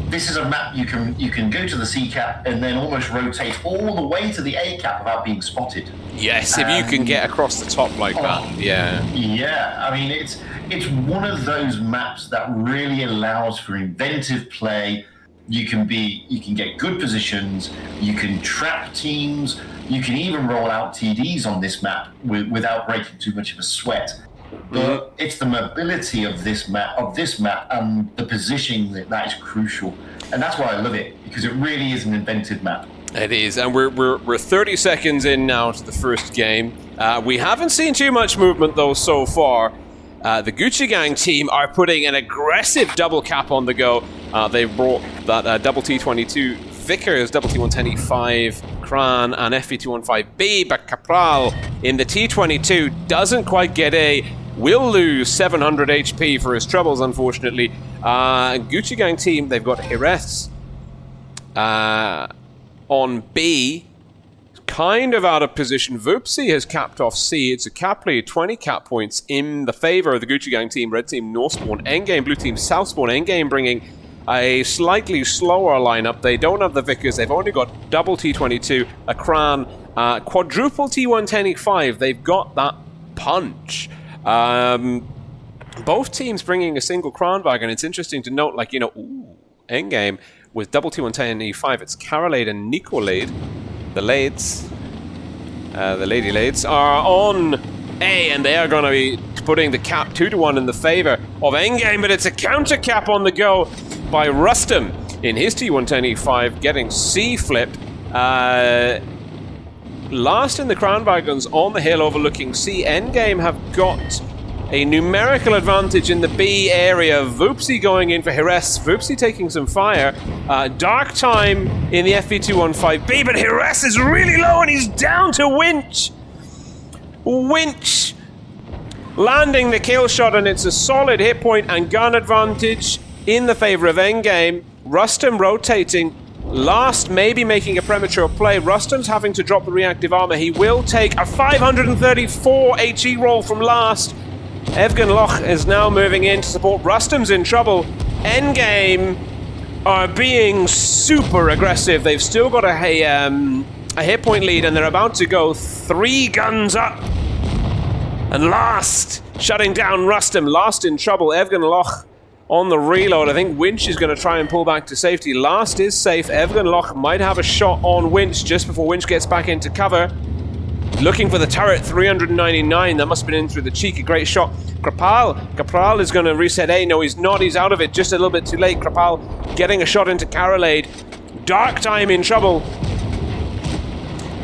This is a map you can go to the C cap and then almost rotate all the way to the A cap without being spotted. Yes, if you can get across the top like that. Yeah. Yeah. I mean, it's one of those maps that really allows for inventive play. You can get good positions. You can trap teams. You can even roll out TDs on this map without breaking too much of a sweat. But it's the mobility of this map, and the positioning that is crucial. And that's why I love it, because it really is an inventive map. It is, and we're 30 seconds in now to the first game. We haven't seen too much movement though so far. The Gucci Gang team are putting an aggressive double cap on the go. They've brought that double T22 Vickers, double T110E5 Kran, and FV215B, but Capral in the T22 doesn't quite get A. Will lose 700 HP for his troubles, unfortunately. Gucci Gang team, they've got Jerez on B. Kind of out of position. Vupsi has capped off C. It's a cap lead, 20 cap points in the favor of the Gucci Gang team. Red team, North spawn, Endgame, blue team, South spawn. Endgame bringing a slightly slower lineup. They don't have the Vickers. They've only got double T22, a Kran, quadruple T110E5. They've got that punch. Both teams bringing a single Kranwagen. It's interesting to note, like, Endgame with double T110E5. It's Karolade and Nicolade. The Lades, the Lady Lades, are on A, and they are going to be putting the cap 2-1 in the favor of Endgame, but it's a counter cap on the go by Rustum in his T110E5, getting C flipped. Last in the Crown Wagons on the hill overlooking C. Endgame have got a numerical advantage in the B area. Vupsi going in for Jerez. Vupsi taking some fire. Dark Time in the FV215B, but Jerez is really low and he's down to Winch. Winch landing the kill shot, and it's a solid hit point and gun advantage in the favor of Endgame. Rustum rotating. Last, maybe making a premature play. Rustum's having to drop the reactive armor. He will take a 534 HE roll from Last. Evgen Loch is now moving in to support. Rustum's in trouble. Endgame are being super aggressive. They've still got a hit point lead, and they're about to go 3 guns up. And Last shutting down Rustum. Last in trouble. Evgen Loch on the reload. I think Winch is going to try and pull back to safety. Last is safe. Evgen Loch might have a shot on Winch just before Winch gets back into cover. Looking for the turret, 399. That must have been in through the cheek. A great shot. Kapral is going to reset A. No, he's not. He's out of it just a little bit too late. Krapal getting a shot into Karolade. Dark Time in trouble.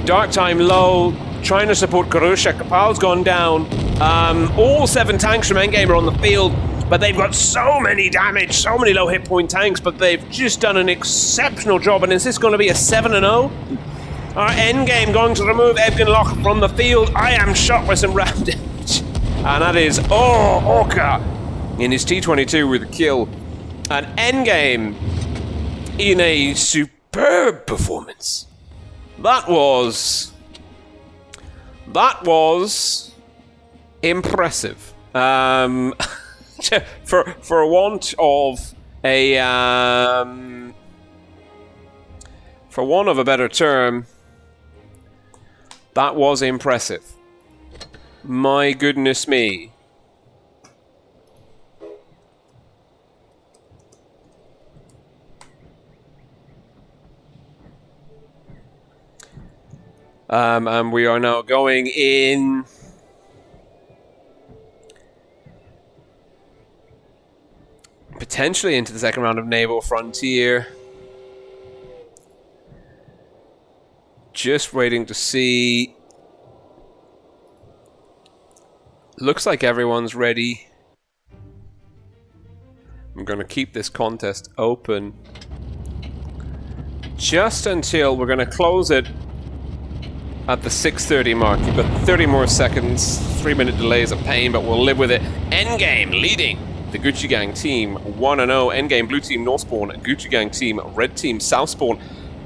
Dark Time low. Trying to support Karusha. Krapal's gone down. All 7 tanks from Endgame are on the field. But they've got so many damage, so many low hit point tanks, but they've just done an exceptional job. And is this going to be a 7-0? Our Endgame going to remove Evgen Loch from the field. I am shot with some round damage. And that is, Orca in his T-22 with a kill. And Endgame in a superb performance. That was impressive. For want of a better term, that was impressive. My goodness me. And we are now going in. Potentially into the second round of Naval Frontier. Just waiting to see. Looks like everyone's ready. I'm going to keep this contest open just until we're going to close it at the 6:30 mark. You've got 30 more seconds. 3-minute delay is a pain, but we'll live with it. Endgame leading the Gucci Gang team 1-0. Endgame blue team North Spawn. Gucci Gang team red team South Spawn.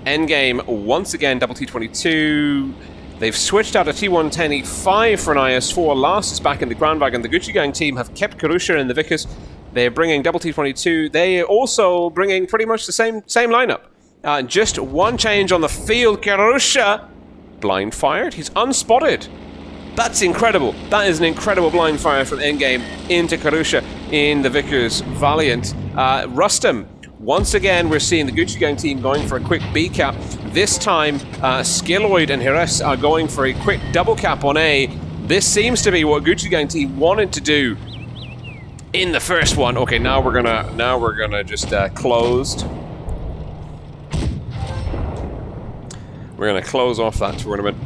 Endgame once again double T22. They've switched out a T110 E5 for an IS4. Last is back in the Grand Wagon. The Gucci Gang team have kept Karusha and the Vickers. They're bringing double T22. They are also bringing pretty much the same lineup. Just one change on the field. Karusha blind fired. He's unspotted. That's incredible. That is an incredible blind fire from Endgame into Karusha in the Vickers Valiant. Rustum, once again, we're seeing the Gucci Gang team going for a quick B cap. This time, Skilloid and Hires are going for a quick double cap on A. This seems to be what Gucci Gang team wanted to do in the first one. Okay, now we're gonna just closed. We're gonna close off that tournament.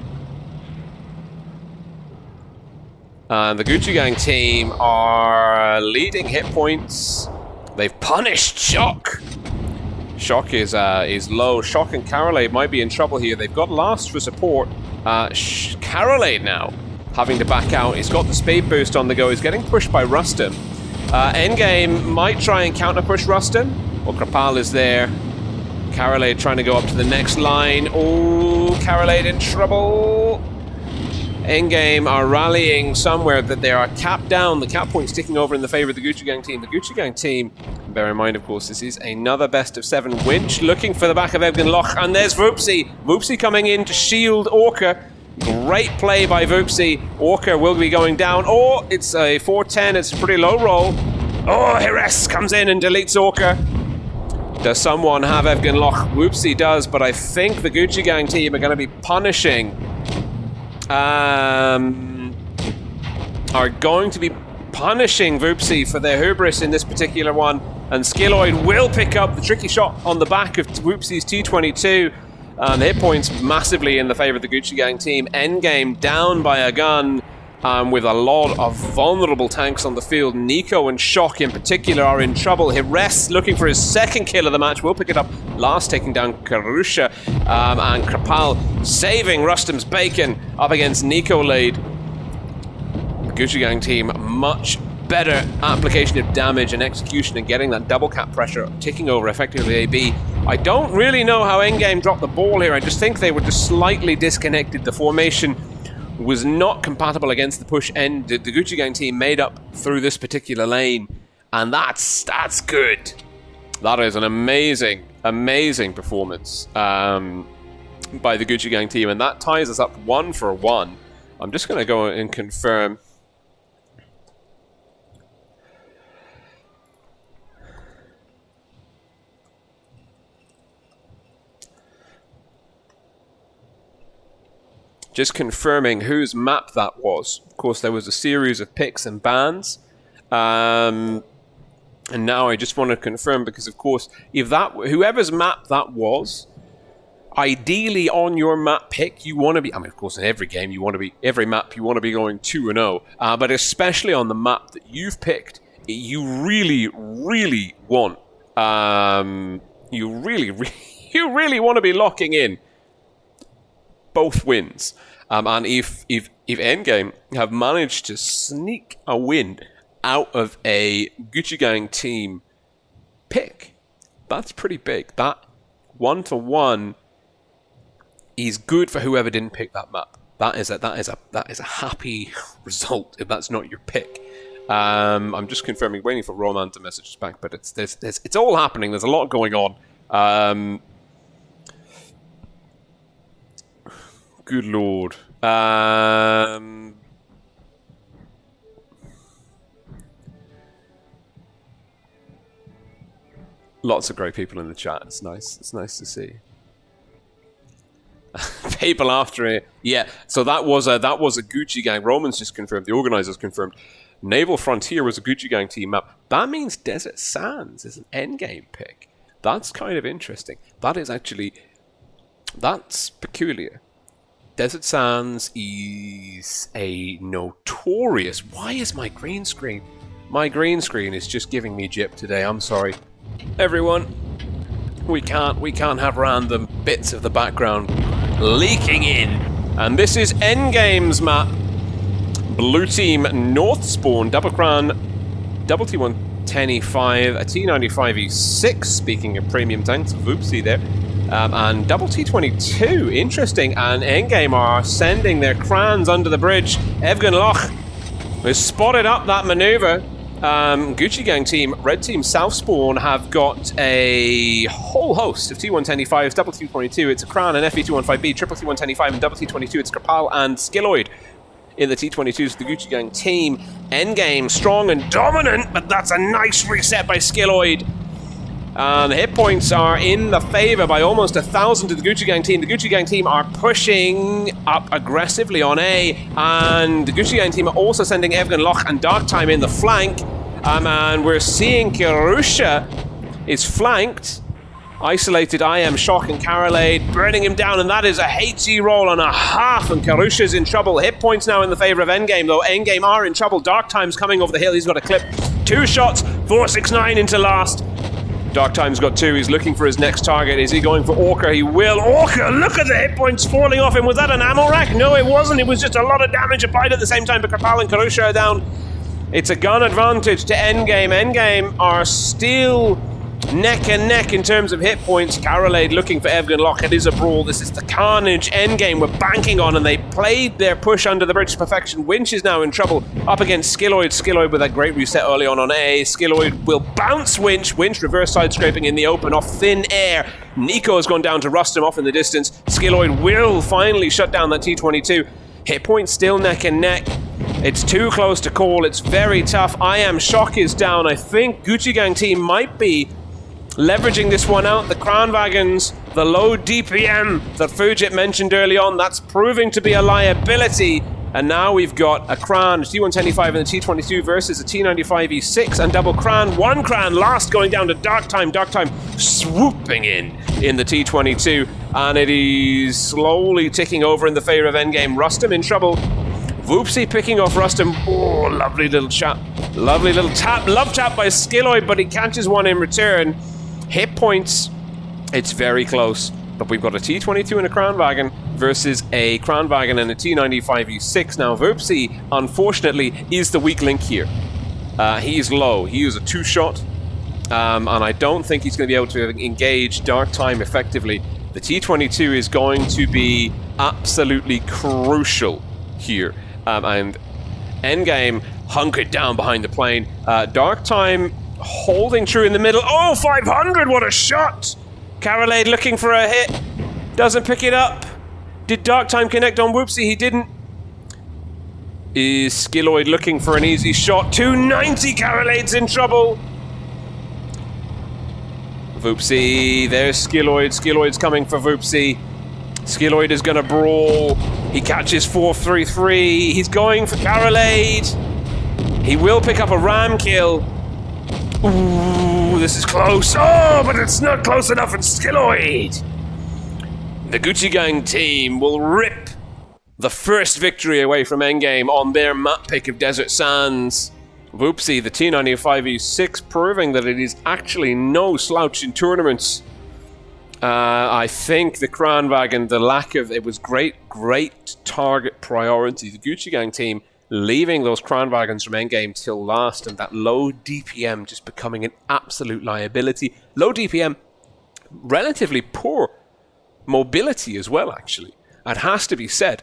And the Gucci Gang team are leading hit points. They've punished Shock. Shock is low. Shock and Karolade might be in trouble here. They've got Last for support. Karolade now having to back out. He's got the speed boost on the go. He's getting pushed by Rustum. Endgame might try and counter push Rustum. Well, Krapal is there. Karolade trying to go up to the next line. Oh, Karolade in trouble. Endgame are rallying somewhere that they are capped down. The cap point's ticking over in the favor of the Gucci Gang team. The Gucci Gang team, bear in mind, of course, this is another best of 7. Winch looking for the back of Evgen Loch, and there's Voopsy. Voopsy coming in to shield Orca. Great play by Voopsy. Orca will be going down. Oh, it's a 410. It's a pretty low roll. Oh, Hires comes in and deletes Orca. Does someone have Evgen Loch? Whoopsie does, but I think the Gucci Gang team are going to be punishing. Are going to be punishing Voopsy for their hubris in this particular one. And Skilloid will pick up the tricky shot on the back of Whoopsy's T22. The hit points massively in the favor of the Gucci Gang team. Endgame down by a gun. With a lot of vulnerable tanks on the field. Nico and Shock in particular are in trouble. Hires looking for his second kill of the match. Will pick it up. Last taking down Karusha. And Krapal saving Rustum's bacon up against Nico Lade. The Gucci Gang team much better application of damage and execution and getting that double cap pressure taking over effectively AB. I don't really know how Endgame dropped the ball here. I just think they were just slightly disconnected. The formation was not compatible against the push end the Gucci Gang team made up through this particular lane, and that's good. That is an amazing performance by the Gucci Gang team, and that ties us up 1-for-1. I'm just going to go and confirm. Just confirming whose map that was. Of course, there was a series of picks and bans. And now I just want to confirm, because of course, if that, whoever's map that was, ideally on your map pick, you want to be, I mean, of course, in every game, you want to be, every map, you want to be going 2-0. But especially on the map that you've picked, you really want, you really want to be locking in both wins. And if Endgame have managed to sneak a win out of a Gucci Gang team pick, that's pretty big. That 1-to-1 is good for whoever didn't pick that map. That is a happy result if that's not your pick. I'm just confirming, waiting for Roman to message us back, but it's all happening. There's a lot going on. Good lord. Lots of great people in the chat. It's nice. It's nice to see. People after it. Yeah, so that was a Gucci Gang. Roman's just confirmed. The organizers confirmed. Naval Frontier was a Gucci Gang team map. That means Desert Sands is an endgame pick. That's kind of interesting. That is actually... That's peculiar. Desert Sands is a notorious... Why is my green screen? My green screen is just giving me jip today. I'm sorry. Everyone, we can't have random bits of the background leaking in. And this is Endgame's map. Blue team North Spawn, Double Crown, Double T110E5, a T95E6, speaking of premium tanks, whoopsie there. And Double T22, interesting, and Endgame are sending their crans under the bridge. Evgen Loch has spotted up that maneuver. Gucci Gang team, Red Team South Spawn have got a whole host of T110E5s, Double T22, it's a Kran and FE215B, Triple T110E5 and Double T22, it's Krapal and Skilloid. In the T22s, the Gucci Gang team. Endgame, strong and dominant, but that's a nice reset by Skilloid. And hit points are in the favor by almost 1,000 to the Gucci Gang team. The Gucci Gang team are pushing up aggressively on A, and the Gucci Gang team are also sending Evgen Loch and Darktime in the flank. And we're seeing Kirusha is flanked. Isolated I Am, Shock and Carolade, burning him down, and that is a HE roll and a half, and Kirusha's in trouble. Hit points now in the favor of Endgame, though. Endgame are in trouble. Darktime's coming over the hill. He's got a clip. 2 shots, 469 into last. Darktime's got 2. He's looking for his next target. Is he going for Orca? He will. Orca, look at the hit points falling off him. Was that an ammo rack? No, it wasn't. It was just a lot of damage applied at the same time, but Krapal and Kirusha are down. It's a gun advantage to Endgame. Endgame are still neck and neck in terms of hit points. Carolade looking for Evgen Loch. It is a brawl. This is the carnage Endgame we're banking on, and they played their push under the bridge to perfection. Winch is now in trouble up against Skilloid. Skilloid with a great reset early on A. Skilloid will bounce Winch. Winch reverse side scraping in the open off thin air. Nico has gone down to Rustum off in the distance. Skilloid will finally shut down that T22. Hit points still neck and neck. It's too close to call. It's very tough. I Am Shock is down. I think Gucci Gang team might be leveraging this one out. The Crown Wagons, the low DPM that Fujit mentioned early on, that's proving to be a liability. And now we've got a Crown, T110E5 and a T22 versus a T95E6 and double Crown. 1 Crown last going down to Darktime. Darktime swooping in the T22. And it is slowly ticking over in the favor of Endgame. Rustum in trouble. Voopsy picking off Rustum. Oh, lovely little chap. Lovely little tap. Love tap by Skilloid, but he catches one in return. Hit points, it's very close. But we've got a T22 and a Crown Wagon versus a Crown Wagon and a T95E6. Now, Voopsy, unfortunately, is the weak link here. He's low. He is a 2-shot. And I don't think he's going to be able to engage Dark Time effectively. The T-22 is going to be absolutely crucial here. And Endgame hunkered down behind the plane. Dark Time holding true in the middle. Oh, 500! What a shot! Carolade looking for a hit. Doesn't pick it up. Did Dark Time connect on Whoopsie? He didn't. Is Skilloid looking for an easy shot? 290! Carolade's in trouble! Whoopsie, there's Skilloid. Skilloid's coming for Whoopsie. Skilloid is going to brawl. He catches 433. He's going for Carolade. He will pick up a ram kill. Ooh, this is close. Oh, but it's not close enough for Skilloid. The Gucci Gang team will rip the first victory away from Endgame on their map pick of Desert Sands. Whoopsie, the T95E6, proving that it is actually no slouch in tournaments. I think the Kranwagen, the lack of... It was great target priority. The Gucci Gang team leaving those Kranwagens from Endgame till last, and that low DPM just becoming an absolute liability. Low DPM, relatively poor mobility as well, actually. It has to be said.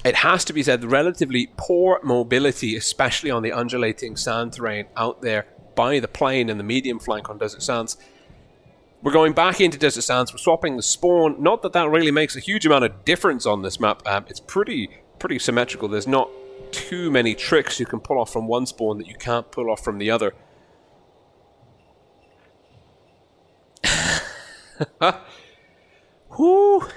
It has to be said, relatively poor mobility, especially on the undulating sand terrain out there by the plane and the medium flank on Desert Sands. We're going back into Desert Sands. We're swapping the spawn. Not that that really makes a huge amount of difference on this map. It's pretty symmetrical. There's not too many tricks you can pull off from one spawn that you can't pull off from the other. Whoo!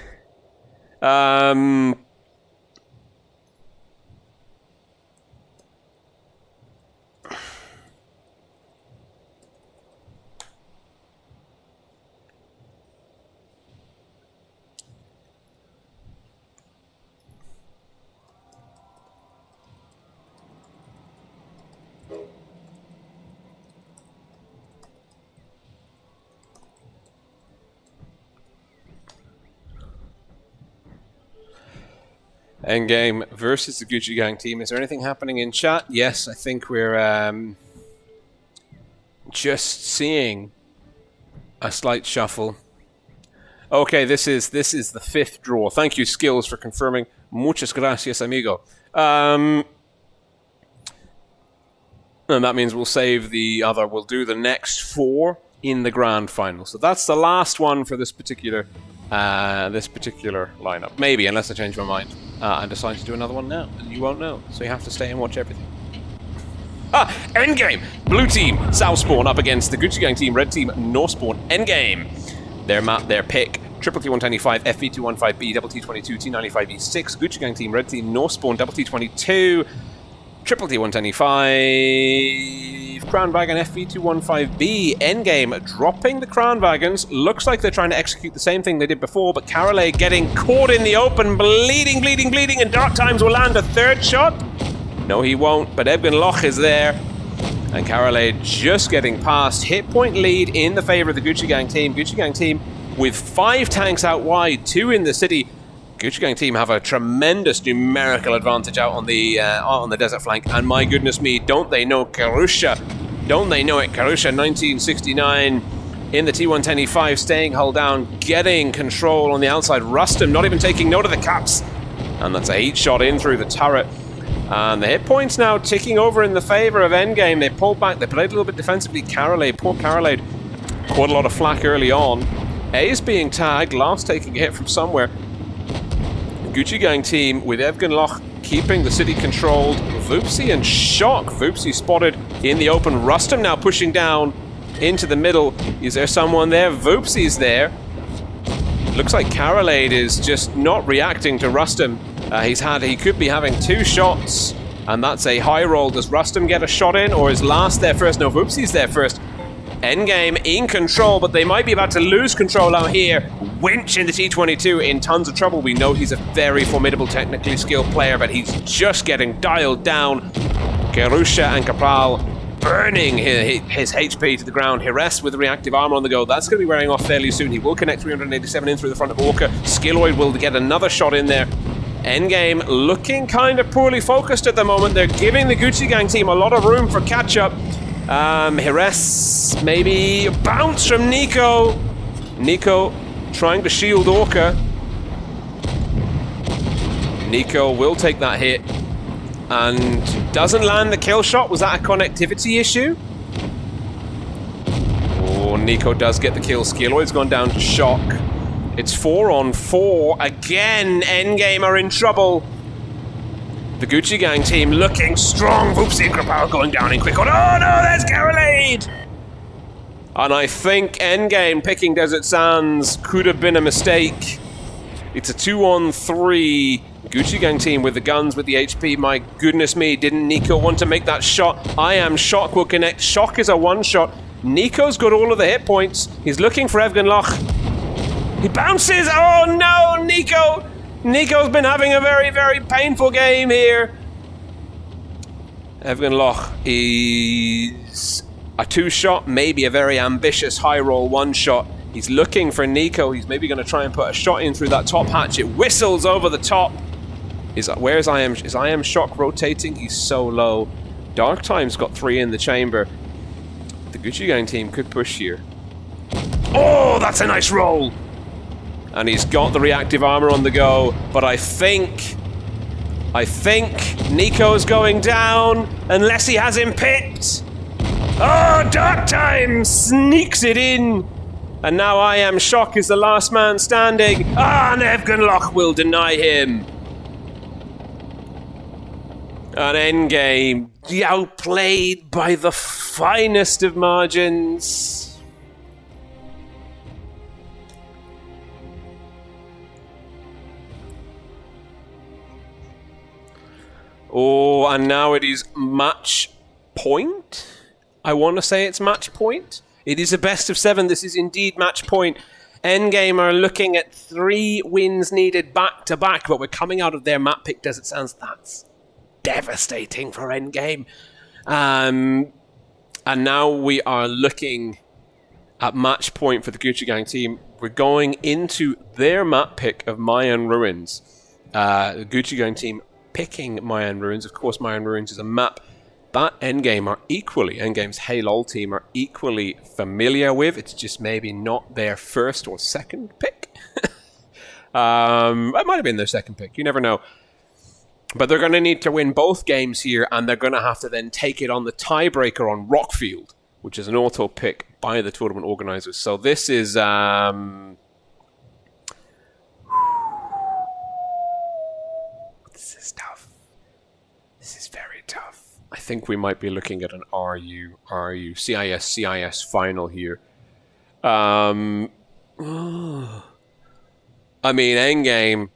Endgame versus the Gucci Gang team. Is there anything happening in chat? Yes, I think we're just seeing a slight shuffle. Okay, this is the 5th draw. Thank you, Skills, for confirming. Muchas gracias, amigo. And that means we'll save the other. We'll do the next 4 in the grand final. So that's the last one for this particular lineup. Maybe, unless I change my mind and decide to do another one now. You won't know, so you have to stay and watch everything. Endgame! Blue team, South Spawn up against the Gucci Gang team, Red team, North Spawn. Endgame! Their map, their pick, Triple T125, FV215B, Double T22, T95E6, Gucci Gang team, Red team, North Spawn, Double T22, Triple T125, Kranwagen FV215B. Endgame dropping the Kranwagens. Looks like they're trying to execute the same thing they did before, but Carolay getting caught in the open, bleeding, and Dark Times will land a 3rd shot. No, he won't, but Ebgen Loch is there. And Carolay just getting past. Hit point lead in the favor of the Gucci Gang team. Gucci Gang team with 5 tanks out wide, 2 in the city. Gucci Gang team have a tremendous numerical advantage out on the desert flank, and my goodness me, don't they know Karusha? Don't they know it? Karusha 1969 in the T110E5, staying hull down, getting control on the outside. Rustum not even taking note of the caps, and that's a heat shot in through the turret. And the hit points now ticking over in the favor of Endgame. They pulled back, they played a little bit defensively. Carolade, poor Carolade, caught a lot of flack early on. A is being tagged, Last taking a hit from somewhere. Gucci Gang team with Evgen Loch keeping the city controlled. Whoopsie and Shock. Whoopsie spotted in the open. Rustum now pushing down into the middle. Is there someone there? Whoopsie's there. Looks like Carolade is just not reacting to Rustum. He could be having 2 shots, and that's a high roll. Does Rustum get a shot in, or is Last there first? No, Whoopsie's there first. Endgame in control, but they might be about to lose control out here. Winch in the T22 in tons of trouble. We know he's a very formidable, technically skilled player, but he's just getting dialed down. Karusha and Capral burning his HP to the ground. Hires with reactive armor on the go. That's going to be wearing off fairly soon. He will connect 387 in through the front of Orca. Skilloid will get another shot in there. Endgame looking kind of poorly focused at the moment. They're giving the Gucci Gang team a lot of room for catch-up. Jerez, maybe a bounce from Nico. Nico trying to shield Orca. Nico will take that hit and doesn't land the kill shot. Was that a connectivity issue? Oh, Nico does get the kill. Skilloid's gone down to Shock. It's 4-on-4 again. Endgame are in trouble. The Gucci Gang team looking strong. Voop Secret Power going down in quick order. Oh no, there's Carolade! And I think Endgame picking Desert Sands could have been a mistake. It's a 2-on-3. Gucci Gang team with the guns, with the HP. My goodness me, didn't Nico want to make that shot? I am Shock will connect. Shock is a one-shot. Nico's got all of the hit points. He's looking for Evgen Loch. He bounces! Oh no, Nico! Nico's been having a very, very painful game here. Evgen Loch is a two-shot, maybe a very ambitious high-roll one-shot. He's looking for Nico. He's maybe going to try and put a shot in through that top hatch. It whistles over the top. Where's I Am? Is I Am Shock rotating? He's so low. Dark Time's got 3 in the chamber. The Gucci Gang team could push here. Oh, that's a nice roll! And he's got the reactive armor on the go, but I think Nico's going down unless he has him picked. Oh, Dark Time sneaks it in. And now I Am Shock is the last man standing. Ah, and Evgen Loch will deny him. An Endgame outplayed by the finest of margins. Oh, and now it is match point. I want to say it's match point. It is a best of 7. This is indeed match point. Endgame are looking at 3 wins needed back to back, but we're coming out of their map pick Desert Sands. That's devastating for Endgame. And now we are looking at match point for the Gucci Gang team. We're going into their map pick of Mayan Ruins. The Gucci Gang team picking Mayan Ruins. Of course, Mayan Ruins is a map that Endgame's Hey LOL team are equally familiar with. It's just maybe not their first or second pick. It might have been their second pick. You never know. But they're going to need to win both games here, and they're going to have to then take it on the tiebreaker on Rockfield, which is an auto pick by the tournament organizers. So this is... This is tough. This is very tough. I think we might be looking at an CIS final here. I mean, Endgame,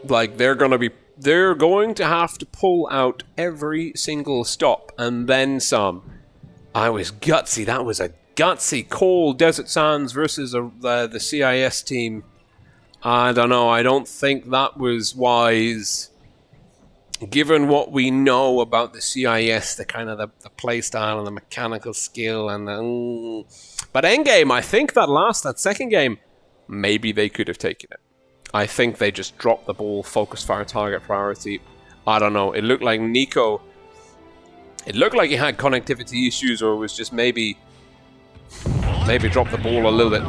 like, they're going to have to pull out every single stop and then some. I was gutsy. That was a gutsy call. Desert Sands versus the CIS team. I don't know. I don't think that was wise. Given what we know about the CIS, the kind of the play style and the mechanical skill and the... But Endgame, I think that second game, maybe they could have taken it. I think they just dropped the ball, focus fire, target priority. I don't know. It looked like Nico... It looked like he had connectivity issues, or it was just maybe dropped the ball a little bit.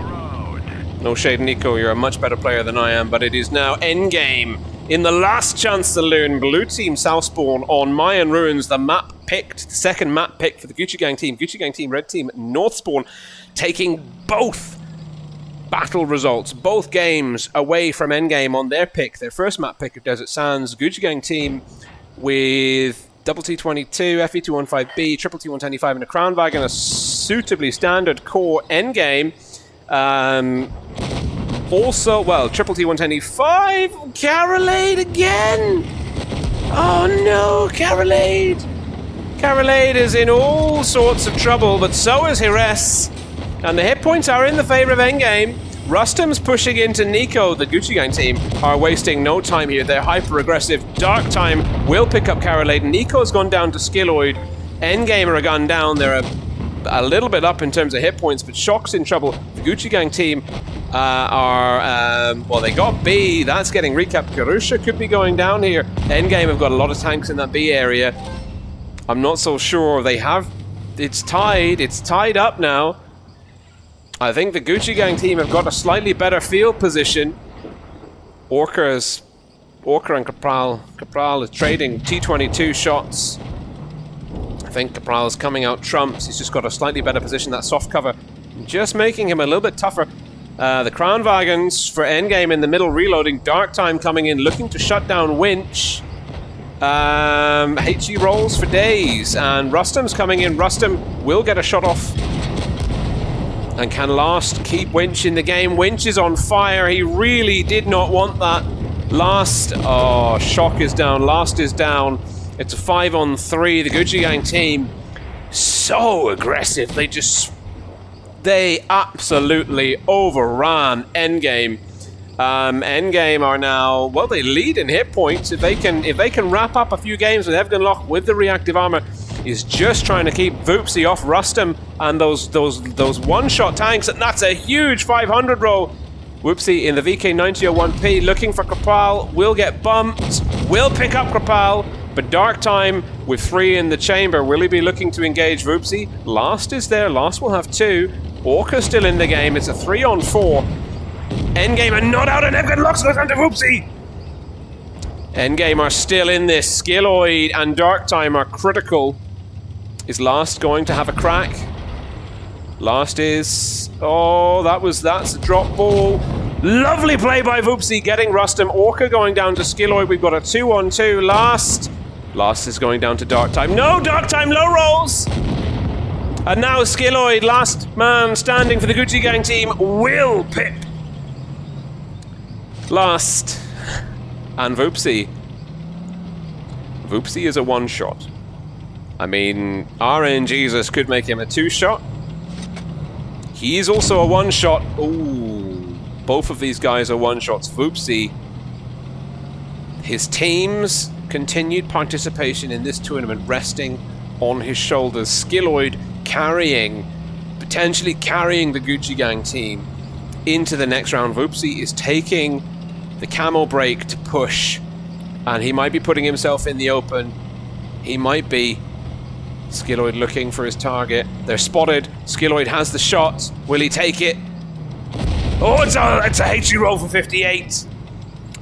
No shade, Nico. You're a much better player than I am, but it is now Endgame. In the last chance to learn, Blue Team Southspawn on Mayan Ruins, the second map pick for the Gucci Gang team. Gucci Gang team, Red Team, Northspawn, taking both battle results, both games away from Endgame on their pick, their first map pick of Desert Sands. Gucci Gang team with Double T22, FE215B, Triple T125, and a Crown Wagon, a suitably standard core Endgame. Also, well, Triple T125, Carolade again! Oh no, Carolade! Carolade is in all sorts of trouble, but so is Jerez. And the hit points are in the favor of Endgame. Rustam's pushing into Nico. The Gucci Gang team are wasting no time here. They're hyper-aggressive. Dark Time will pick up Carolade. Nico's gone down to Skilloid. Endgame are gone down. They're a little bit up in terms of hit points, but Shock's in trouble. The Gucci Gang team well, they got B. That's getting recapped. Karusha could be going down here. Endgame have got a lot of tanks in that B area. I'm not so sure. They have... It's tied. It's tied up now. I think the Gucci Gang team have got a slightly better field position. Orca and Capral is trading T22 shots. I think Capral is coming out trumps. He's just got a slightly better position. That soft cover just making him a little bit tougher. The Crown Wagons for Endgame in the middle reloading. Dark Time coming in looking to shut down Winch. HE rolls for days, and Rustam's coming in. Rustam will get a shot off and can last keep Winch in the game. Winch is on fire. He really did not want that. Last, oh, Shock is down. Last is down. It's a 5-on-3. The Gucci Gang team, so aggressive. They absolutely overran Endgame. Endgame are now, well, they lead in hit points. If they can wrap up a few games with Evgenlock with the reactive armor, is just trying to keep Voopsy off Rustam and those one-shot tanks, and that's a huge 500 roll. Voopsy in the VK9001P looking for Krapal, will get bumped, will pick up Krapal, but Dark Time with 3 in the chamber. Will he be looking to engage Voopsy? Last is there. Last will have 2. Orca still in the game. It's a 3-on-4. Endgame are not out, and Evgenlock goes onto Voopsy. Endgame are still in this. Skilloid and Dark Time are critical. Is Last going to have a crack? Last is... Oh, that's a drop ball. Lovely play by Voopsy getting Rustam. Orca going down to Skilloid. We've got a 2-on-2. Last is going down to Dark Time. No, Dark Time low rolls! And now Skilloid, last man standing for the Gucci Gang team, will pip Last. And Voopsy. Voopsy is a 1-shot. I mean, RN Jesus could make him a 2-shot. He's also a 1-shot. Ooh, both of these guys are 1-shots. Voopsy, his team's continued participation in this tournament resting on his shoulders. Skilloid potentially carrying the Gucci Gang team into the next round. Voopsy is taking the camel break to push, and he might be putting himself in the open. He might be. Skilloid looking for his target. They're spotted. Skilloid has the shot. Will he take it? Oh, it's a HE roll for 58.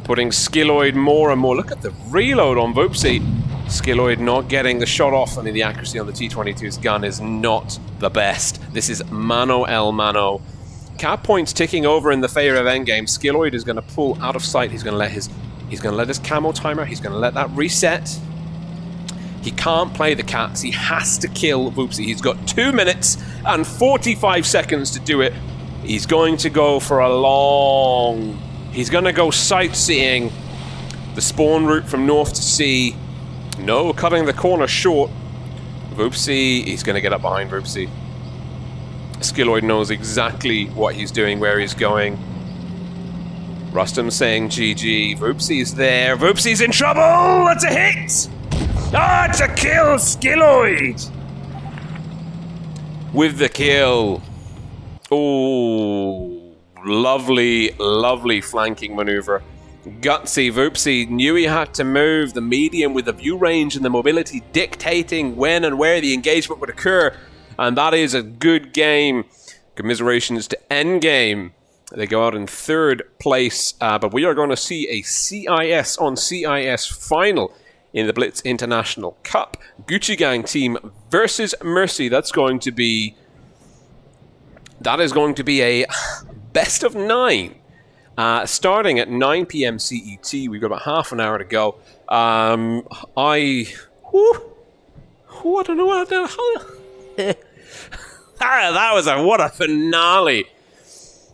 Putting Skilloid more and more. Look at the reload on Voopsy. Skilloid not getting the shot off. I mean, the accuracy on the T-22's gun is not the best. This is mano el mano. Cap points ticking over in the favor of Endgame. Skilloid is going to pull out of sight. He's going to let his camo timer. He's going to let that reset. He can't play the cats. He has to kill Voopsy. He's got 2 minutes and 45 seconds to do it. He's going to go for a long... He's going to go sightseeing the spawn route from north to sea. No, cutting the corner short. Voopsy, he's going to get up behind Voopsy. Skilloid knows exactly what he's doing, where he's going. Rustam saying GG. Voopsy's there. Voopsy's in trouble! That's a hit! Ah, it's a kill! Skilloid! With the kill. Oh, lovely, lovely flanking maneuver. Gutsy. Voopsy knew he had to move. The medium with the view range and the mobility dictating when and where the engagement would occur. And that is a good game. Commiserations to Endgame. They go out in 3rd place. But we are going to see a CIS on CIS final in the Blitz International Cup. Gucci Gang team versus Mercy. That is going to be a best of 9. Starting at 9 p.m. CET. We've got about half an hour to go. I don't know what what a finale.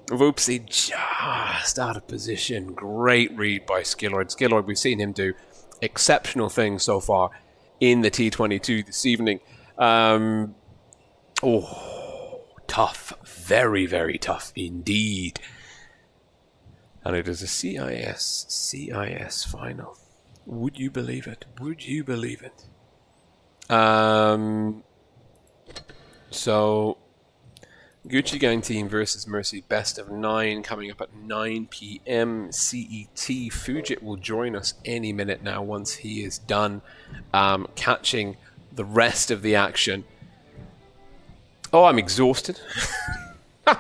Voopsy just out of position. Great read by Skilloid. Skilloid, we've seen him do exceptional things so far in the T22 this evening. Tough. Very, very tough indeed. And it is a CIS final. Would you believe it? Would you believe it? So Gucci Gang team versus Mercy, best of 9, coming up at 9 p.m. CET. Fujit will join us any minute now once he is done catching the rest of the action. Oh, I'm exhausted. I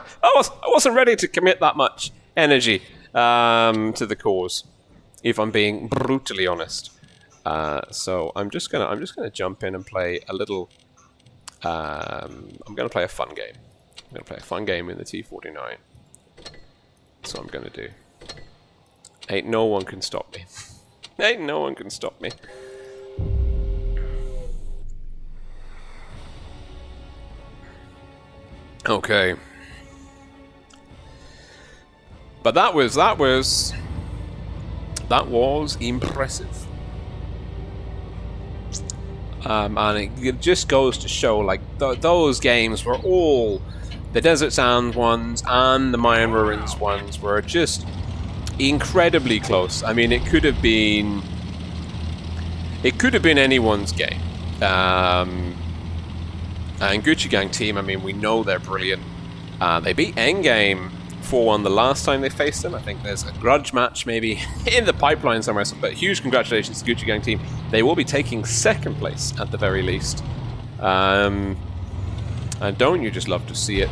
wasn't ready to commit that much energy to the cause, if I'm being brutally honest. So I'm just gonna jump in and play a little. I'm gonna play a fun game. I'm gonna play a fun game in the T49. That's what I'm gonna do. Ain't no one can stop me. Ain't no one can stop me. Okay. But that was impressive. And it just goes to show, like, those games were all, the Desert Sands ones and the Mayan Ruins ones were just incredibly close. I mean, it could have been anyone's game. And Gucci Gang team, I mean, we know they're brilliant. They beat Endgame 4-1 the last time they faced them. I think there's a grudge match maybe in the pipeline somewhere. But huge congratulations to Gucci Gang team. They will be taking second place at the very least. And don't you just love to see it?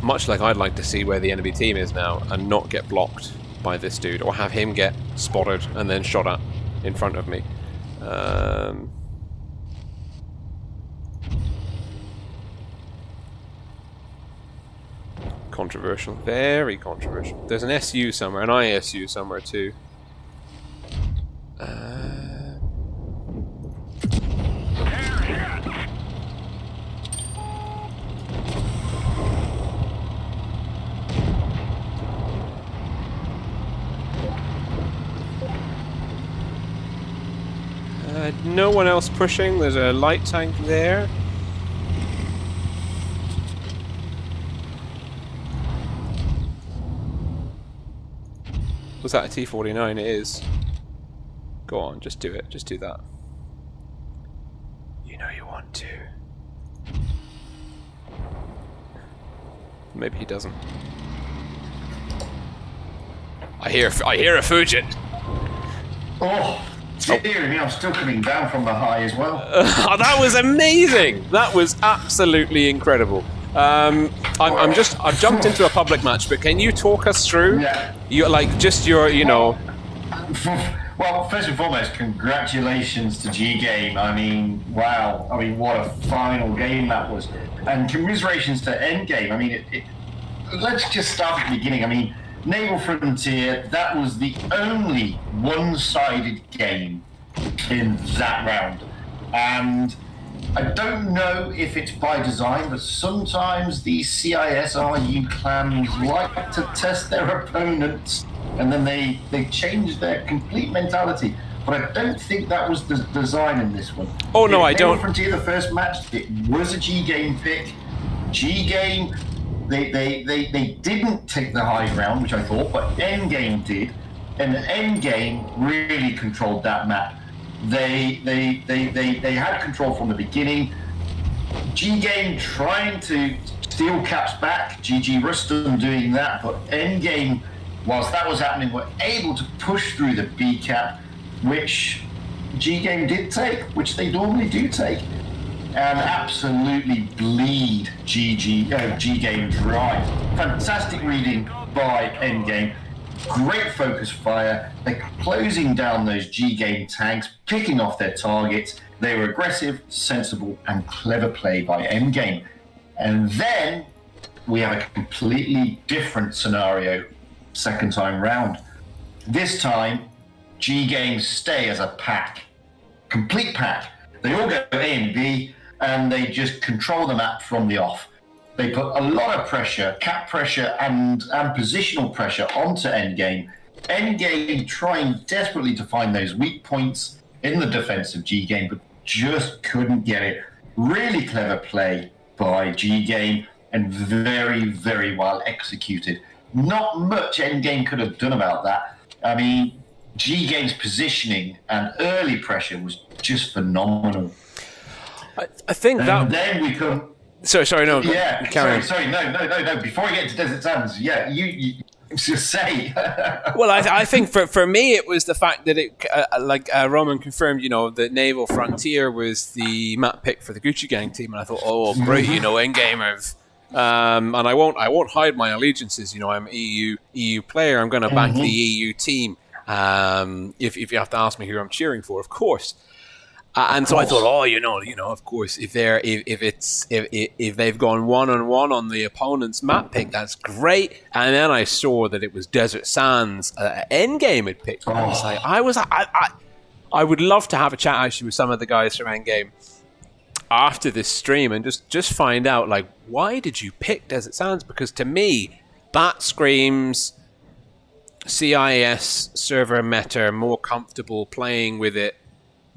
Much like I'd like to see where the enemy team is now and not get blocked by this dude, or have him get spotted and then shot at in front of me. Controversial, very controversial. There's an SU somewhere, an ISU somewhere too. No one else pushing. There's a light tank there. Was that a T49? It is. Go on, just do it. Just do that. You know you want to. Maybe he doesn't. I hear a Fujit. Oh, dear me, I'm still coming down from the high as well. That was amazing. That was absolutely incredible. I've jumped into a public match, but can you talk us through? Yeah. Well, first and foremost, congratulations to GGAME. I mean, wow. I mean, what a final game that was. And commiserations to Endgame. I mean, let's just start at the beginning. I mean, Naval Frontier, that was the only one-sided game in that round. And I don't know if it's by design, but sometimes these CISRU clans like to test their opponents, and then they change their complete mentality. But I don't think that was the design in this one. Oh no, I don't. Frontier, the first match, it was a GGAME pick. GGAME, they didn't take the high ground, which I thought, but Endgame did, and Endgame really controlled that map. They had control from the beginning. GGAME trying to steal caps back. GG Rustum doing that, but Endgame, whilst that was happening, were able to push through the B cap, which GGAME did take, which they normally do take, and absolutely bleed GGAME dry. Fantastic reading by Endgame. Great focus fire. They're closing down those GGAME tanks, picking off their targets. They were aggressive, sensible, and clever play by Endgame. And then we have a completely different scenario second time round. This time, GGAME stay as a pack. Complete pack. They all go A and B, and they just control the map from the off. They put a lot of pressure, cap pressure, and positional pressure onto Endgame. Endgame trying desperately to find those weak points in the defense of GGAME, but just couldn't get it. Really clever play by GGAME, and very, very well executed. Not much Endgame could have done about that. I mean, GGAME's positioning and early pressure was just phenomenal. I think that... And then we come... Sorry, no. Yeah, Carry on. sorry, no. Before we get to Desert Sands, yeah, you just say. Well, I think for me it was the fact that it, Roman confirmed, the Naval Frontier was the map pick for the Gucci Gang team, and I thought, oh, great, Endgame and I won't hide my allegiances. I'm an EU player. I'm going to back the EU team. If you have to ask me who I'm cheering for, of course. So I thought, of course, if they've gone 1-on-1 on the opponent's map pick, that's great. And then I saw that it was Desert Sands Endgame had picked. Oh. I was like, I would love to have a chat actually with some of the guys from Endgame after this stream and just find out, like, why did you pick Desert Sands? Because to me, that screams CIS server meta, more comfortable playing with it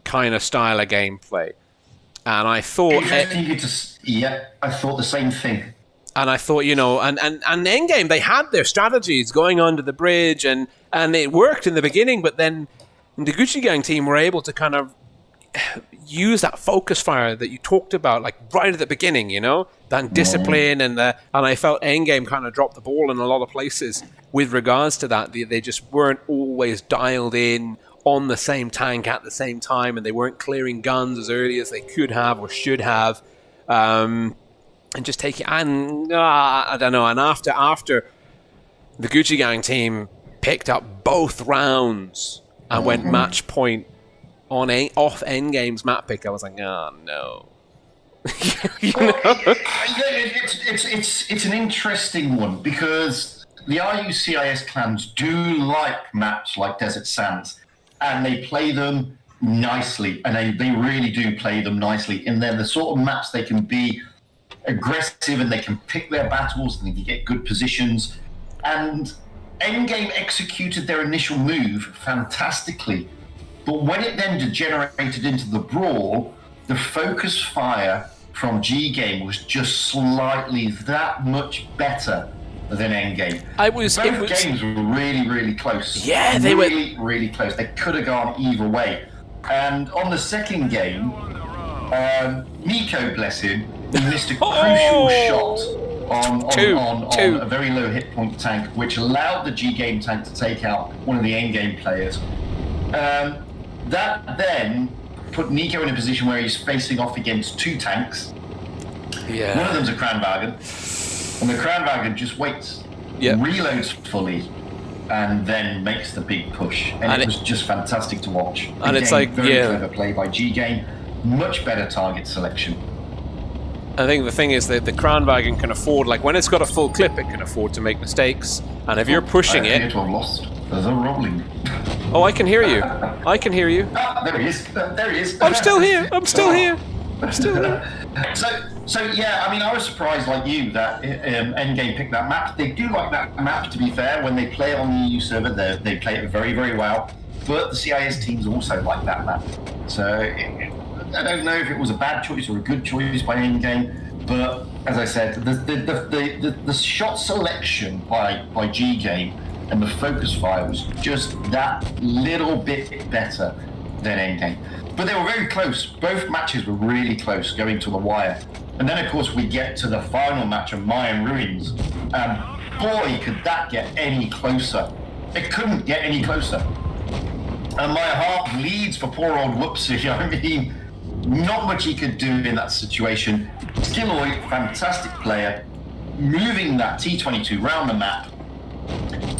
kind of style of gameplay. And I thought I thought the same thing. And I thought, and Endgame, they had their strategies going under the bridge and it worked in the beginning, but then the Gucci Gang team were able to kind of use that focus fire that you talked about, like right at the beginning, that discipline and I felt Endgame kind of dropped the ball in a lot of places with regards to that. They just weren't always dialed in on the same tank at the same time, and they weren't clearing guns as early as they could have or should have, and just taking. And I don't know. And after the Gucci Gang team picked up both rounds and went match point on off Endgame's map pick, I was like, oh no. It's an interesting one because the RUCIS clans do like maps like Desert Sands. And they play them nicely, and they really do play them nicely. And they're the sort of maps they can be aggressive, and they can pick their battles, and they can get good positions. And Endgame executed their initial move fantastically. But when it then degenerated into the brawl, the focus fire from GGAME was just slightly that much better than Endgame. Both games were really, really close. Yeah, they were really close. They could have gone either way. And on the second game, Nico, bless him, missed a crucial shot on a very low hit point tank, which allowed the GGAME tank to take out one of the Endgame players. That then put Nico in a position where he's facing off against two tanks. Yeah. One of them's a Kranwagen. And the Kranwagen just waits, reloads fully, and then makes the big push. And it was just fantastic to watch. And it's like, very clever play by GGAME, much better target selection. I think the thing is that the Kranwagen can afford, like when it's got a full clip, it can afford to make mistakes. And if you're pushing it... to have lost the rolling. Oh, I can hear you. I can hear you. There he is. There he is. I'm still here. So yeah, I mean, I was surprised, like you, that Endgame picked that map. They do like that map, to be fair. When they play it on the EU server, they play it very, very well. But the CIS teams also like that map. So I don't know if it was a bad choice or a good choice by Endgame. But as I said, the shot selection by GGAME and the focus fire was just that little bit better than Endgame. But they were very close. Both matches were really close, going to the wire. And then, of course, we get to the final match of Mayan Ruins. And boy, could that get any closer. It couldn't get any closer. And my heart bleeds for poor old Whoopsie. I mean, not much he could do in that situation. Skilloid, fantastic player, moving that T-22 round the map,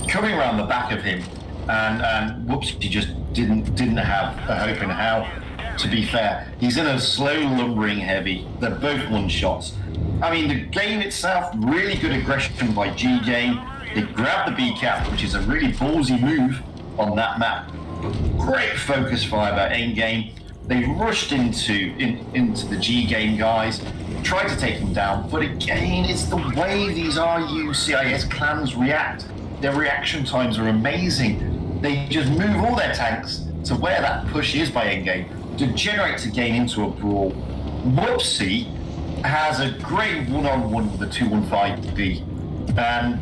coming around the back of him, and Whoopsie just didn't have a hope in hell. To be fair, he's in a slow lumbering heavy. They're both one shots. I mean, the game itself, really good aggression by GGAME. They grabbed the B-cap, which is a really ballsy move on that map. Great focus fire by Endgame. They rushed into the GGAME guys, tried to take them down, but again, it's the way these RUCIS clans react. Their reaction times are amazing. They just move all their tanks to where that push is by Endgame, degenerates again into a brawl. Whoopsie has a great one-on-one with the 215B. And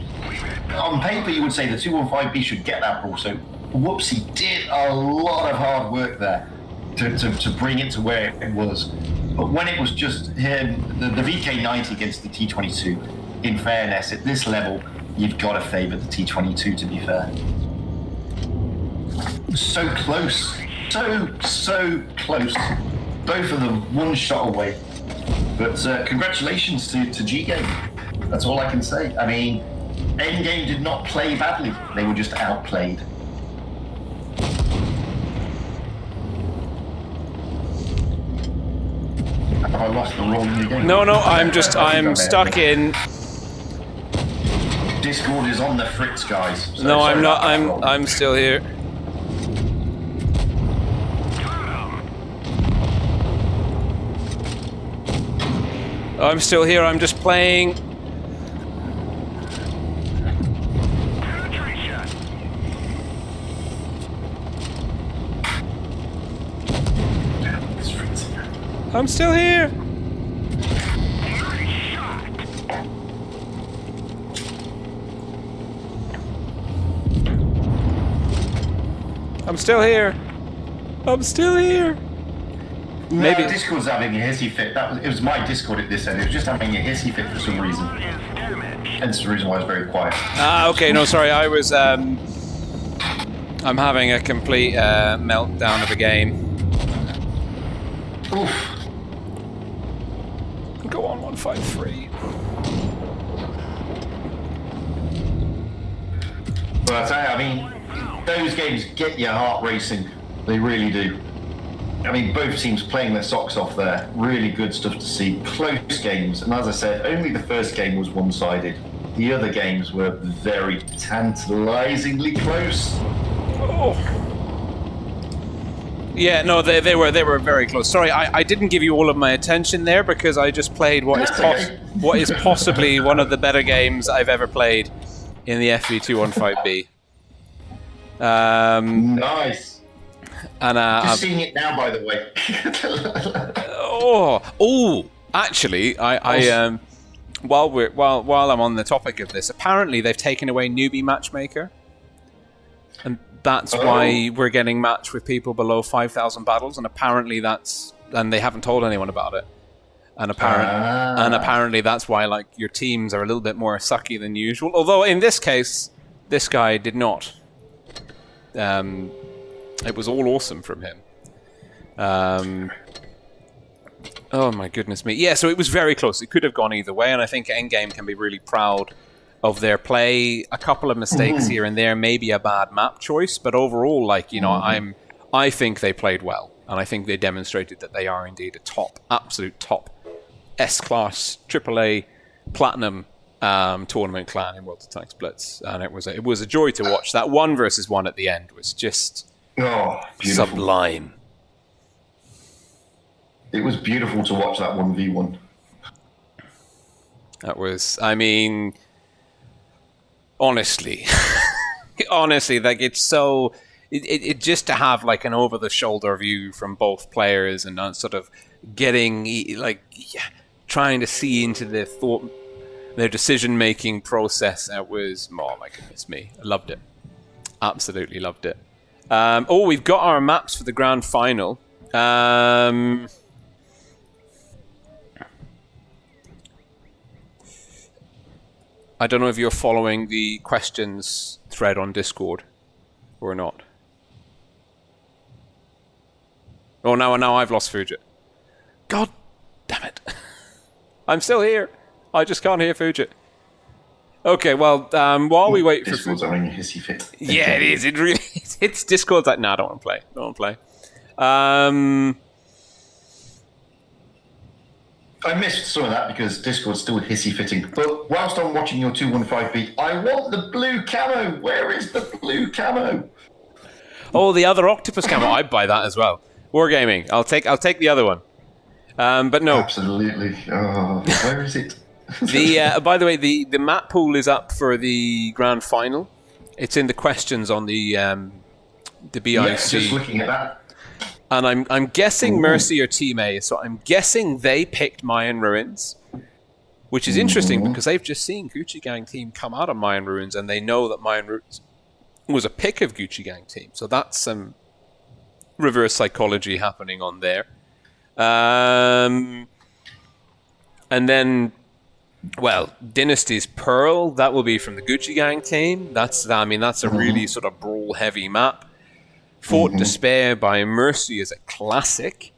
on paper, you would say the 215B should get that brawl. So Whoopsie did a lot of hard work there to bring it to where it was. But when it was just him, the VK90 against the T22, in fairness, at this level, you've got to favour the T22, to be fair. So close. So close. Both of them one shot away. But congratulations to GGAME. That's all I can say. I mean, Endgame did not play badly. They were just outplayed. Have I lost the roll in the game? No, I'm stuck in. Discord is on the fritz, guys. So no, I'm not. I'm still here. I'm still here. I'm just playing. I'm still here. I'm still here. I'm still here. No, Maybe Discord's having a hissy fit. It was my Discord at this end. It was just having a hissy fit for some reason. Hence the reason why I was very quiet. Okay. No, sorry. I was. I'm having a complete meltdown of a game. Oof. Go on, 153. But I tell you, I mean, those games get your heart racing. They really do. I mean, both teams playing their socks off there. Really good stuff to see. Close games. And as I said, only the first game was one-sided. The other games were very tantalizingly close. Oh. Yeah, no, they were very close. Sorry, I didn't give you all of my attention there because I just played what is possibly one of the better games I've ever played in the FV215B. Nice. And just seeing it now, by the way. Actually, while I'm on the topic of this, apparently they've taken away newbie matchmaker, and that's why we're getting matched with people below 5,000 battles, and apparently they haven't told anyone about it, and apparently that's why like your teams are a little bit more sucky than usual. Although in this case, this guy did not. It was all awesome from him. Oh my goodness me. Yeah, so it was very close. It could have gone either way, and I think Endgame can be really proud of their play. A couple of mistakes here and there, maybe a bad map choice, but overall, like, you know, I think they played well, and I think they demonstrated that they are indeed a absolute top S-class, AAA, Platinum tournament clan in World of Tanks Blitz, and it was a joy to watch. That 1 versus 1 at the end was just sublime. It was beautiful to watch that 1v1. That was, I mean, honestly, like it's so, it just to have like an over-the-shoulder view from both players and sort of getting, like, trying to see into their decision-making process. It was, oh my goodness me, I loved it. Absolutely loved it. We've got our maps for the grand final. I don't know if you're following the questions thread on Discord or not. Oh, now I've lost Fujit. God damn it. I'm still here. I just can't hear Fujit. Okay, well, while we wait for Discord's having a hissy fit. Yeah, it is. It really is. It's Discord's like, nah, I don't want to play. I missed some of that because Discord's still hissy fitting. But whilst I'm watching your 215B, I want the blue camo. Where is the blue camo? Oh, the other octopus camo. I'd buy that as well. Wargaming. I'll take the other one. But no. Absolutely. Oh, where is it? By the way, the map pool is up for the grand final. It's in the questions on the BIC. Yes, just looking at that. And I'm guessing Mercy or Team A, so I'm guessing they picked Mayan Ruins, which is interesting because they've just seen Gucci Gang Team come out of Mayan Ruins, and they know that Mayan Ruins was a pick of Gucci Gang Team. So that's some reverse psychology happening on there. And then, well, Dynasty's Pearl, that will be from the Gucci Gang team. That's a really sort of brawl-heavy map. Fort Despair by Mercy is a classic.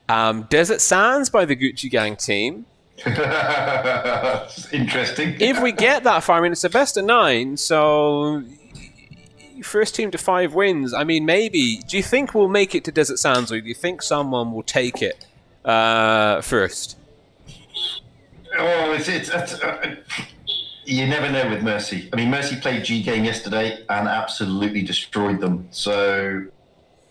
Desert Sands by the Gucci Gang team. Interesting. If we get that far, I mean, it's a best of 9, so first team to 5 wins. I mean, maybe. Do you think we'll make it to Desert Sands, or do you think someone will take it first? Oh, you never know with Mercy. I mean, Mercy played GGAME yesterday and absolutely destroyed them. So,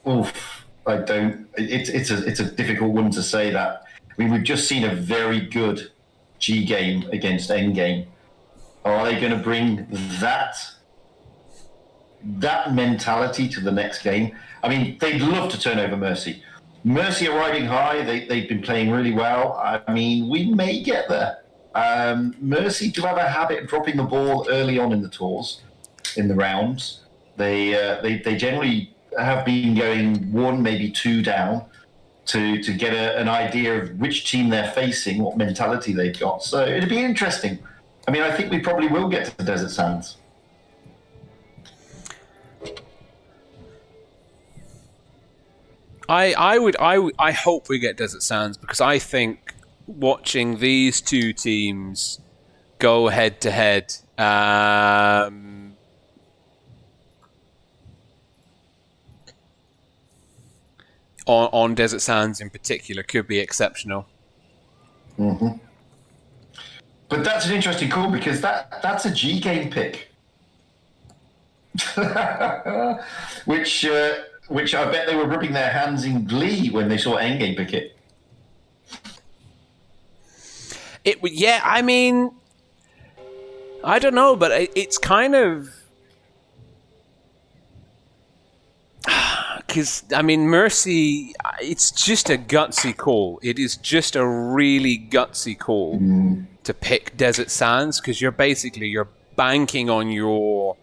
I don't. It's a difficult one to say that. I mean, we've just seen a very good GGAME against Endgame. Are they going to bring that mentality to the next game? I mean, they'd love to turn over Mercy. Mercy are riding high. They've been playing really well. I mean, we may get there. Mercy do have a habit of dropping the ball early on in the tours, in the rounds. They generally have been going 1, maybe 2 down to get an idea of which team they're facing, what mentality they've got. So it'd be interesting. I mean, I think we probably will get to the Desert Sands. I hope we get Desert Sands, because I think watching these two teams go head to head on Desert Sands in particular could be exceptional. But that's an interesting call, because that's a GGAME pick. Which I bet they were rubbing their hands in glee when they saw Endgame pick it. Yeah, I mean, I don't know, but it's kind of... Because, I mean, Mercy, it's just a gutsy call. It is just a really gutsy call to pick Desert Sands, because you're banking on your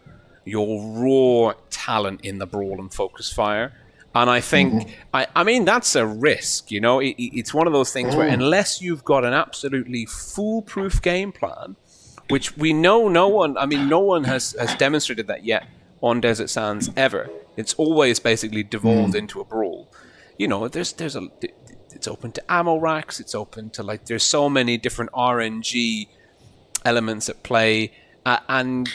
raw talent in the brawl and focus fire. And I think, I mean, that's a risk, you know. It's one of those things where unless you've got an absolutely foolproof game plan, which we know no one has demonstrated that yet on Desert Sands ever. It's always basically devolved into a brawl. You know, it's open to ammo racks, it's open to, like, there's so many different RNG elements at play, and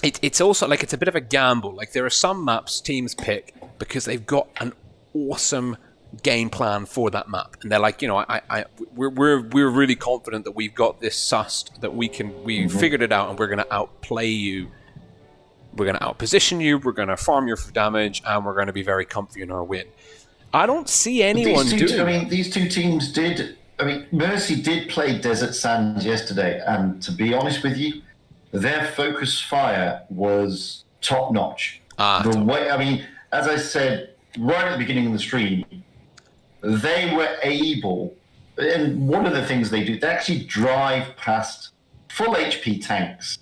it's also, like, it's a bit of a gamble. Like, there are some maps teams pick because they've got an awesome game plan for that map, and they're like, you know, we're really confident that we've got this sussed, that we figured it out, and we're going to outplay you. We're going to outposition you, we're going to farm your damage, and we're going to be very comfy in our win. I don't see anyone doing... I mean, these two teams did... I mean, Mercy did play Desert Sands yesterday, and to be honest with you, their focus fire was top-notch. The way, I mean, as I said right at the beginning of the stream, they were able... And one of the things they do, they actually drive past full HP tanks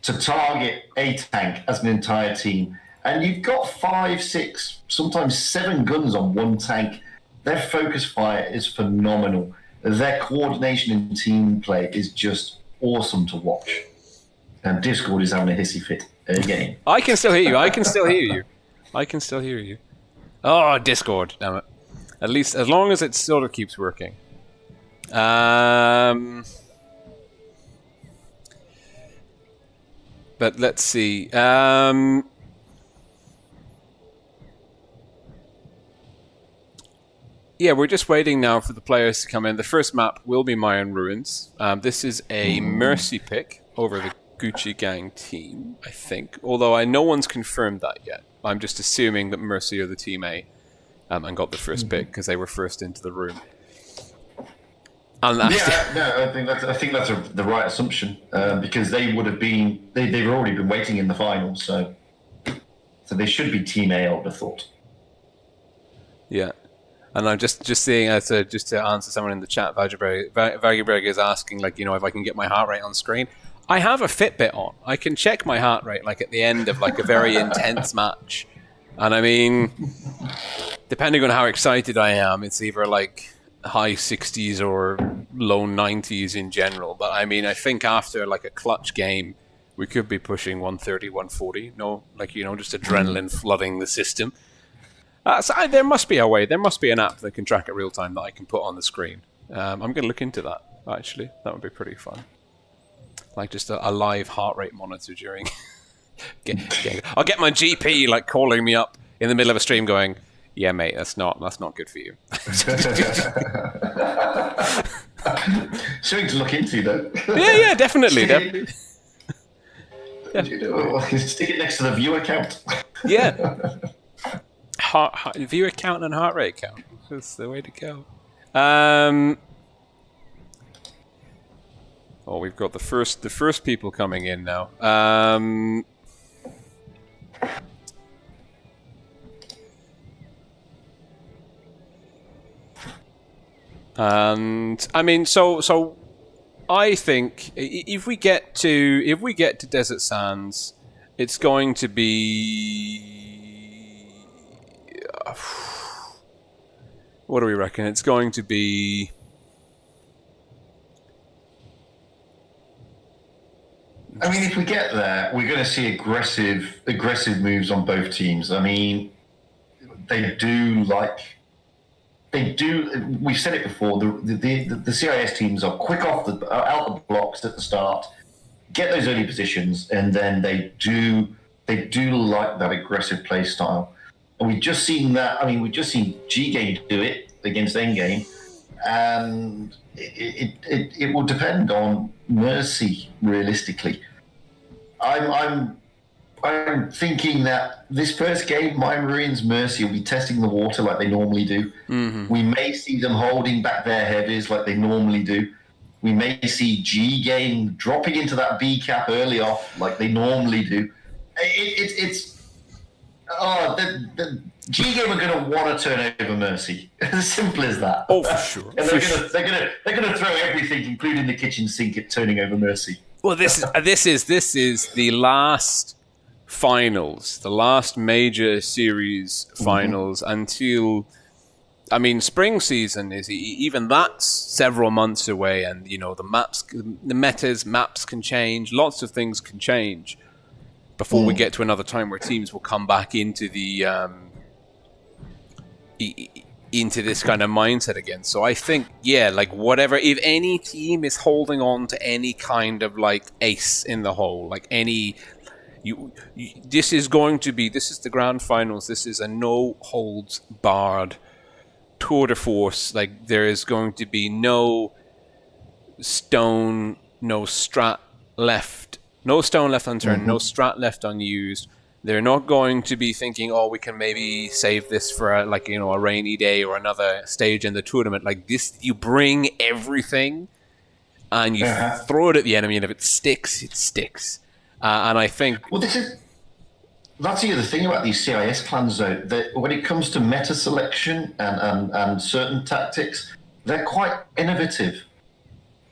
to target a tank as an entire team. And you've got 5, 6, sometimes 7 guns on one tank. Their focus fire is phenomenal. Their coordination and team play is just awesome to watch. And Discord is having a hissy fit again. I can still hear you. Oh, Discord, damn it. At least, as long as it sort of keeps working. But let's see. Yeah, we're just waiting now for the players to come in. The first map will be Mayan Ruins. This is a Mercy pick over the Gucci Gang team, I think. Although no one's confirmed that yet. I'm just assuming that Mercy are the team A and got the first pick because they were first into the room. And I think that's the right assumption because they would have been they've already been waiting in the finals, so they should be team A, I would have thought. Yeah. And I'm just seeing, just to answer someone in the chat, Vagerberg is asking, like, you know, if I can get my heart rate on screen. I have a Fitbit on. I can check my heart rate, like, at the end of, like, a very intense match. And, I mean, depending on how excited I am, it's either like high 60s or low 90s in general. But I mean, I think after like a clutch game, we could be pushing 130, 140. No, like, just adrenaline flooding the system. There must be a way. There must be an app that can track it real time that I can put on the screen. I'm going to look into that, actually. That would be pretty fun. Like just a live heart rate monitor during... I'll get my GP like calling me up in the middle of a stream going, yeah, mate, that's not good for you. Something to look into, though. Yeah, definitely. Stick it next to the viewer count. Yeah. Viewer count and heart rate count. That's the way to go. We've got the first people coming in now. And I mean, so I think if we get to Desert Sands, it's going to be what do we reckon? It's going to be I mean, if we get there, we're going to see aggressive moves on both teams. I mean, they do. We've said it before. The CIS teams are quick out the blocks at the start, get those early positions, and then they do like that aggressive play style. And we've just seen that. I mean, we've just seen GGAME do it against Endgame, and it will depend on Mercy realistically. I'm thinking that this first game, my Marines Mercy will be testing the water like they normally do. Mm-hmm. We may see them holding back their heavies like they normally do. We may see GGAME dropping into that B cap early off like they normally do. The GGAME are going to want to turn over Mercy. As simple as that. Oh, for sure. And they're going to throw everything, including the kitchen sink, at turning over Mercy. Well, this is the last finals, the last major series finals until, I mean, spring season is even that's several months away, and the maps can change, lots of things can change before we get to another time where teams will come back into the into this kind of mindset again. So I think, like whatever, if any team is holding on to any kind of like ace in the hole, like any, this is the grand finals. This is a no holds barred tour de force. Like there is going to be no stone left unturned, no strat left unused. They're not going to be thinking, we can maybe save this for a rainy day or another stage in the tournament. Like this, you bring everything and you throw it at the enemy, and if it sticks, it sticks. And I think... Well, that's the other thing about these CIS clans, though, that when it comes to meta selection and certain tactics, they're quite innovative,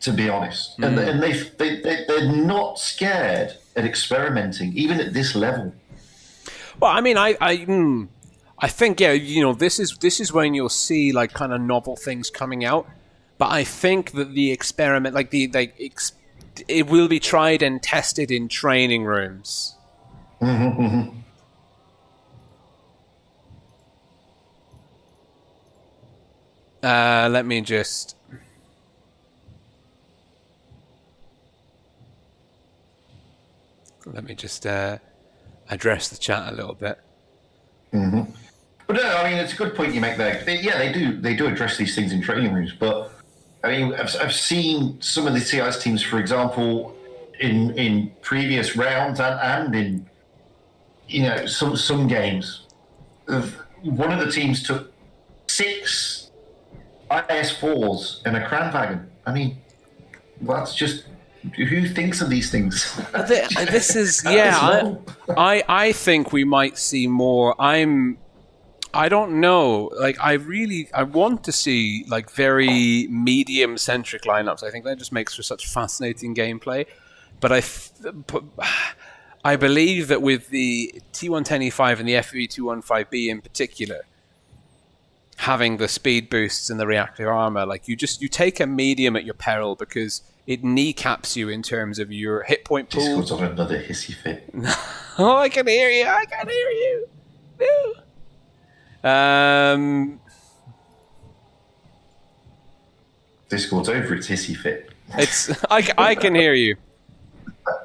to be honest. And they're not scared at experimenting, even at this level. Well, I mean, I think this is when you'll see like kind of novel things coming out. But I think that the experiment, like it will be tried and tested in training rooms. Mm-hmm. Let me just address the chat a little bit. Mm-hmm. But no, I mean, it's a good point you make there. They do address these things in training rooms. But I mean, I've seen some of the CIS teams, for example, in previous rounds and in some games. One of the teams took 6 IS4s and a Kranwagen. I mean, that's just... Who thinks of these things? This is I think we might see more. I don't know. Like I want to see like very medium centric lineups. I think that just makes for such fascinating gameplay. But I believe that with the T110E5 and the FV215B in particular, having the speed boosts and the reactive armor. Like you take a medium at your peril because it kneecaps you in terms of your hit point pool. Discord's on another hissy fit. Oh, I can hear you. I can hear you. No. Discord's over its hissy fit. I can hear you.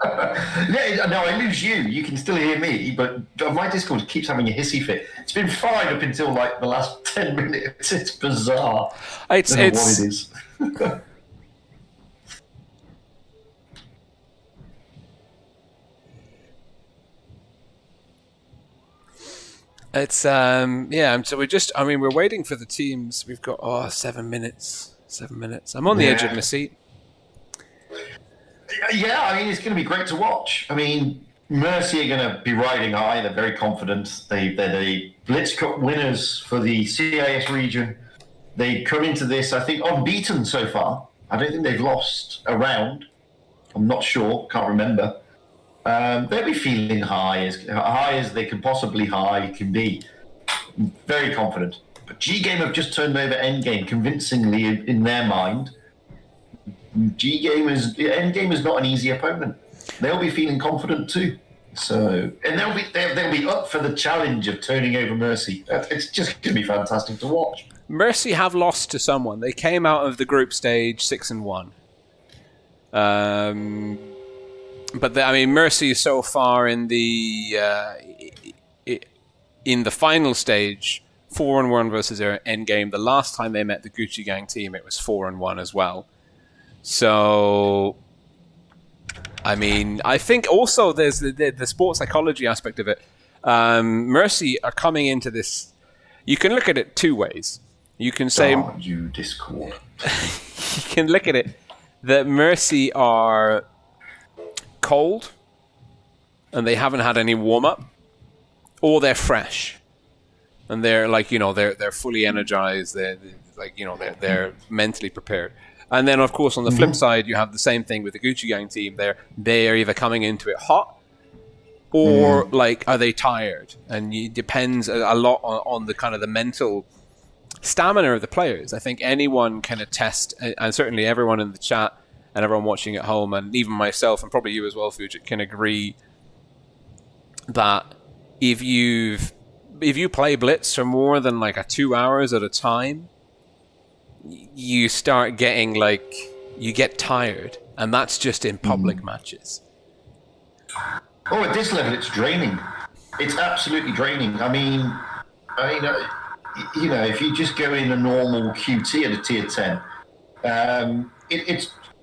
No, I lose you. You can still hear me, but my Discord keeps having a hissy fit. It's been fine up until like the last 10 minutes. It's bizarre. I don't know what it is. So we're waiting for the teams. We've got 7 minutes. 7 minutes. I'm on the edge of my seat. Yeah, I mean, it's going to be great to watch. I mean, Mercy are going to be riding high. They're very confident. They're the Blitz Cup winners for the CIS region. They come into this, I think, unbeaten so far. I don't think they've lost a round. I'm not sure. Can't remember. They'll be feeling high as they can possibly can be. Very confident. But GGAME have just turned over Endgame convincingly in their mind. Endgame is not an easy opponent. They'll be feeling confident too. So, and they'll be up for the challenge of turning over Mercy. It's just going to be fantastic to watch. Mercy have lost to someone. They came out of the group stage 6-1. But Mercy so far in the final stage, 4-1 versus their Endgame. The last time they met the Gucci Gang team, it was 4-1 as well. So, I think also there's the sports psychology aspect of it. Mercy are coming into this. You can look at it two ways. You can say, you Discord. You can look at it that Mercy are cold and they haven't had any warm up, or they're fresh and they're they're fully energized. They're mentally prepared. And then, of course, on the flip side, you have the same thing with the Gucci Gang team. They're either coming into it hot, or are they tired? And it depends a lot on the kind of the mental stamina of the players. I think anyone can attest, and certainly everyone in the chat and everyone watching at home, and even myself, and probably you as well, Fujit, can agree that if you play Blitz for more than 2 hours at a time, you start getting you get tired, and that's just in public matches. Oh, at this level, it's draining. It's absolutely draining. I mean, if you just go in a normal QT at a tier 10,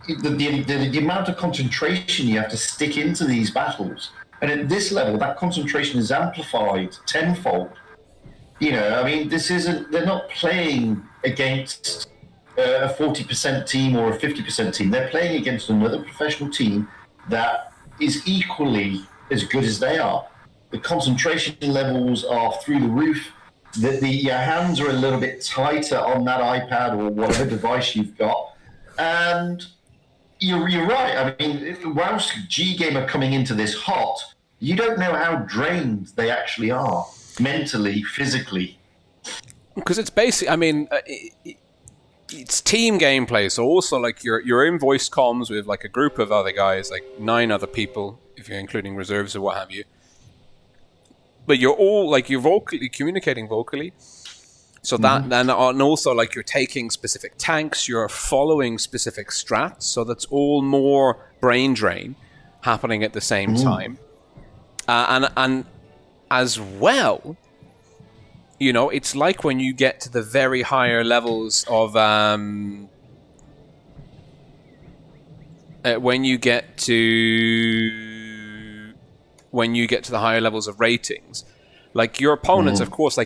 the amount of concentration you have to stick into these battles, and at this level, that concentration is amplified tenfold. They're not playing against a 40% team or a 50% team. They're playing against another professional team that is equally as good as they are. The concentration levels are through the roof. Your hands are a little bit tighter on that iPad or whatever device you've got. And you're right. I mean, whilst GGAME are coming into this hot, you don't know how drained they actually are, mentally, physically. Because it's basically, it's team gameplay. So also, you're in voice comms with a group of other guys, 9 other people, if you're including reserves or what have you. But you're all you're communicating vocally. So that, and also you're taking specific tanks, you're following specific strats. So that's all more brain drain happening at the same time. And as well, it's like when you get to the very higher levels of when you get to the higher levels of ratings, your opponents, of course,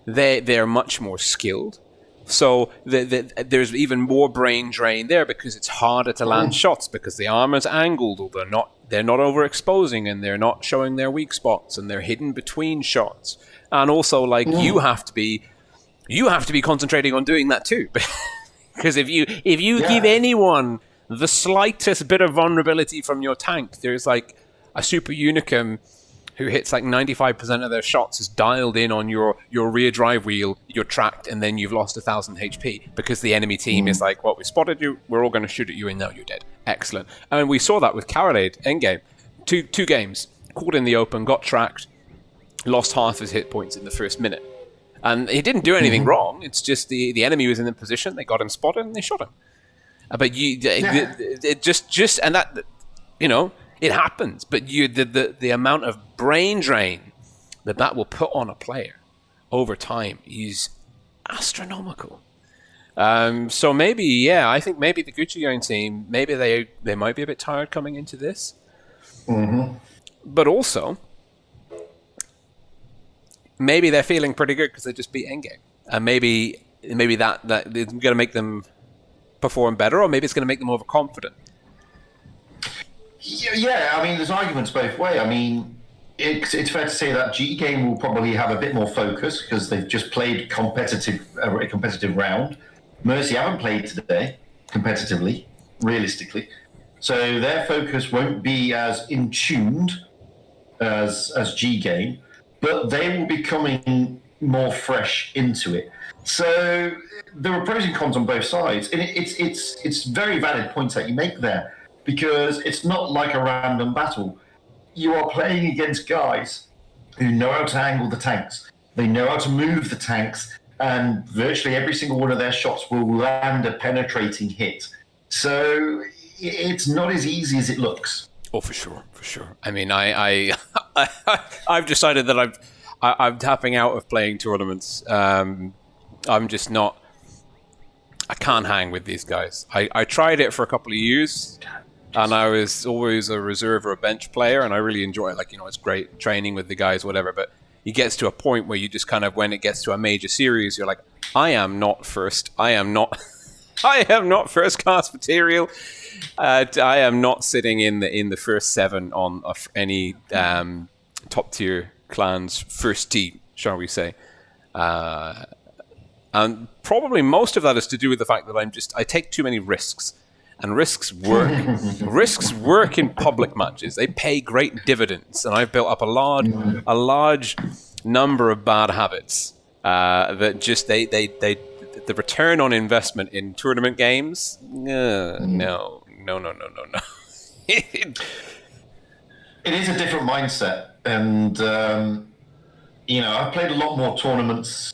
they're much more skilled. So there's even more brain drain there because it's harder to land shots because the armor's angled, or they're not overexposing, and they're not showing their weak spots, and they're hidden between shots. And also, you have to be concentrating on doing that too, because if you give anyone the slightest bit of vulnerability from your tank, there's a Super Unicum who hits like 95% of their shots is dialed in on your rear drive wheel, you're tracked, and then you've lost 1,000 HP because the enemy team is like, well, we spotted you, we're all going to shoot at you, and now you're dead. Excellent. And we saw that with Carolade endgame. Two games, caught in the open, got tracked, lost half his hit points in the first minute. And he didn't do anything wrong. It's just the enemy was in the position, they got him spotted, and they shot him. But it just and that, you know, it happens. But the amount of brain drain that will put on a player over time is astronomical. So maybe, I think maybe the GGAME team, maybe they might be a bit tired coming into this. But also, maybe they're feeling pretty good because they just beat Endgame, and maybe that is going to make them perform better, or maybe it's going to make them overconfident. Yeah, I mean, there's arguments both ways. I mean, it's fair to say that GGAME will probably have a bit more focus because they've just played a competitive round. Mercy haven't played today competitively, realistically. So their focus won't be as in tuned as GGAME, but they will be coming more fresh into it. So there are pros and cons on both sides, and it's very valid points that you make there, because it's not like a random battle. You are playing against guys who know how to angle the tanks. They know how to move the tanks, and virtually every single one of their shots will land a penetrating hit. So it's not as easy as it looks. Oh, for sure. I mean, I've decided that I'm tapping out of playing tournaments. I'm just not. I can't hang with these guys. I tried it for a couple of years, and I was always a reserve or a bench player, and I really enjoy it. Like, you know, it's great training with the guys, whatever. But it gets to a point where you just kind of, when it gets to a major series, you're like, I am not first. I am not first class material. I am not sitting in the first 7 on any top tier clan's first team, shall we say. And probably most of that is to do with the fact that I take too many risks. And risks work. Risks work in public matches. They pay great dividends. And I've built up a large number of bad habits that just the return on investment in tournament games. No. It is a different mindset, and I've played a lot more tournaments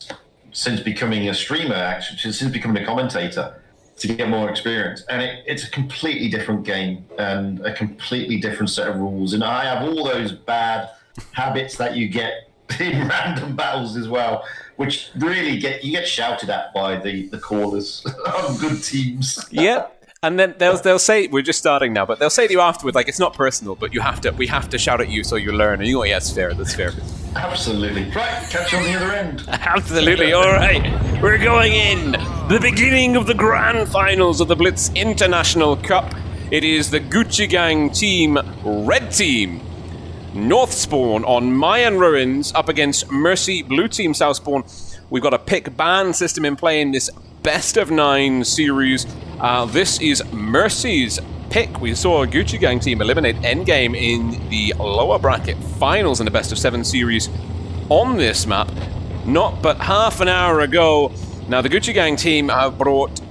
since becoming a streamer, actually, since becoming a commentator, to get more experience. And it's a completely different game and a completely different set of rules. And I have all those bad habits that you get in random battles as well, which really you get shouted at by the callers on good teams. Yeah. And then they'll say, we're just starting now, but they'll say to you afterwards, like, it's not personal, but we have to shout at you so you learn. And you go, yeah, that's fair. Absolutely. Right, catch you on the other end. Absolutely. All right. We're going in. The beginning of the grand finals of the Blitz International Cup. It is the GGAME team, red team, North Spawn on Mayan Ruins up against Mercy, blue team, South Spawn. We've got a pick ban system in play in this best of 9 series. This is Mercy's pick. We saw a GGAME team eliminate Endgame in the lower bracket finals in the best of 7 series on this map, not but half an hour ago. Now the GGAME team have brought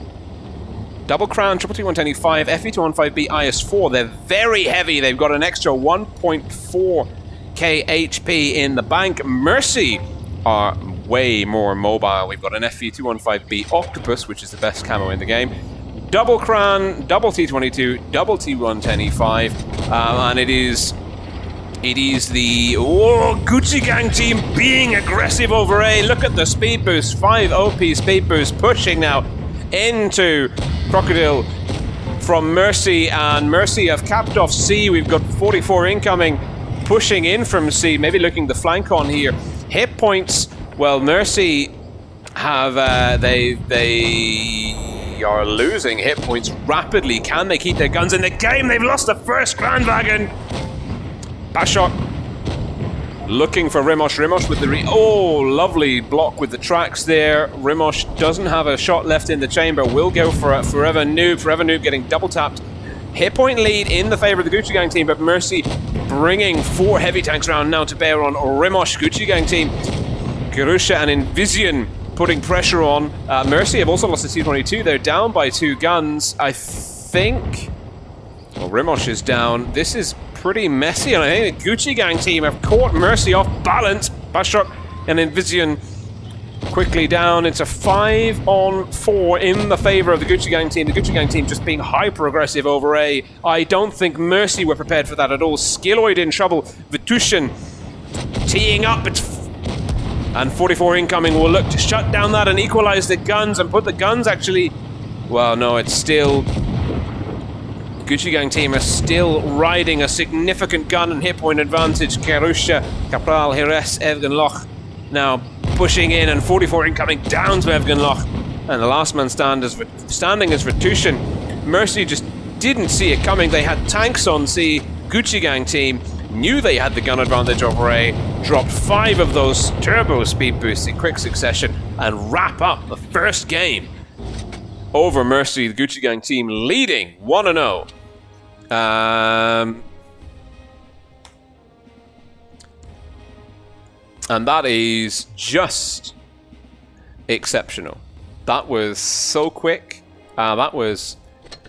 Double Crown, Triple T125, FE215B, IS4. They're very heavy. They've got an extra 1.4k HP in the bank. Mercy are way more mobile. We've got an FE215B Octopus, which is the best camo in the game. Double Crown, double T22, double T125, and it is the GGAME team being aggressive over A. Look at the speed boost, 5 OP speed boost, pushing now into Crocodile from Mercy, and Mercy have capped off C. We've got 44 incoming, pushing in from C, maybe looking the flank on here. Hit points, well, Mercy have, they are losing hit points rapidly. Can they keep their guns in the game? They've lost the first Grand Wagon. Bashok looking for Rimosh. Rimosh with the lovely block with the tracks there. Rimosh doesn't have a shot left in the chamber. Will go for Forever Noob. Forever Noob getting double tapped hit point lead in the favor of the Gucci Gang team, but Mercy bringing 4 heavy tanks around now to bear on Rimosh. Gucci Gang team, Garusha and Envision putting pressure on. Mercy have also lost the T-22. They're down by 2 guns. I think... Well, Rimosh is down. This is pretty messy, and I think the Gucci Gang team have caught Mercy off balance. Bashok and Envision quickly down. It's a 5-on-4 in the favor of the Gucci Gang team. The Gucci Gang team just being hyper-aggressive over A. I don't think Mercy were prepared for that at all. Skilloid in trouble. Vitushin teeing up. And 44 incoming will look to shut down that and equalize the guns and put the guns actually... Well, no, it's still... Gucci Gang team are still riding a significant gun and hit point advantage. Karusha, Capral, Hires, Evgen Loch now pushing in, and 44 incoming down to Evgen Loch. And the last man standing is Vitushin. Mercy just didn't see it coming. They had tanks on C. Gucci Gang team knew they had the gun advantage over A, dropped 5 of those turbo speed boosts in quick succession, and wrap up the first game over Mercy. The Gucci Gang team leading 1-0. And that is just exceptional. That was so quick. That was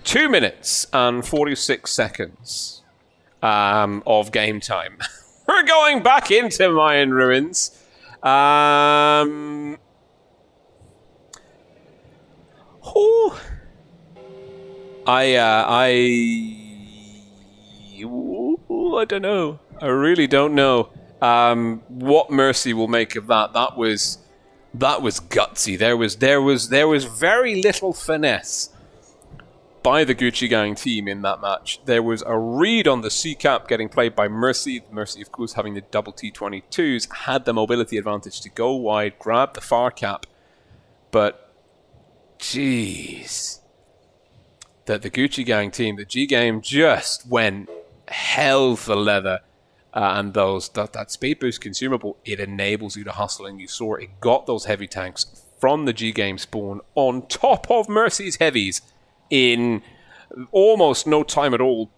2 minutes and 46 seconds of game time. We're going back into Mayan ruins. I don't know. I really don't know what Mercy will make of that. That was gutsy. There was very little finesse by the Gucci Gang team in that match. There was a read on the C cap getting played by Mercy. Mercy, of course, having the double T-22s, had the mobility advantage to go wide, grab the far cap, but jeez, that the Gucci Gang team, the GGAME, just went hell for leather. And that speed boost consumable, it enables you to hustle, and you saw it got those heavy tanks from the GGAME spawn on top of Mercy's heavies in almost no time at all.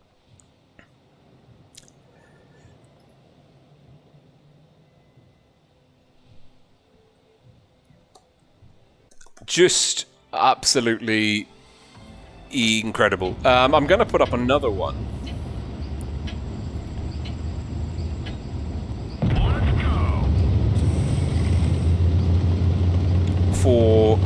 Just absolutely incredible. I'm going to put up another one. For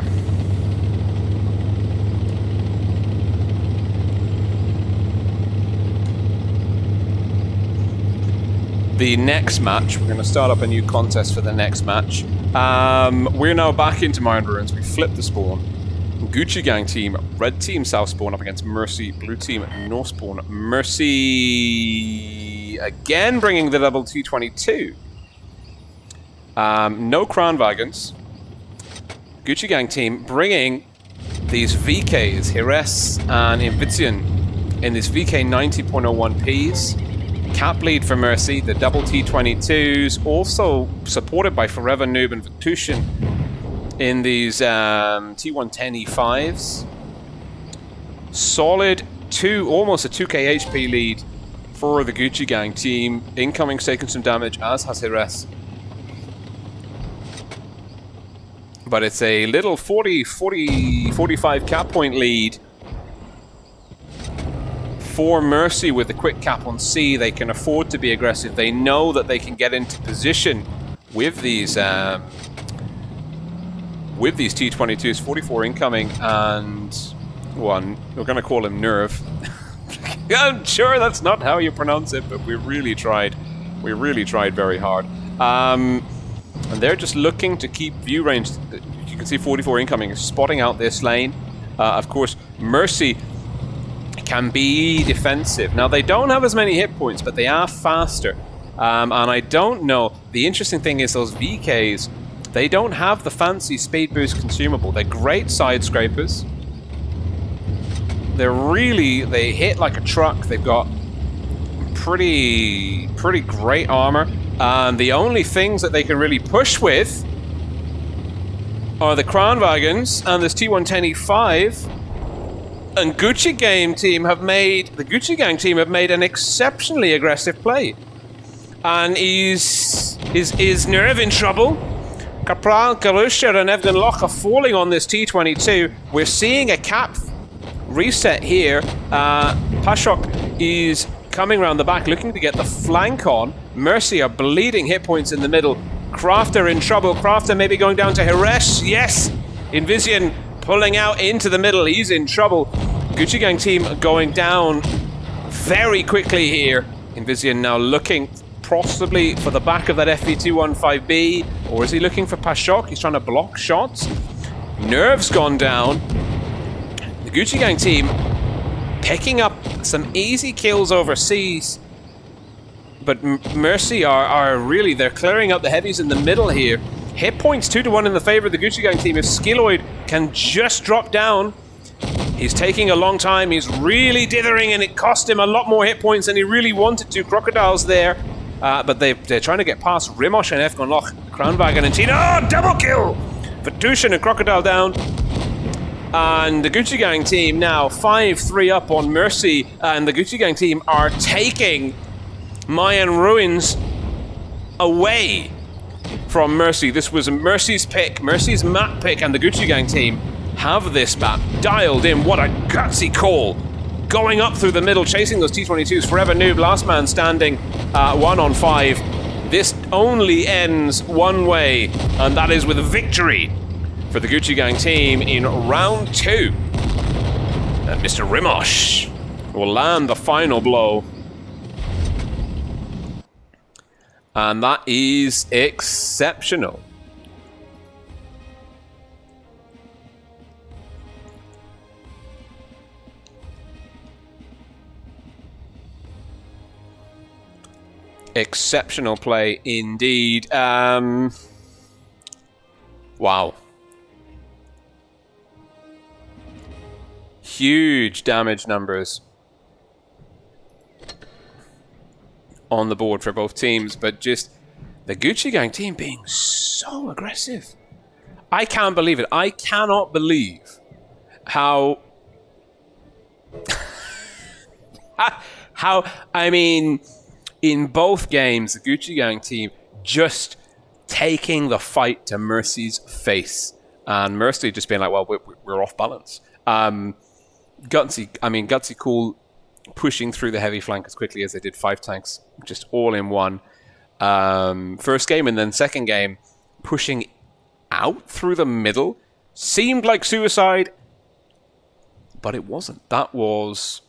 the next match, we're going to start up a new contest for the next match. We're now back into Mayan Ruins. We flipped the spawn. Gucci Gang team, red team south spawn up against Mercy, blue team north spawn. Mercy again bringing the double T-22. No crown wagons. Gucci Gang team bringing these VKs, Hires and Invitian, in this VK 90.01Ps. Cap lead for Mercy, the double T-22s, also supported by Forever Noob and Vitushin in these T-110E5s. Solid almost a 2k HP lead for the Gucci Gang team. Incoming taking some damage, as has Hires. But it's a little 45 cap point lead for Mercy with the quick cap on C. They can afford to be aggressive. They know that they can get into position with these T-22s. 44 incoming, and one, we're going to call him Nerve. I'm sure that's not how you pronounce it, but we really tried. We really tried very hard. And they're just looking to keep view range. You can see 44 incoming, spotting out this lane. Of course, Mercy can be defensive. Now, they don't have as many hit points, but they are faster. And I don't know. The interesting thing is those VKs, they don't have the fancy speed boost consumable. They're great side scrapers. They hit like a truck. They've got pretty great armor. And the only things that they can really push with are the crown wagons and this T-110E5. And the Gucci Gang team have made an exceptionally aggressive play. And is Nerv in trouble? Kapral, Karusha and Evgen Loch are falling on this T22. We're seeing a cap reset here. Pashok is coming around the back, looking to get the flank on. Mercy are bleeding hit points in the middle. Crafter in trouble. Crafter maybe going down to Hiresh. Yes! Invision pulling out into the middle. He's in trouble. Gucci Gang team going down very quickly here. Invision now looking possibly for the back of that FV215B, or is he looking for Pashok? He's trying to block shots. Nerve's gone down. The Gucci Gang team picking up some easy kills overseas, but Mercy are really, they're clearing up the heavies in the middle here. Hit points 2-1 in the favor of the Gucci Gang team. If Skilloid can just drop down, he's taking a long time. He's really dithering, and it cost him a lot more hit points than he really wanted to. Crocodiles there, but they're trying to get past Rimosh and Efgon Loch, Kranwagen and Tina. Oh, double kill! Vatushin and Crocodile down. And the Gucci Gang team now 5-3 up on Mercy, and the Gucci Gang team are taking Mayan Ruins away from Mercy. This was Mercy's pick, Mercy's map pick, and the Gucci Gang team have this map dialed in. What a gutsy call. Going up through the middle, chasing those T-22s. Forever Noob, last man standing, 1 on 5. This only ends one way, and that is with a victory for the Gucci Gang team in round 2. And Mr. Rimosh will land the final blow. And that is exceptional. Exceptional play indeed. Wow. Huge damage numbers on the board for both teams, but just the Gucci Gang team being so aggressive. I can't believe it. I cannot believe how I mean, in both games, the Gucci Gang team just taking the fight to Mercy's face, and Mercy just being like, well, we're off balance. Gutsy cool, pushing through the heavy flank as quickly as they did. 5 tanks, just all in one. First game, and then second game, pushing out through the middle. Seemed like suicide, but it wasn't. That was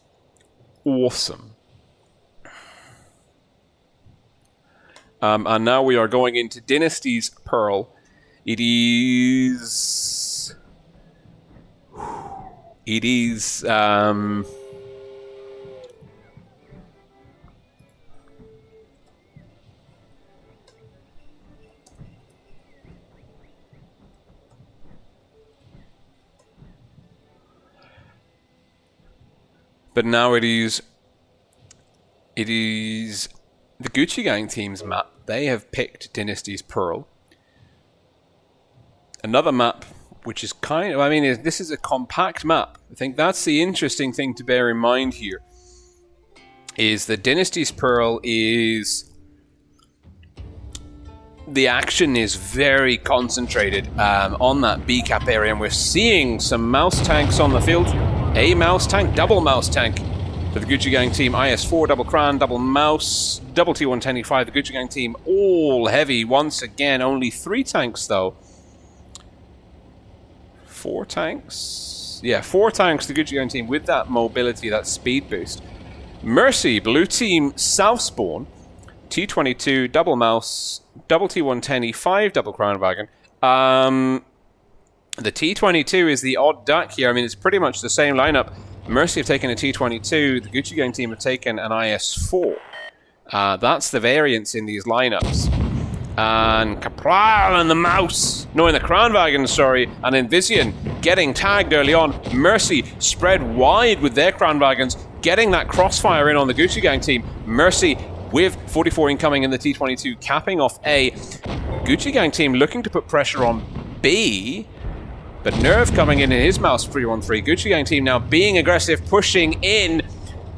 awesome. And now we are going into Dynasty's Pearl. It is... But now it is the Gucci Gang team's map. They have picked Dynasty's Pearl. Another map, which is kind of, this is a compact map. I think that's the interesting thing to bear in mind here, is that Dynasty's Pearl is... the action is very concentrated on that B cap area, and we're seeing some mouse tanks on the field. A mouse tank, double mouse tank for the Gucci Gang team. IS-4, double Cran, double mouse, double T-110E5. The Gucci Gang team all heavy once again. Only 3 tanks though. 4 tanks? Yeah, 4 tanks, the Gucci Gang team with that mobility, that speed boost. Mercy, blue team, south spawn. T-22, double mouse, double T-110E5, double Crown Wagon. The T-22 is the odd duck here. It's pretty much the same lineup. Mercy have taken a T-22. The Gucci Gang team have taken an IS-4. That's the variance in these lineups. And Capral and the mouse, no, in the Kranwagen, sorry, and Envision getting tagged early on. Mercy spread wide with their Kranwagens, getting that crossfire in on the Gucci Gang team. Mercy with 44 incoming in the T-22, capping off A. Gucci Gang team looking to put pressure on B. But Nerve coming in his Mouse 3-1-3. Gucci Gang team now being aggressive, pushing in.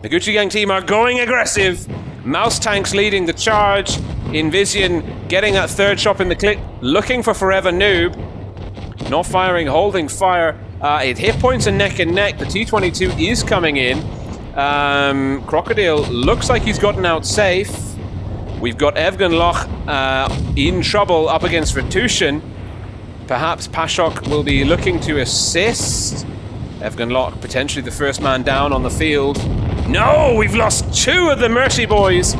The Gucci Gang team are going aggressive. Mouse Tanks leading the charge. Invision getting that third shot in the clip, looking for Forever Noob. Not firing, holding fire. It hit points and neck. The T-22 is coming in. Crocodile looks like he's gotten out safe. We've got Evgen Loch in trouble up against Vertushin. Perhaps Pashok will be looking to assist. Evgen Loch potentially the first man down on the field. No, we've lost 2 of the Mercy boys.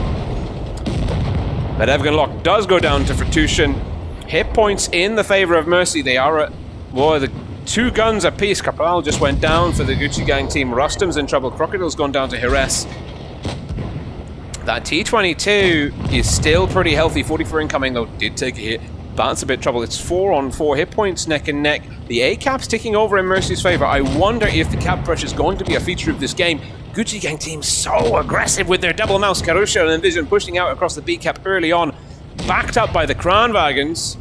But Evgen Loch does go down to Vertushin. Hit points in the favor of Mercy. They are at, well, the 2 guns apiece. Capral just went down for the Gucci Gang team. Rustam's in trouble. Crocodile's gone down to Jerez. That T-22 is still pretty healthy. 44 incoming, though, did take a hit. That's a bit trouble. It's 4-on-4 hit points neck and neck. The A-cap's ticking over in Mercy's favor. I wonder if the cap brush is going to be a feature of this game. Gucci Gang team so aggressive with their double mouse. Karusha and Envision pushing out across the B-cap early on. Backed up by the Kranwagens.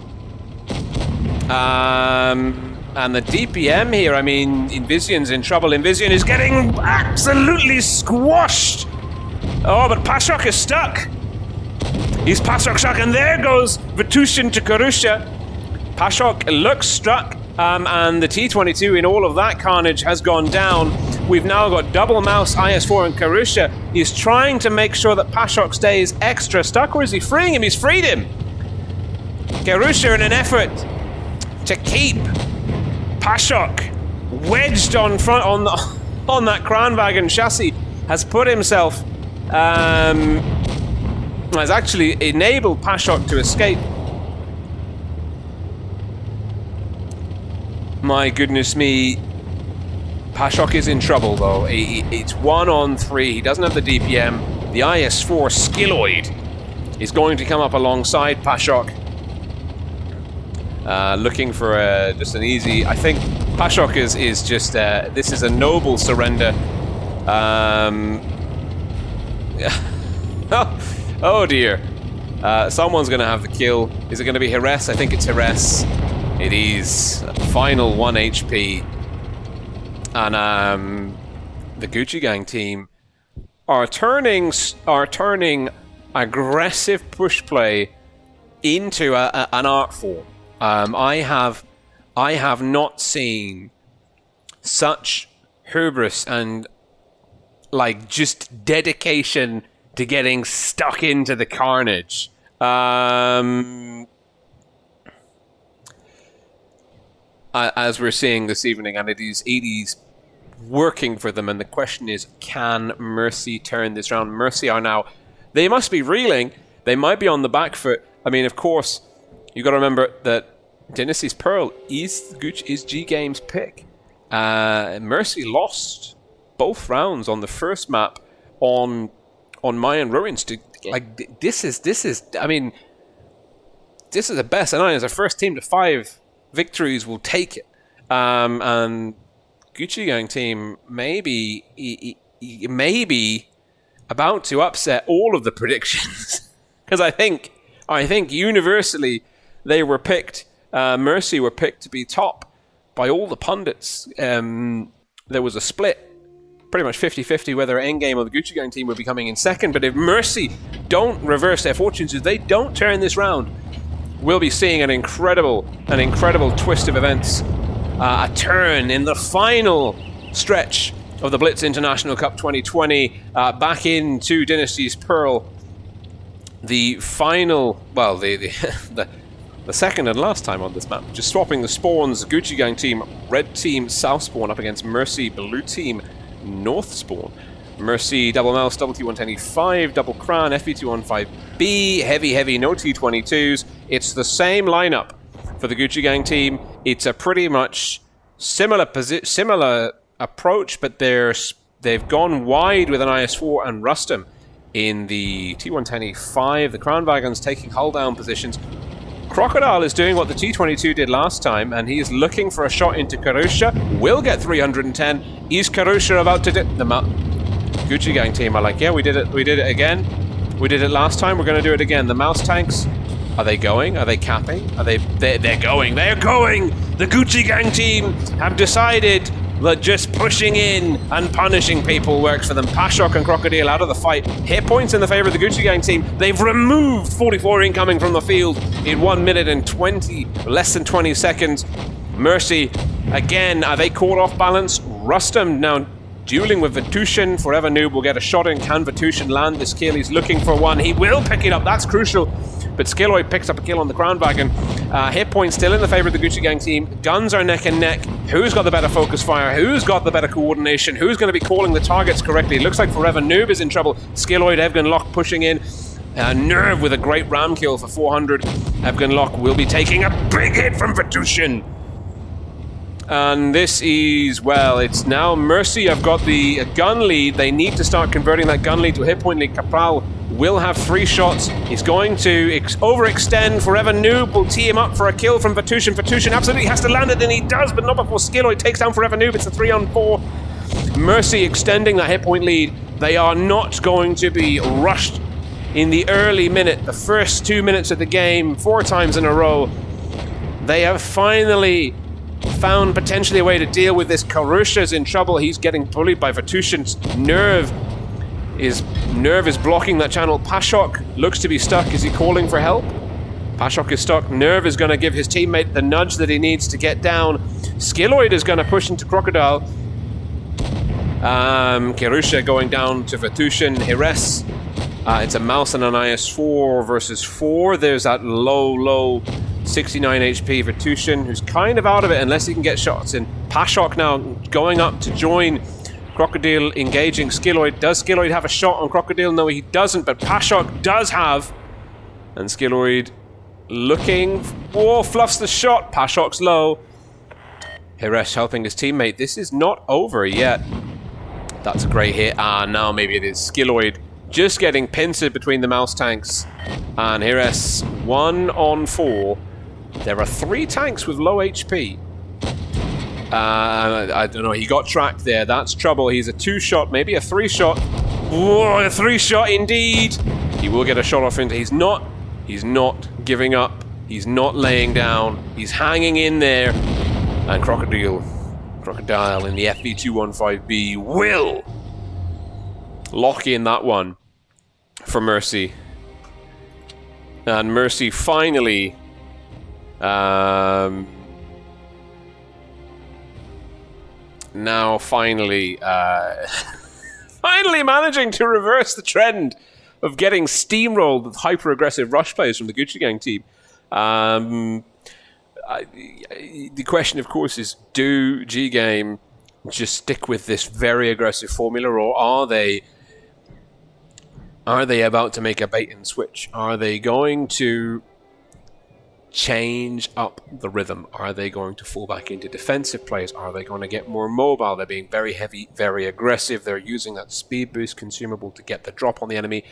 And the DPM here, I mean, Envision's in trouble. Envision is getting absolutely squashed. Oh, but Pashok is stuck. He's Pashok stuck, and there goes Vertushin to Karusha. Pashok looks struck, and the T-22 in all of that carnage has gone down. We've now got double mouse, IS-4, and Karusha. He's trying to make sure that Pashok stays extra stuck, or is he freeing him? He's freed him. Karusha in an effort to keep Pashok wedged on front on that Kranwagen chassis has put himself has actually enabled Pashok to escape. My goodness me, Pashok is in trouble though. It's 1-on-3. He doesn't have the DPM. The IS-4 Skilloid is going to come up alongside Pashok. Looking for just an easy... I think Pashok is just... this is a noble surrender. Oh dear. Someone's going to have the kill. Is it going to be Jerez? I think it's Jerez. It is. Final 1 HP. And the Gucci Gang team are turning aggressive push play into an art form. I have not seen such hubris and like just dedication to getting stuck into the carnage. As we're seeing this evening, and it is working for them, and the question is, can Mercy turn this round? Mercy are now, they must be reeling, they might be on the back foot. I mean, of course, you got to remember that Dynasty's Pearl is GGAME's pick. Mercy lost both rounds on the first map on Mayan Ruins. To like this is I mean, this is the best. And as a first team to 5 victories will take it. And Gucci Gang team maybe about to upset all of the predictions because I think universally they were picked. Mercy were picked to be top by all the pundits. There was a split, pretty much 50-50, whether Endgame or the Gucci Gang team would be coming in second. But if Mercy don't reverse their fortunes, if they don't turn this round, we'll be seeing an incredible twist of events. A turn in the final stretch of the Blitz International Cup 2020, back into Dynasty's Pearl. The final, well, the second and last time on this map. Just swapping the spawns. Gucci Gang team, red team, south spawn up against Mercy, blue team, north spawn. Mercy, double mouse, double T110E5, double Kran, FV215B, heavy, no T22s. It's the same lineup for the Gucci Gang team. It's a pretty much similar approach, but they've gone wide with an IS-4 and Rustam in the T110E5. The Kranwagens taking hull down positions. Crocodile is doing what the T-22 did last time, and he is looking for a shot into Karusha. Will get 310. Is Karusha about to do the Gucci Gang team are like, yeah, we did it again. We did it last time, we're going to do it again. The mouse tanks Are they going? Are they capping? Are they? They're going. They're going. The Gucci Gang team have decided that just pushing in and punishing people works for them. Pashok and Crocodile out of the fight. Hit points in the favor of the Gucci Gang team. They've removed 44 incoming from the field in 1 minute and less than 20 seconds. Mercy, again, are they caught off balance? Rustam now dueling with Vitushin. Forever Noob will get a shot in. Can Vitushin land this kill? He's looking for one. He will pick it up. That's crucial. But Skilloid picks up a kill on the Crown Wagon. Hit points still in the favor of the Gucci Gang team. Guns are neck and neck. Who's got the better focus fire? Who's got the better coordination? Who's going to be calling the targets correctly? It looks like Forever Noob is in trouble. Skilloid, Evgen Locke pushing in. Nerve with a great ram kill for 400. Evgen Locke will be taking a big hit from Vitushin. And this is, well, it's now Mercy have got the gun lead. They need to start converting that gun lead to a hit point lead. Capral will have 3 shots. He's going to overextend. Forever Noob will tee him up for a kill from Vitushin. Vitushin absolutely has to land it, and he does, but not before Skilloid takes down Forever Noob. It's a 3-on-4. Mercy extending that hit point lead. They are not going to be rushed in the early minute, the first 2 minutes of the game, 4 times in a row. They have finally found potentially a way to deal with this. Karusha's in trouble. He's getting bullied by Vitushin's. Nerve is blocking that channel. Pashok looks to be stuck. Is he calling for help? Pashok is stuck. Nerve is going to give his teammate the nudge that he needs to get down. Skilloid is going to push into Crocodile. Karusha going down to Vitushin. Hires. It's a mouse and an IS-4 versus 4. There's that low 69 HP Vitushin, who's kind of out of it unless he can get shots in. Pashok now going up to join Crocodile, engaging Skilloid. Does Skilloid have a shot on Crocodile? No, he doesn't, but Pashok does have. And Skilloid looking. Oh, fluffs the shot. Pashok's low. Hires helping his teammate. This is not over yet. That's a great hit. Now maybe it is. Skilloid just getting pincered between the mouse tanks. And Hires 1-on-4. There are 3 tanks with low HP. I don't know, he got tracked there. That's trouble. He's a 2-shot, maybe a 3-shot. Whoa, a 3-shot indeed. He will get a shot off into. He's not giving up. He's not laying down. He's hanging in there. And Crocodile in the FV215B will lock in that one for Mercy. And Mercy finally finally managing to reverse the trend of getting steamrolled with hyper-aggressive rush plays from the Gucci Gang team. The question, of course, is do GGAME just stick with this very aggressive formula, or are they about to make a bait and switch? Are they going to change up the rhythm? Are they going to fall back into defensive plays? Are they going to get more mobile? They're being very heavy, very aggressive. They're using that speed boost consumable to get the drop on the enemy.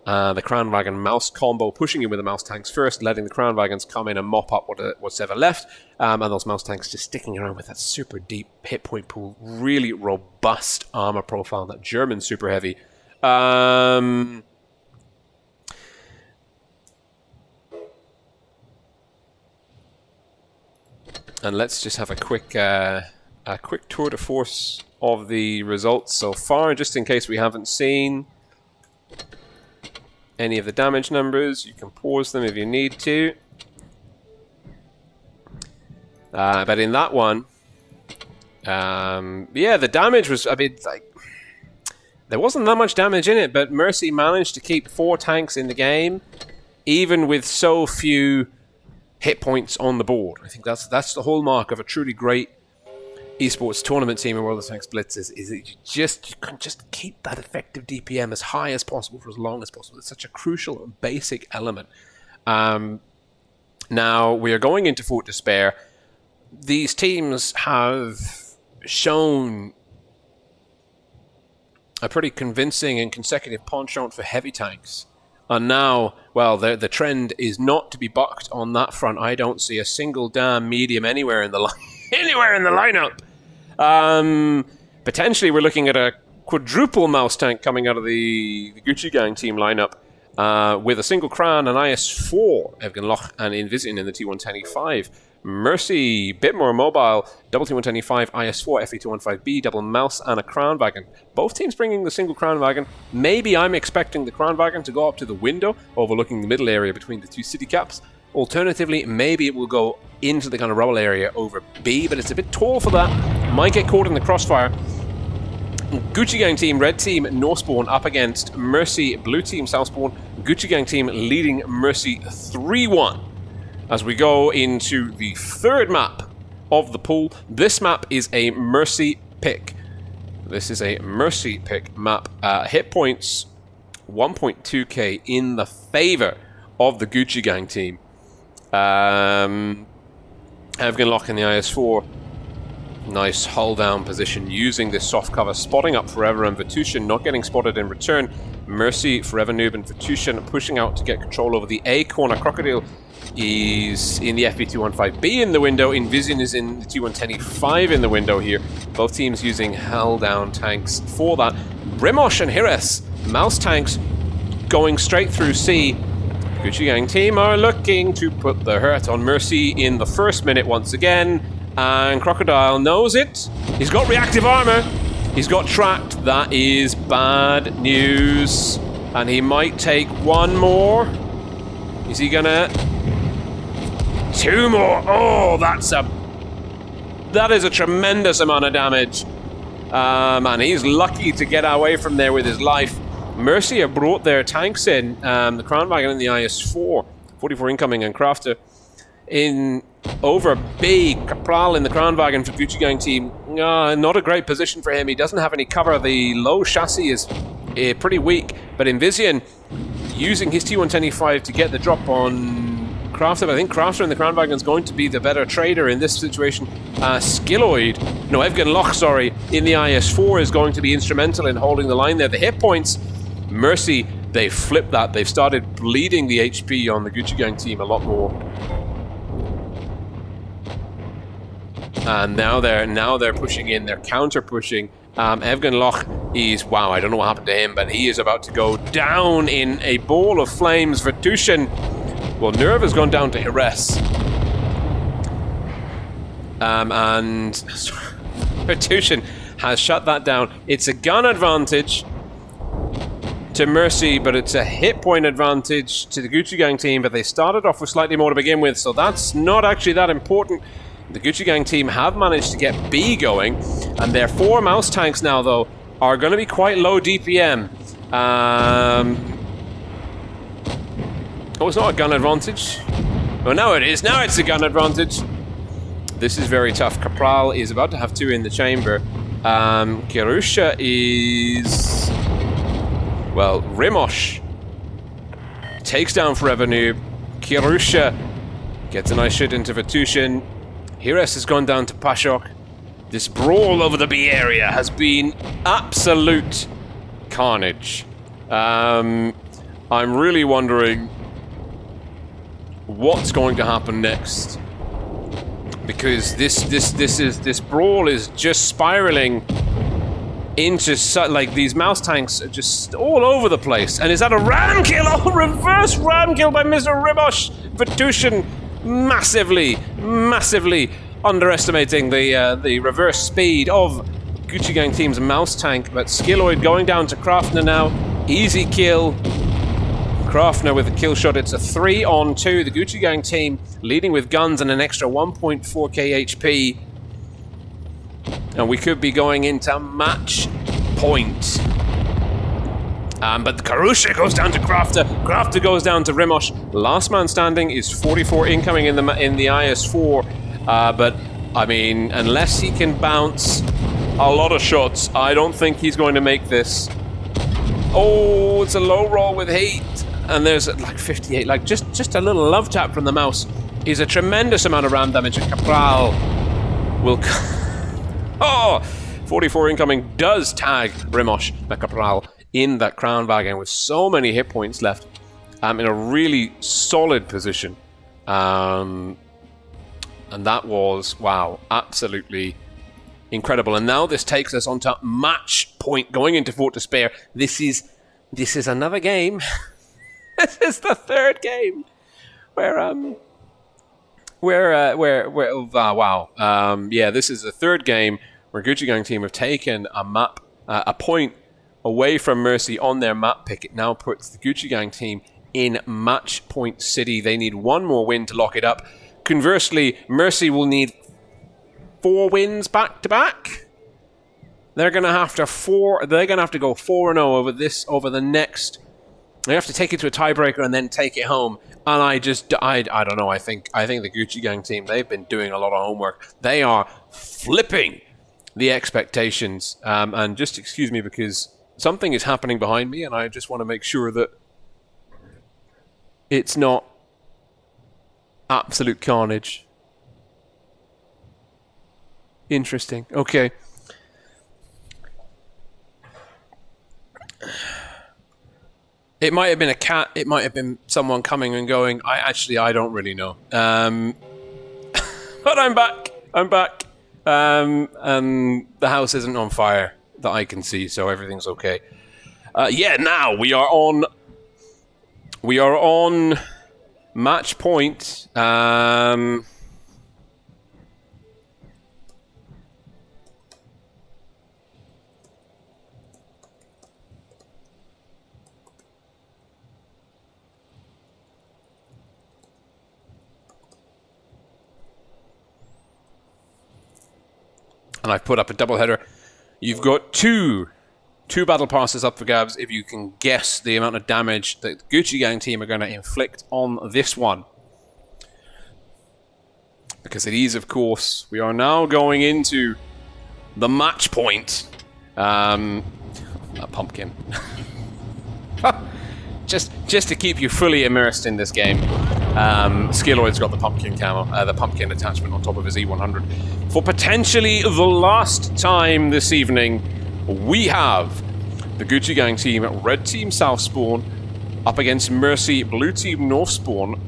The Crown Wagon mouse combo, pushing in with the mouse tanks first, letting the Crown Wagons come in and mop up what's ever left. And those mouse tanks just sticking around with that super deep hit point pool. Really robust armor profile. That German super heavy. And let's just have a quick tour de force of the results so far, just in case we haven't seen any of the damage numbers. You can pause them if you need to. But in that one, yeah, the damage was, I mean, like, there wasn't that much damage in it, but Mercy managed to keep 4 tanks in the game, even with so few hit points on the board. I think that's the hallmark of a truly great esports tournament team in World of Tanks Blitz is that you can just keep that effective DPM as high as possible for as long as possible. It's such a crucial and basic element. Now we are going into Fort Despair. These teams have shown a pretty convincing and consecutive penchant for heavy tanks. And now, well, the trend is not to be bucked on that front. I don't see a single damn medium anywhere in the lineup. Potentially, we're looking at a quadruple mouse tank coming out of the Gucci Gang team lineup. with a single crown and IS4, Evgen Loch and Invision in the T110E5. Mercy, bit more mobile, double T110E5, IS4, FE215B, double mouse, and a crown wagon. Both teams bringing the single crown wagon. Maybe I'm expecting the crown wagon to go up to the window, overlooking the middle area between the two city caps. Alternatively, maybe it will go into the kind of rubble area over B, but it's a bit tall for that. Might get caught in the crossfire. Gucci Gang team, red team, Northspawn up against Mercy, blue team, Southspawn. Gucci Gang team leading Mercy 3-1. As we go into the third map of the pool, this map is a Mercy pick. This is a Mercy pick map. Hit points 1.2k in the favor of the Gucci Gang team. Evgen Loch in the IS4. Nice hull down position using this soft cover, spotting up Forever and Vitushin, not getting spotted in return. Mercy, Forever Noob, and Vitushin pushing out to get control over the A corner. Crocodile is in the FE215B in the window. Invision is in the T110E5 in the window here. Both teams using hull down tanks for that. Rimosh and Hires, mouse tanks going straight through C. Gucci Gang team are looking to put the hurt on Mercy in the first minute once again. And Crocodile knows it. He's got reactive armor. He's got tracked. That is bad news. And he might take one more. Is he gonna? Two more. Oh, that is a tremendous amount of damage. And he's lucky to get away from there with his life. Mercy have brought their tanks in. The Crown Wagon and the IS4. 44 incoming and Crafter. In over B, Capral in the Crown Wagon for Gucci Gang team. Not a great position for him. He doesn't have any cover. The low chassis is pretty weak. But Invision using his T110E5 to get the drop on Crafter. But I think Crafter in the Crown Wagon is going to be the better trader in this situation. Evgen Loch, in the IS4 is going to be instrumental in holding the line there. The hit points, Mercy, they flipped that. They've started bleeding the HP on the Gucci Gang team a lot more. And now they're pushing in, they're counter pushing. Evgen Loch is, wow, I don't know what happened to him, but he is about to go down in a ball of flames. Vitushin, well, Nerve has gone down to Hires. And Vitushin has shut that down. It's a gun advantage to Mercy, but it's a hit point advantage to the Gucci Gang team, but they started off with slightly more to begin with, so that's not actually that important. The Gucci Gang team have managed to get B going, and their 4 mouse tanks now, though, are going to be quite low DPM. Oh, it's not a gun advantage. Oh, now it is. Now it's a gun advantage. This is very tough. Capral is about to have 2 in the chamber. Kirusha is... Well, Rimosh takes down Forever Noob. Kirusha gets a nice shot into Vitushin. Hires has gone down to Pashok. This brawl over the B area has been absolute carnage. I'm really wondering what's going to happen next, because this brawl is just spiraling into these mouse tanks are just all over the place. And is that a ram kill? Oh, reverse ram kill by Mr. Rimosh. Vitushin massively underestimating the reverse speed of Gucci Gang team's mouse tank, but Skilloid going down to Kraftner now. Easy kill. Kraftner with a kill shot. It's a 3-on-2. The Gucci Gang team leading with guns and an extra 1.4k HP. And we could be going into match point. But Karusha goes down to Crafter. Crafter goes down to Rimosh. Last man standing is 44 incoming in the IS4. But, I mean, unless he can bounce a lot of shots, I don't think he's going to make this. Oh, it's a low roll with heat. And there's like 58. Like, just a little love tap from the mouse is a tremendous amount of ram damage. And Capral will... Oh! 44 incoming does tag Rimosh Capral in that Crown Wagon with so many hit points left, in a really solid position. And that was, wow, absolutely incredible. And now this takes us on to match point going into Fort Despair. This is another game This is the third game where this is the third game where Gucci Gang team have taken a point away from Mercy on their map pick. It now puts the Gucci Gang team in match point city. They need one more win to lock it up. Conversely, Mercy will need 4 wins back to back. They're gonna have to go 4-0 over the next. They have to take it to a tiebreaker and then take it home. And I don't know. I think the Gucci Gang team, they've been doing a lot of homework. They are flipping the expectations. And just excuse me because something is happening behind me, and I just want to make sure that it's not absolute carnage. Interesting. Okay. It might have been a cat. It might have been someone coming and going. I don't really know. But I'm back. And the house isn't on fire that I can see, so everything's okay. Now we are on match point. And I've put up a doubleheader. You've got two battle passes up for grabs if you can guess the amount of damage that the Gucci Gang team are going to inflict on this one. Because it is, of course, we are now going into the match point. A pumpkin. just to keep you fully immersed in this game. Skilloid's got the pumpkin camo, the pumpkin attachment on top of his E100. For potentially the last time this evening, we have the Gucci Gang team, Red Team South Spawn, up against Mercy, Blue Team North Spawn.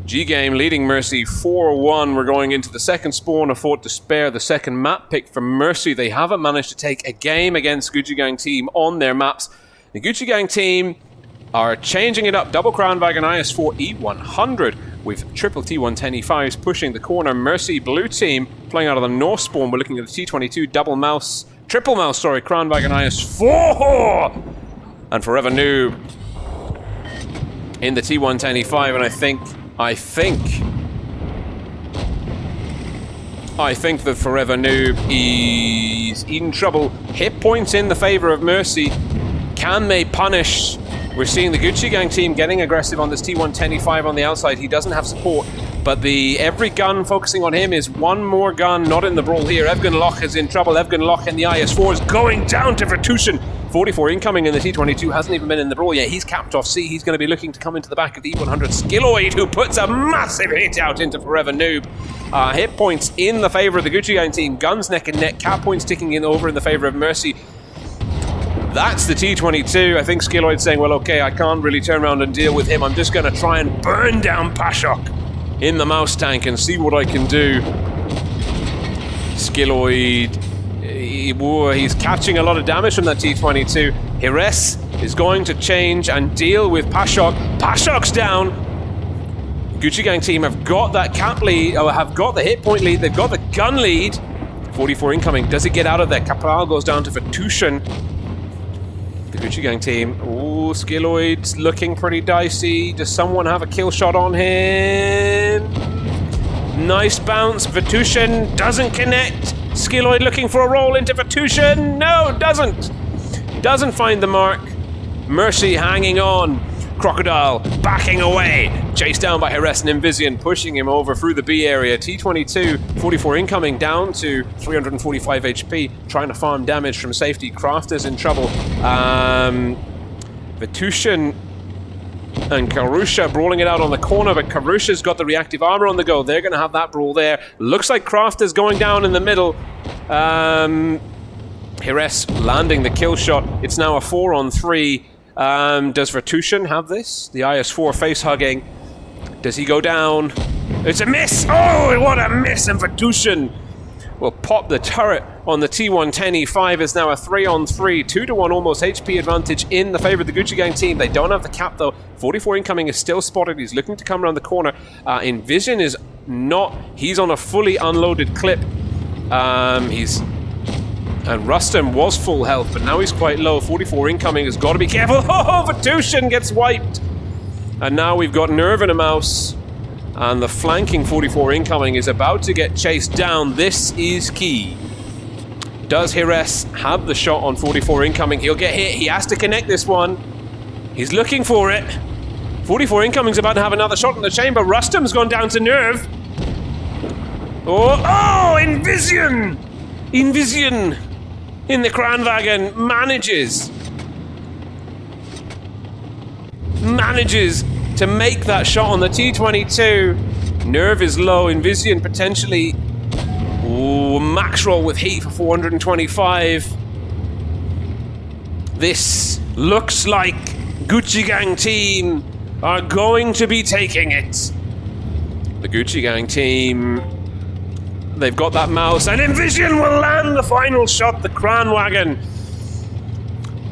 GGAME leading Mercy 4-1. We're going into the second spawn, afford to spare the second map pick from Mercy. They haven't managed to take a game against Gucci Gang team on their maps. The Gucci Gang team are changing it up. Double Crown Wagon IS4 E100 with triple T110 E5s pushing the corner. Mercy Blue Team playing out of the North Spawn. We're looking at the T22 triple mouse, Crown Wagon IS4 and Forever Noob in the T110 E5. And I think that Forever Noob is in trouble. Hit points in the favor of Mercy. Can they punish? We're seeing the Gucci Gang team getting aggressive on this T110 E5 on the outside. He doesn't have support, but every gun focusing on him is one more gun not in the brawl here. Evgen Loch is in trouble. Evgen Loch in the IS4 is going down to Vertushin. 44 incoming in the T22, hasn't even been in the brawl yet. He's capped off C. He's going to be looking to come into the back of the E100. Skilloid, who puts a massive hit out into Forever Noob. Hit points in the favor of the Gucci Gang team. Guns neck and neck. Cap points ticking in over in the favor of Mercy. That's the T22. I think Skilloid's saying, well, okay, I can't really turn around and deal with him. I'm just going to try and burn down Pashok in the mouse tank and see what I can do. Skilloid, he's catching a lot of damage from that T22. Hires is going to change and deal with Pashok. Pashok's down. Gucci Gang team have got that cap lead, or have got the hit point lead. They've got the gun lead. 44 incoming. Does he get out of there? Capral goes down to Vertushin. The Gucci Gang team. Ooh, Skilloid's looking pretty dicey. Does someone have a kill shot on him? Nice bounce. Vertushin doesn't connect. Skilloid looking for a roll into Vertushin. No, doesn't. Doesn't find the mark. Mercy hanging on. Crocodile backing away. Chased down by Hires and Invisian, pushing him over through the B area. T22, 44 incoming, down to 345 HP, trying to farm damage from safety. Crafter's in trouble. Vertushin and Karusha brawling it out on the corner, but Karusha's got the reactive armor on the go. They're going to have that brawl there. Looks like Crafter's going down in the middle. Hires landing the kill shot. It's now a 4-on-3. Does Vertushin have this? The IS4 face hugging. Does he go down? It's a miss! Oh, what a miss! And Vertushin will pop the turret on the T110E5. Is now a 3-on-3, 2-to-1 almost HP advantage in the favor of the Gucci Gang team. They don't have the cap though. 44 incoming is still spotted. He's looking to come around the corner. Envision is not. He's on a fully unloaded clip. And Rustem was full health, but now he's quite low. 44 incoming has got to be careful. Oh, Vatushin gets wiped. And now we've got Nerve and a mouse. And the flanking 44 incoming is about to get chased down. This is key. Does Hires have the shot on 44 incoming? He'll get hit. He has to connect this one. He's looking for it. 44 incoming's about to have another shot in the chamber. Rustem's gone down to Nerve. Oh, Envision! Envision in the Kranwagen manages to make that shot on the T22. Nerve is low. Envision potentially. Oh, max roll with heat for 425. This looks like Gucci Gang team are going to be taking it. The Gucci Gang team. They've got that mouse, and Envision will land the final shot. The Kranwagen.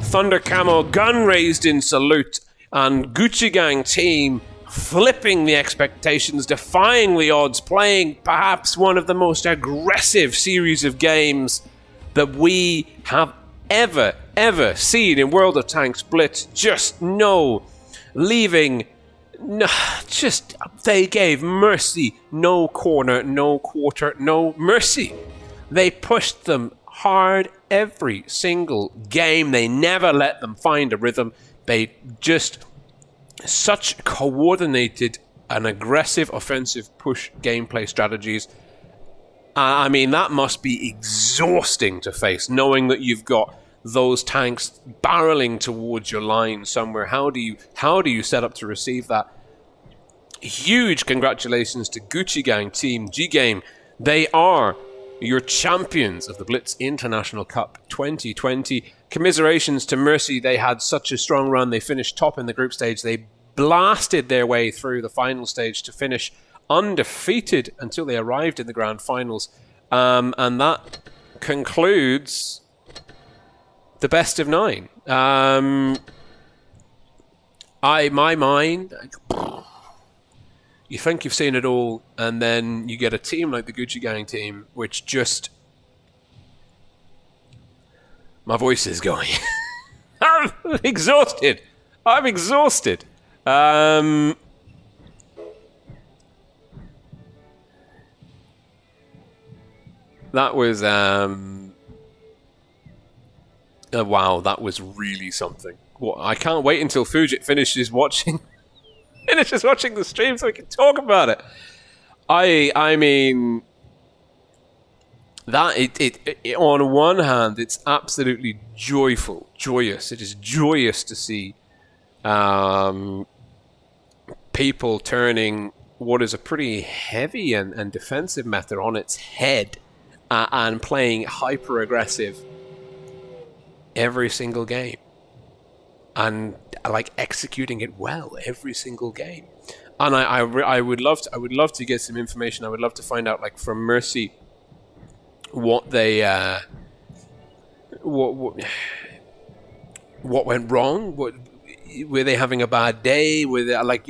Thunder Camo, gun raised in salute, and Gucci Gang team flipping the expectations, defying the odds, playing perhaps one of the most aggressive series of games that we have ever seen in World of Tanks Blitz. Just no leaving. No, just they gave Mercy no corner, no quarter, no mercy. They pushed them hard every single game. They never let them find a rhythm. They just such coordinated and aggressive offensive push gameplay strategies. I mean, that must be exhausting to face, knowing that you've got those tanks barreling towards your line somewhere. How do you set up to receive that? Huge congratulations to Gucci Gang team, GGAME. They are your champions of the Blitz International Cup 2020. Commiserations to Mercy. They had such a strong run. They finished top in the group stage. They blasted their way through the final stage to finish undefeated until they arrived in the grand finals. And that concludes the best of 9. You think you've seen it all, and then you get a team like the Gucci Gang team, which just... My voice is going. I'm exhausted. That was... wow, that was really something. I can't wait until Fujit finishes watching the stream so we can talk about it. I mean, that it on one hand, it's absolutely joyous. It is joyous to see people turning what is a pretty heavy and defensive method on its head and playing hyper aggressive every single game. And like executing it well every single game, and I would love to get some information. I would love to find out, like, from Mercy, what they what went wrong. Were they having a bad day? Were they, like,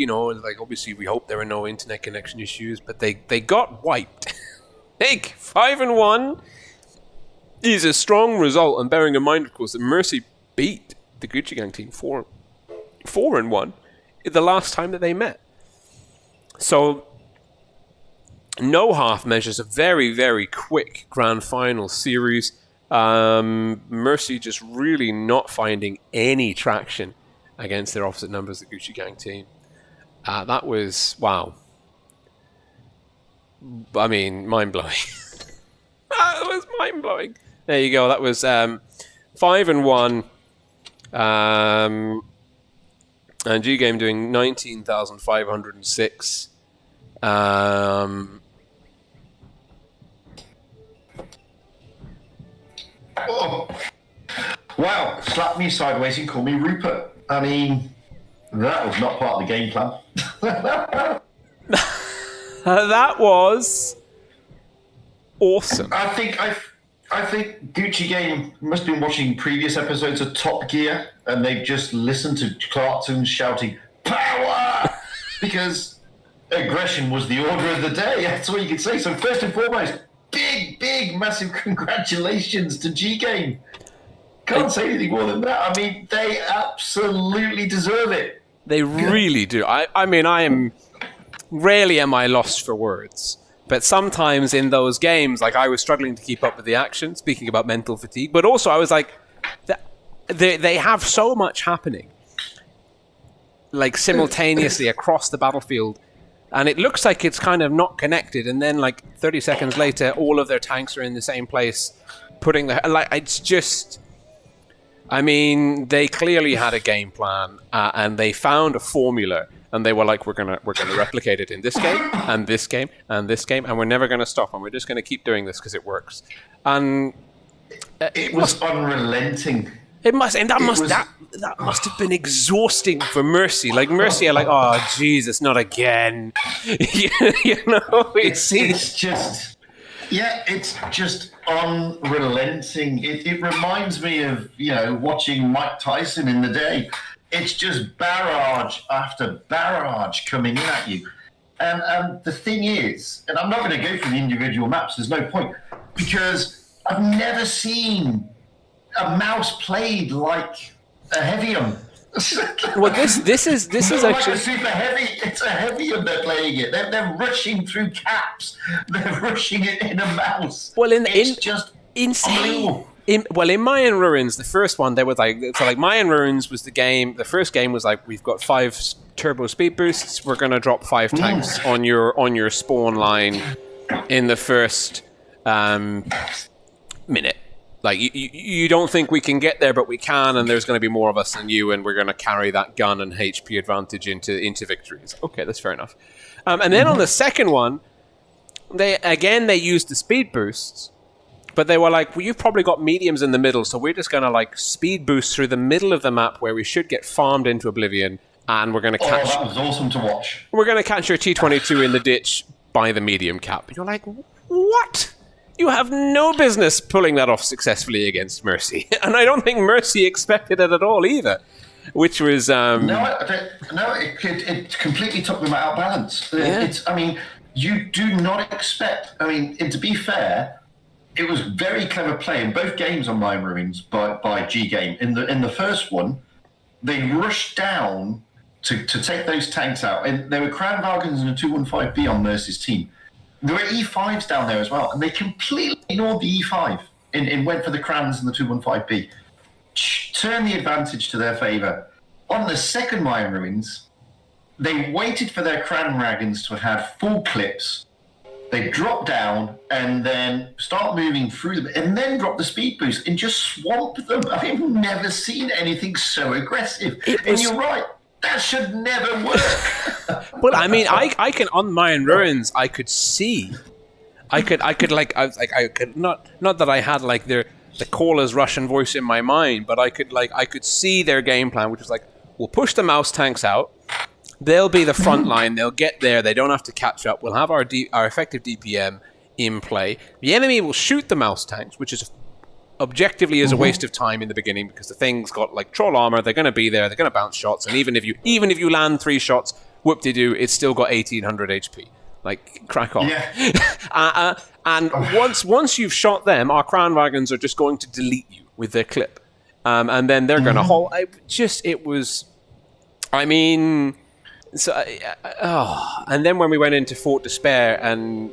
obviously we hope there were no internet connection issues, but they got wiped. 5-1 is a strong result, and bearing in mind, of course, that Mercy beat the Gucci Gang team 4-1 the last time that they met. So no half measures, a very, very quick grand final series. Mercy just really not finding any traction against their opposite numbers, the Gucci Gang team. That was, wow. I mean, mind-blowing. That was mind-blowing. There you go. That was 5-1. And GGAME doing 19,506. Oh. Wow, slap me sideways and call me Rupert. I mean, that was not part of the game plan. That was awesome. I think Gucci Game must have been watching previous episodes of Top Gear, and they've just listened to Clarkson shouting "Power" because aggression was the order of the day. That's all you could say. So first and foremost, big, massive congratulations to G Game. Can't say anything more than that. I mean, they absolutely deserve it. They really do. I mean, rarely am I lost for words. But sometimes in those games, like I was struggling to keep up with the action, speaking about mental fatigue, but also I was like, they have so much happening, like simultaneously across the battlefield, and it looks like it's kind of not connected, and then like 30 seconds later, all of their tanks are in the same place, putting the, like, it's just, I mean, they clearly had a game plan, and they found a formula. And they were like, we're gonna replicate it in this game, and this game, and this game, and we're never gonna stop, and we're just gonna keep doing this because it works. And it was unrelenting. It must, and that must have been exhausting for Mercy. Like Mercy are like, oh Jesus, not again. you know, it's just unrelenting. It reminds me of watching Mike Tyson in the day. It's just barrage after barrage coming in at you. And the thing is, and I'm not going to go through the individual maps, there's no point, because I've never seen a mouse played like a Heavium. Well, this is actually like a super heavy. It's a Heavium they're playing it. They're rushing through caps. They're rushing it in a mouse. Well, it's just insane. In Mayan Ruins, the first one, they were like, so like Mayan Ruins was the game. The first game was like, we've got 5 turbo speed boosts. We're gonna drop 5 tanks on your spawn line in the first minute. Like you don't think we can get there, but we can, and there's going to be more of us than you, and we're going to carry that gun and HP advantage into victories. Okay, that's fair enough. And then on the second one, they used the speed boosts. But they were like, well, you've probably got mediums in the middle, so we're just going to like speed boost through the middle of the map where we should get farmed into oblivion, and we're going to catch... Oh, that was awesome to watch. We're going to catch your T-22 in the ditch by the medium cap. You're like, what? You have no business pulling that off successfully against Mercy. And I don't think Mercy expected it at all either, which was... it completely took them out of balance. Yeah. I mean, you do not expect... I mean, and to be fair... It was very clever play in both games on Mayan Ruins by G Game. In the first one, they rushed down to take those tanks out, and there were Kranwagens and a 215B on Mercy's team. There were E5s down there as well, and they completely ignored the E5 and went for the Krans and the 215B. Turned the advantage to their favour. On the second Mayan Ruins, they waited for their Kranwagens to have full clips. They drop down and then start moving through them and then drop the speed boost and just swamp them. I've never seen anything so aggressive. And you're right, that should never work. Well, I mean, I can, on Mayan Ruins, I could see. I could not that I had like the caller's Russian voice in my mind, but I could see their game plan, which was like, we'll push the mouse tanks out. They'll be the front line. They'll get there. They don't have to catch up. We'll have our effective DPM in play. The enemy will shoot the mouse tanks, which is objectively is a waste of time in the beginning because the thing's got like troll armor. They're going to be there. They're going to bounce shots, and even if you land 3 shots, whoop-de-doo, it's still got 1800 HP. Like, crack on. Yeah. And once you've shot them, our Kranwagens are just going to delete you with their clip, and then they're going to hold. It was. I mean. So, and then when we went into Fort Despair and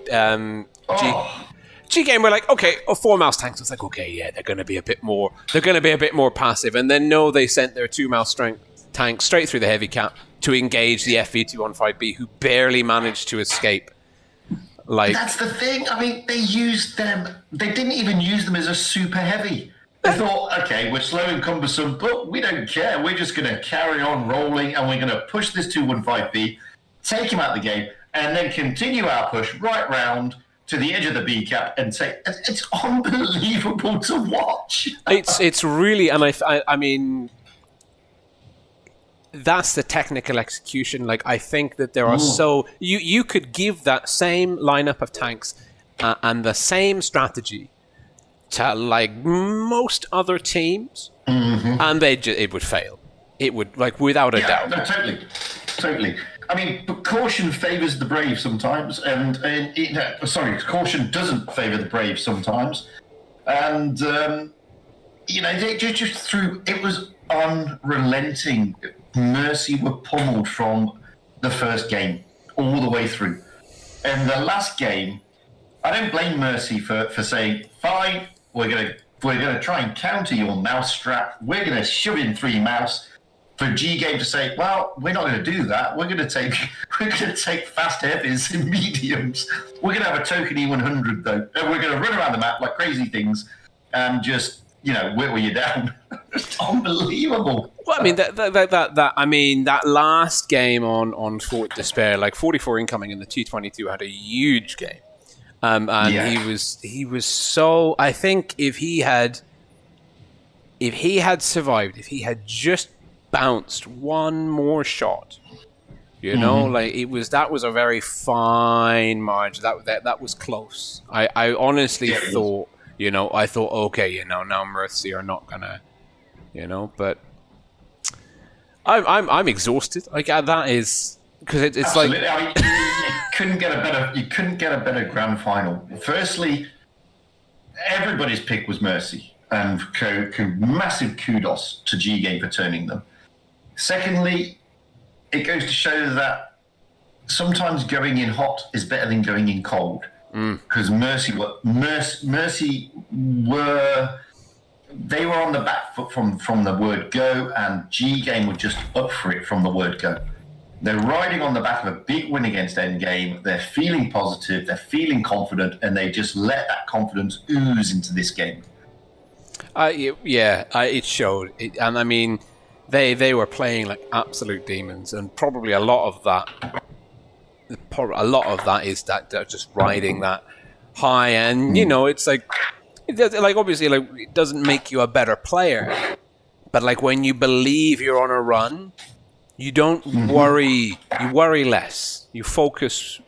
G Game, we're like, okay, 4 mouse tanks. It's like, okay, yeah, they're going to be a bit more. They're going to be a bit more passive. And then no, they sent their 2 mouse strength tanks straight through the heavy cap to engage the FV215B, who barely managed to escape. Like that's the thing. I mean, they used them. They didn't even use them as a super heavy. They thought, okay, we're slow and cumbersome, but we don't care. We're just going to carry on rolling, and we're going to push this 215B, take him out of the game, and then continue our push right round to the edge of the B cap and say, it's unbelievable to watch. It's really, and I mean, that's the technical execution. Like, I think that there are you could give that same lineup of tanks and the same strategy to like most other teams, and it would fail. It would, like, without a doubt. No, totally. I mean, but caution favors the brave sometimes, and caution doesn't favor the brave sometimes, and they just threw. It was unrelenting. Mercy were pummeled from the first game all the way through, and the last game, I don't blame Mercy for saying, "Fine, we're gonna try and counter your mouse strap. We're gonna shove in 3 mouse." For GGAME to say, "Well, we're not going to do that. We're going to take fast heavies and mediums. We're going to have a token E100 though, and we're going to run around the map like crazy things, and just whittle you down." It's unbelievable. Well, I mean that last game on Fort Despair, like 44 incoming in the T22 had a huge game, he was so. I think if he had survived, if he had just bounced one more shot, like that was a very fine margin. That was close. I honestly thought, okay, now Mercy are not gonna, but I'm exhausted. Like that is because it's Absolutely. like I mean, you couldn't get a better grand final. Firstly, everybody's pick was Mercy, and massive kudos to GGAME for turning them. Secondly, it goes to show that sometimes going in hot is better than going in cold. Because Mercy were on the back foot from the word go, and GGAME were just up for it from the word go. They're riding on the back of a big win against Endgame. They're feeling positive, they're feeling confident, and they just let that confidence ooze into this game. It showed. And I mean, they were playing like absolute demons, and probably a lot of that is that they're just riding that high, and it's like obviously, like, it doesn't make you a better player, but like when you believe you're on a run, you don't worry. You worry less. You focus.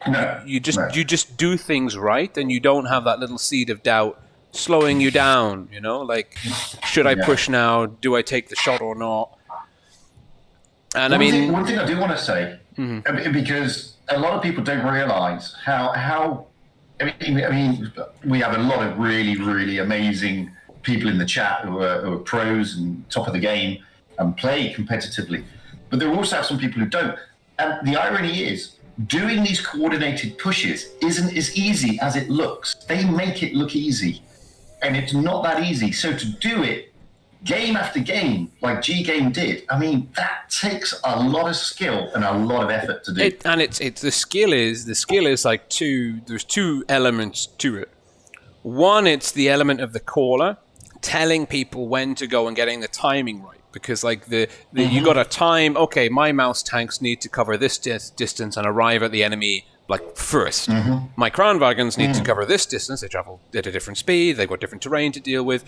You just do things right, and you don't have that little seed of doubt slowing you down. Like, should I push now? Do I take the shot or not? And one thing I do want to say, because a lot of people don't realise how. I mean, we have a lot of really, really amazing people in the chat who are pros and top of the game and play competitively. But there also have some people who don't. And the irony is, doing these coordinated pushes isn't as easy as it looks. They make it look easy, and it's not that easy. So to do it game after game, like GGAME did, I mean, that takes a lot of skill and a lot of effort to do. The skill is like there's two elements to it. One, it's the element of the caller telling people when to go and getting the timing right, because like you got to time. Okay, my mouse tanks need to cover this distance and arrive at the enemy like first. My crown wagons need to cover this distance. They travel at a different speed. They've got different terrain to deal with.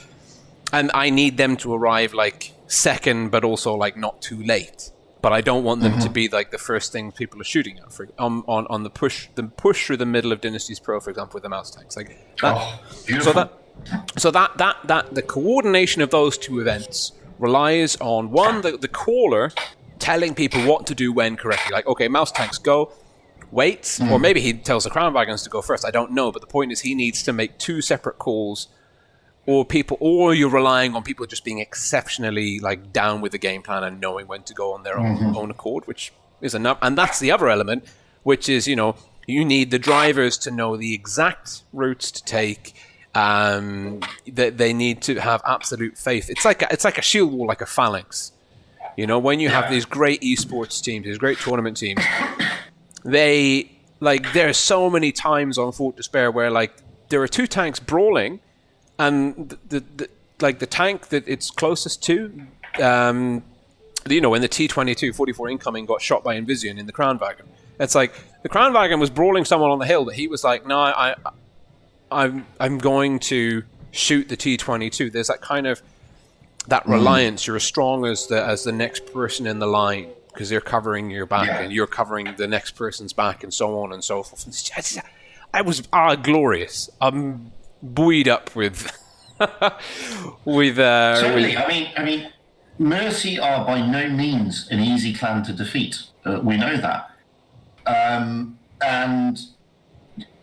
And I need them to arrive like second, but also like not too late. But I don't want them to be like the first thing people are shooting at. On the push through the middle of Dynasty's Pro, for example, with the mouse tanks, like that. So that the coordination of those two events relies on one, the caller telling people what to do when correctly. Like, okay, mouse tanks go, wait, or maybe he tells the crown wagons to go first. I don't know, but the point is he needs to make two separate calls. Or you're relying on people just being exceptionally like down with the game plan and knowing when to go on their own accord, which is enough. And that's the other element, which is, you need the drivers to know the exact routes to take. That they need to have absolute faith. It's like a shield wall, like a phalanx. When you have these great esports teams, these great tournament teams, there are so many times on Fort Despair where like there are two tanks brawling. And the tank that it's closest to, when the T22 44 incoming got shot by Invision in the Crown Wagon, it's like the Crown Wagon was brawling someone on the hill that he was like, no, I'm going to shoot the T22. There's that kind of that reliance. You're as strong as the next person in the line because they're covering your back and you're covering the next person's back and so on and so forth. I was glorious. I'm buoyed up with Totally. I mean, Mercy are by no means an easy clan to defeat. We know that. And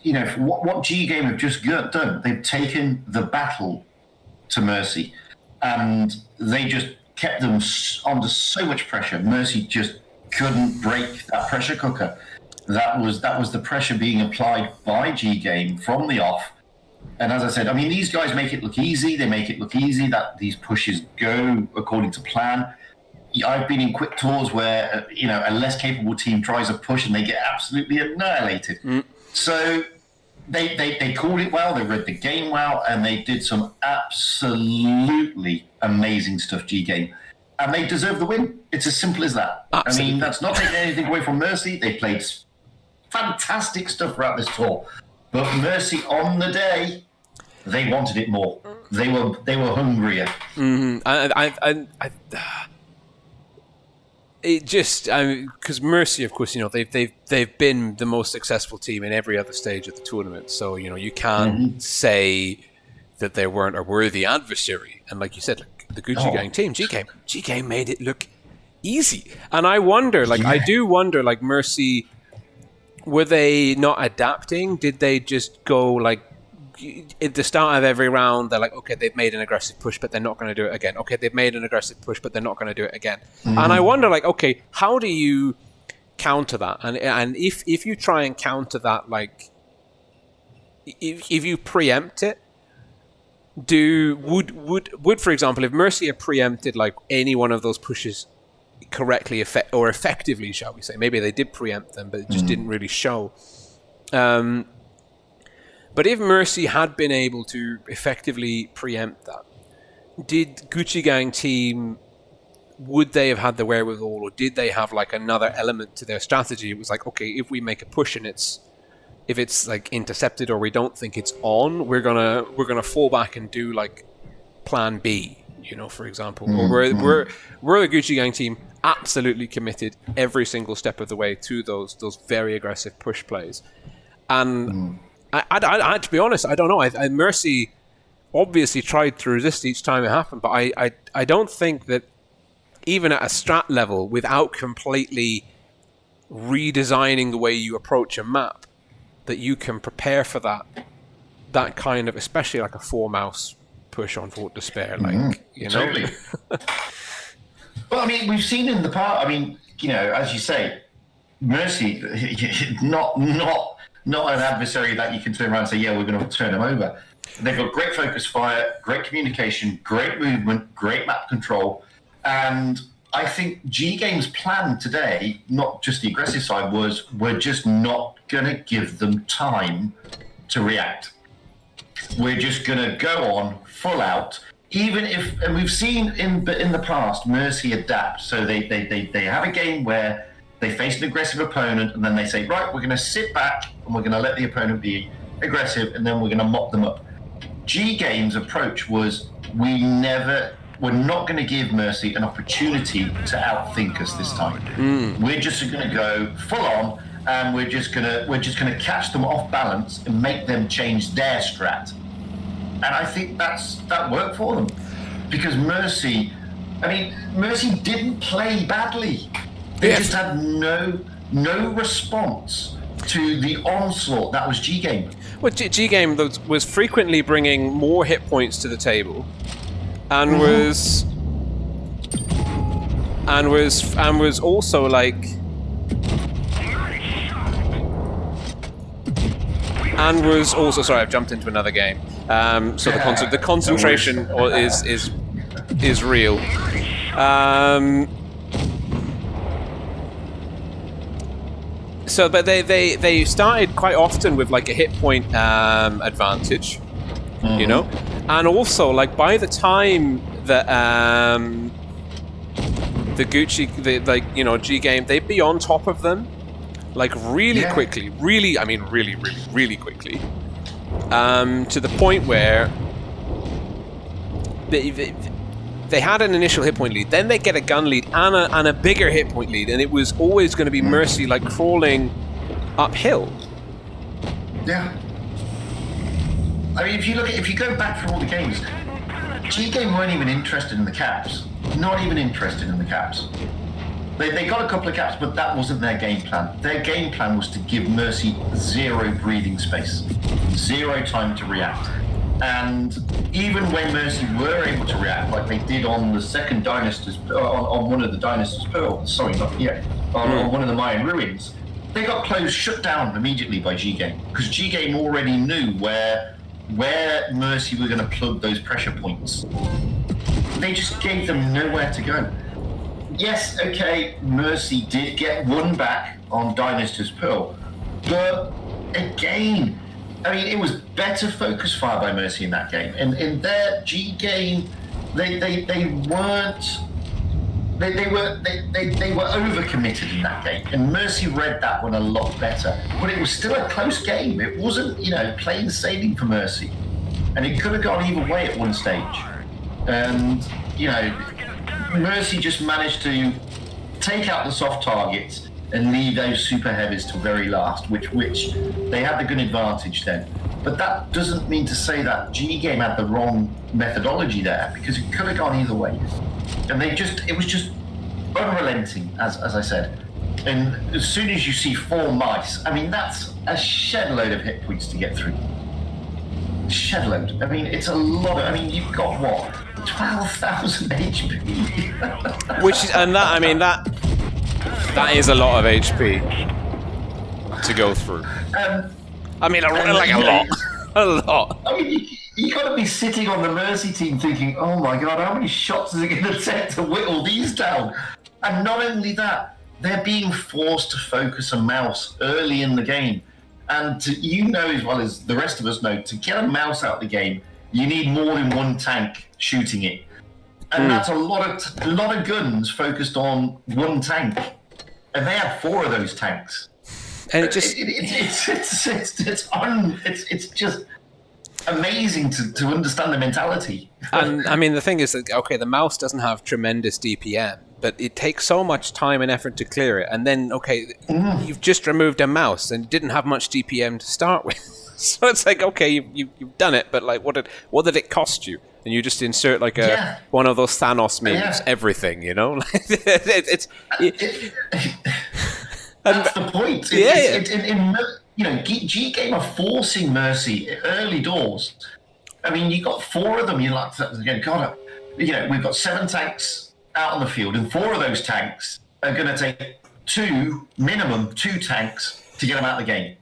you know what GGAME have just done. They've taken the battle to Mercy, and they just kept them under so much pressure. Mercy just couldn't break that pressure cooker. That was the pressure being applied by GGAME from the off. And as I said, I mean, these guys make it look easy. They make it look easy that these pushes go according to plan. I've been in quick tours where, you know, a less capable team tries a push and they get absolutely annihilated. So they called it well, they read the game well, and they did some absolutely amazing stuff, GGAME. And they deserve the win. It's as simple as that. Absolutely. I mean, that's not taking anything away from Mercy. They played fantastic stuff throughout this tour. But Mercy on the day, they wanted it more. They were hungrier. It just because Mercy, of course, you know they've been the most successful team in every other stage of the tournament. So you know you can't say that they weren't a worthy adversary. And like you said, like the Gucci Gang team, GGAME made it look easy. And I wonder, I do wonder, like Mercy. Were they not adapting? Did they just go like at the start of every round? They're like, okay, they've made an aggressive push, but they're not going to do it again. Okay, they've made an aggressive push, but they're not going to do it again. And I wonder, like, okay, how do you counter that? And if you try and counter that, like, if you preempt it, would for example, if Mercy had preempted like any one of those pushes correctly or effectively, shall we say, maybe they did preempt them but it just didn't really show, but if Mercy had been able to effectively preempt that, did Gucci Gang team, would they have had the wherewithal, or did they have like another element to their strategy? It was like, okay, if we make a push and if it's like intercepted or we don't think it's on, we're gonna fall back and do like plan B, you know, for example. Or we're the Gucci Gang team absolutely committed every single step of the way to those very aggressive push plays. And I to be honest, I don't know. I Mercy obviously tried to resist each time it happened, but I don't think that even at a strat level, without completely redesigning the way you approach a map, that you can prepare for that kind of, especially like a 4-mouse push on Fort Despair, like you know. Totally. Well, I mean, we've seen in the past. I mean, you know, as you say, Mercy, not an adversary that you can turn around and say, yeah, we're going to turn them over. They've got great focus fire, great communication, great movement, great map control, and I think GGAME's plan today, not just the aggressive side, was we're just not going to give them time to react. We're just going to go on full out, even if, and we've seen in the past, Mercy adapt. So they have a game where they face an aggressive opponent, and then they say, right, we're going to sit back and we're going to let the opponent be aggressive, and then we're going to mop them up. GGAME's approach was we're not going to give Mercy an opportunity to outthink us this time. We're just going to go full on, and we're just going to catch them off balance and make them change their strat. And I think that worked for them, because Mercy didn't play badly. They just had no response to the onslaught that was GGAME. Well, GGAME was frequently bringing more hit points to the table, and was also like, and was also, sorry, I've jumped into another game. So the concentration is real. So, but they started quite often with like a hit point advantage, you know, and also like by the time that the GGAME, they'd be on top of them like really quickly, really quickly, to the point where they had an initial hit point lead, then they get a gun lead and a bigger hit point lead, and it was always going to be Mercy like crawling uphill. Yeah. I mean, if you go back through all the games, GGAME weren't even interested in the caps. Not even interested in the caps. They got a couple of caps, but that wasn't their game plan. Their game plan was to give Mercy zero breathing space, zero time to react. And even when Mercy were able to react, like they did on the second Dynasty's, on one of the Dynasty's Pearl, sorry, not yet, on one of the Mayan ruins, they got closed, shut down immediately by GGAME, because GGAME already knew where Mercy were going to plug those pressure points. They just gave them nowhere to go. Yes, okay, Mercy did get one back on Dynasty's Pearl, but again, I mean, it was better focus fire by Mercy in that game. And in their GGAME, they were overcommitted in that game, and Mercy read that one a lot better. But it was still a close game. It wasn't, plain sailing for Mercy, and it could have gone either way at one stage. And Mercy just managed to take out the soft targets and leave those super heavies till very last, which they had the good advantage then. But that doesn't mean to say that GGAME had the wrong methodology there, because it could have gone either way. And it was just unrelenting, as I said. And as soon as you see 4 mice, I mean, that's a shed load of hit points to get through. Shed load. I mean, it's a lot of, you've got what? 12,000 HP. That is a lot of HP to go through. A lot. A lot. I mean, you got to be sitting on the Mercy team thinking, oh my god, how many shots is it going to take to whittle these down? And not only that, they're being forced to focus a mouse early in the game. And as well as the rest of us know, to get a mouse out of the game, you need more than one tank shooting it. And that's a lot of guns focused on one tank. And they had 4 of those tanks. And it's just amazing to understand the mentality. And I mean, the thing is that, okay, the mouse doesn't have tremendous DPM, but it takes so much time and effort to clear it. And then, okay, you've just removed a mouse and didn't have much DPM to start with. So it's like, okay, you've done it, but like, what did it cost you? And you just insert like one of those Thanos memes, everything, That's the point. GGAME are forcing Mercy early doors. I mean, you got 4 of them. You're like, God, we've got 7 tanks out on the field, and 4 of those tanks are going to take minimum 2 tanks to get them out of the game.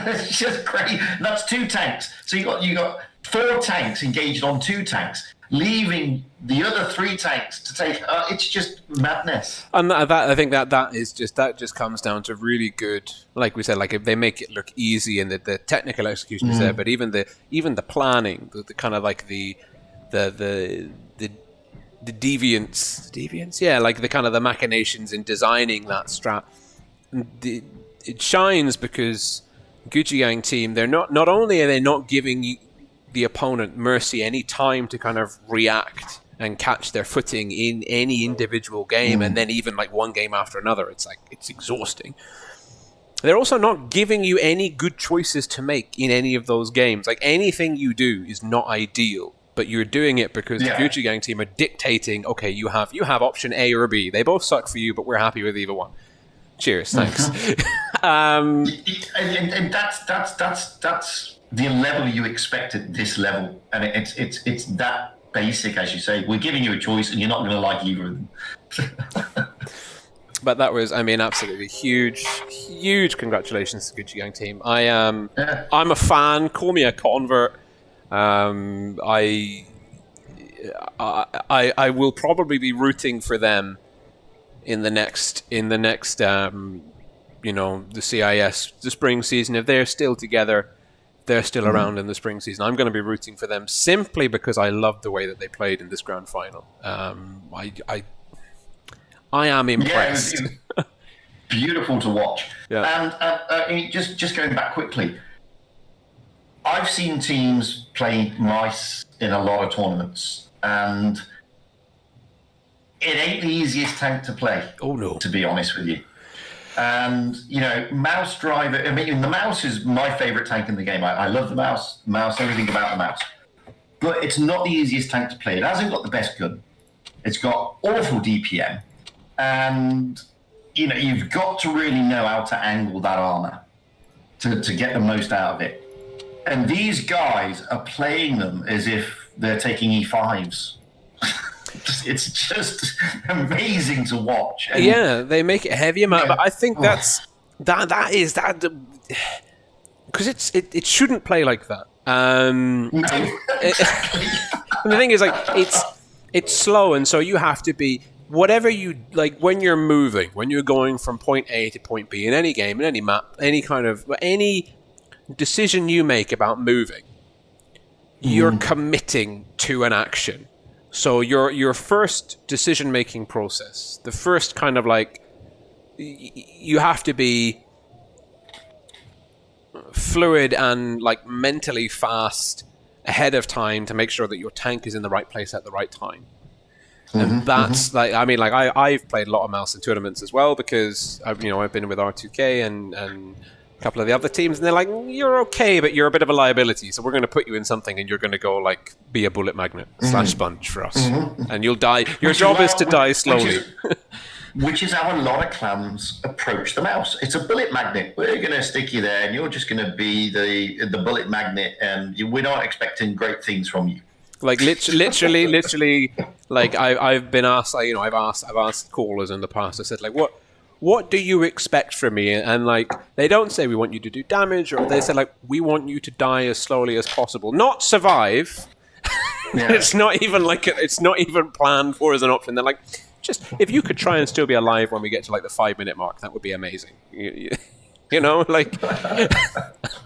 It's just great. That's 2 tanks. So you got 4 tanks engaged on 2 tanks, leaving the other 3 tanks to take. It's just madness. And I think that just comes down to really good, like we said, like if they make it look easy and the technical execution is there, but even the planning, the kind of like the deviance, like the kind of the machinations in designing that strat, it shines because GGAME team, they're not only are they not giving the opponent Mercy any time to kind of react and catch their footing in any individual game, and then even like one game after another, it's exhausting. They're also not giving you any good choices to make in any of those games. Like, anything you do is not ideal, but you're doing it because the GGAME team are dictating, okay, you have option A or B. They both suck for you, but we're happy with either one. Cheers, thanks. And that's the level you expect at this level, and it's that basic, as you say. We're giving you a choice, and you're not going to like either of them. But that was, absolutely huge congratulations to the GGAME team. I'm a fan. Call me a convert. I will probably be rooting for them in the next the CIS, the spring season. If they're still together, they're still around in the spring season, I'm going to be rooting for them simply because I love the way that they played in this grand final. I am impressed. Yeah, it was beautiful to watch. Yeah. And just going back quickly, I've seen teams play mice in a lot of tournaments, and it ain't the easiest tank to play. Oh no! To be honest with you, And, mouse driver, I mean, the mouse is my favorite tank in the game. I love the mouse, everything about the mouse. But it's not the easiest tank to play. It hasn't got the best gun. It's got awful DPM. And, you've got to really know how to angle that armor to get the most out of it. And these guys are playing them as if they're taking E5s. It's just amazing to watch. And, yeah, they make it heavy amount, but I think that is because it shouldn't play like that. No, exactly. And the thing is, like, it's slow, and so you have to be whatever you like when you're moving, when you're going from point A to point B in any game, in any map, any decision you make about moving, you're committing to an action. So your first decision-making process, the first kind of like, you have to be fluid and like mentally fast ahead of time to make sure that your tank is in the right place at the right time. And that's like, I mean, like I've played a lot of mouse in tournaments as well because I've been with R2K and a couple of the other teams, and they're like, you're okay, but you're a bit of a liability, so we're going to put you in something and you're going to go like be a bullet magnet / sponge for us, and you'll die. Your job is to die slowly. Which is how a lot of clans approach the mouse. It's a bullet magnet. We're going to stick you there, and you're just going to be the bullet magnet, and we're not expecting great things from you. Like literally, like I've been asked, like, I've asked callers in the past. I said, like, what do you expect from me? And like, they don't say we want you to do damage, or they say like, we want you to die as slowly as possible, not survive. Yeah. It's not even planned for as an option. They're like, just if you could try and still be alive when we get to like the 5-minute mark, that would be amazing. Like I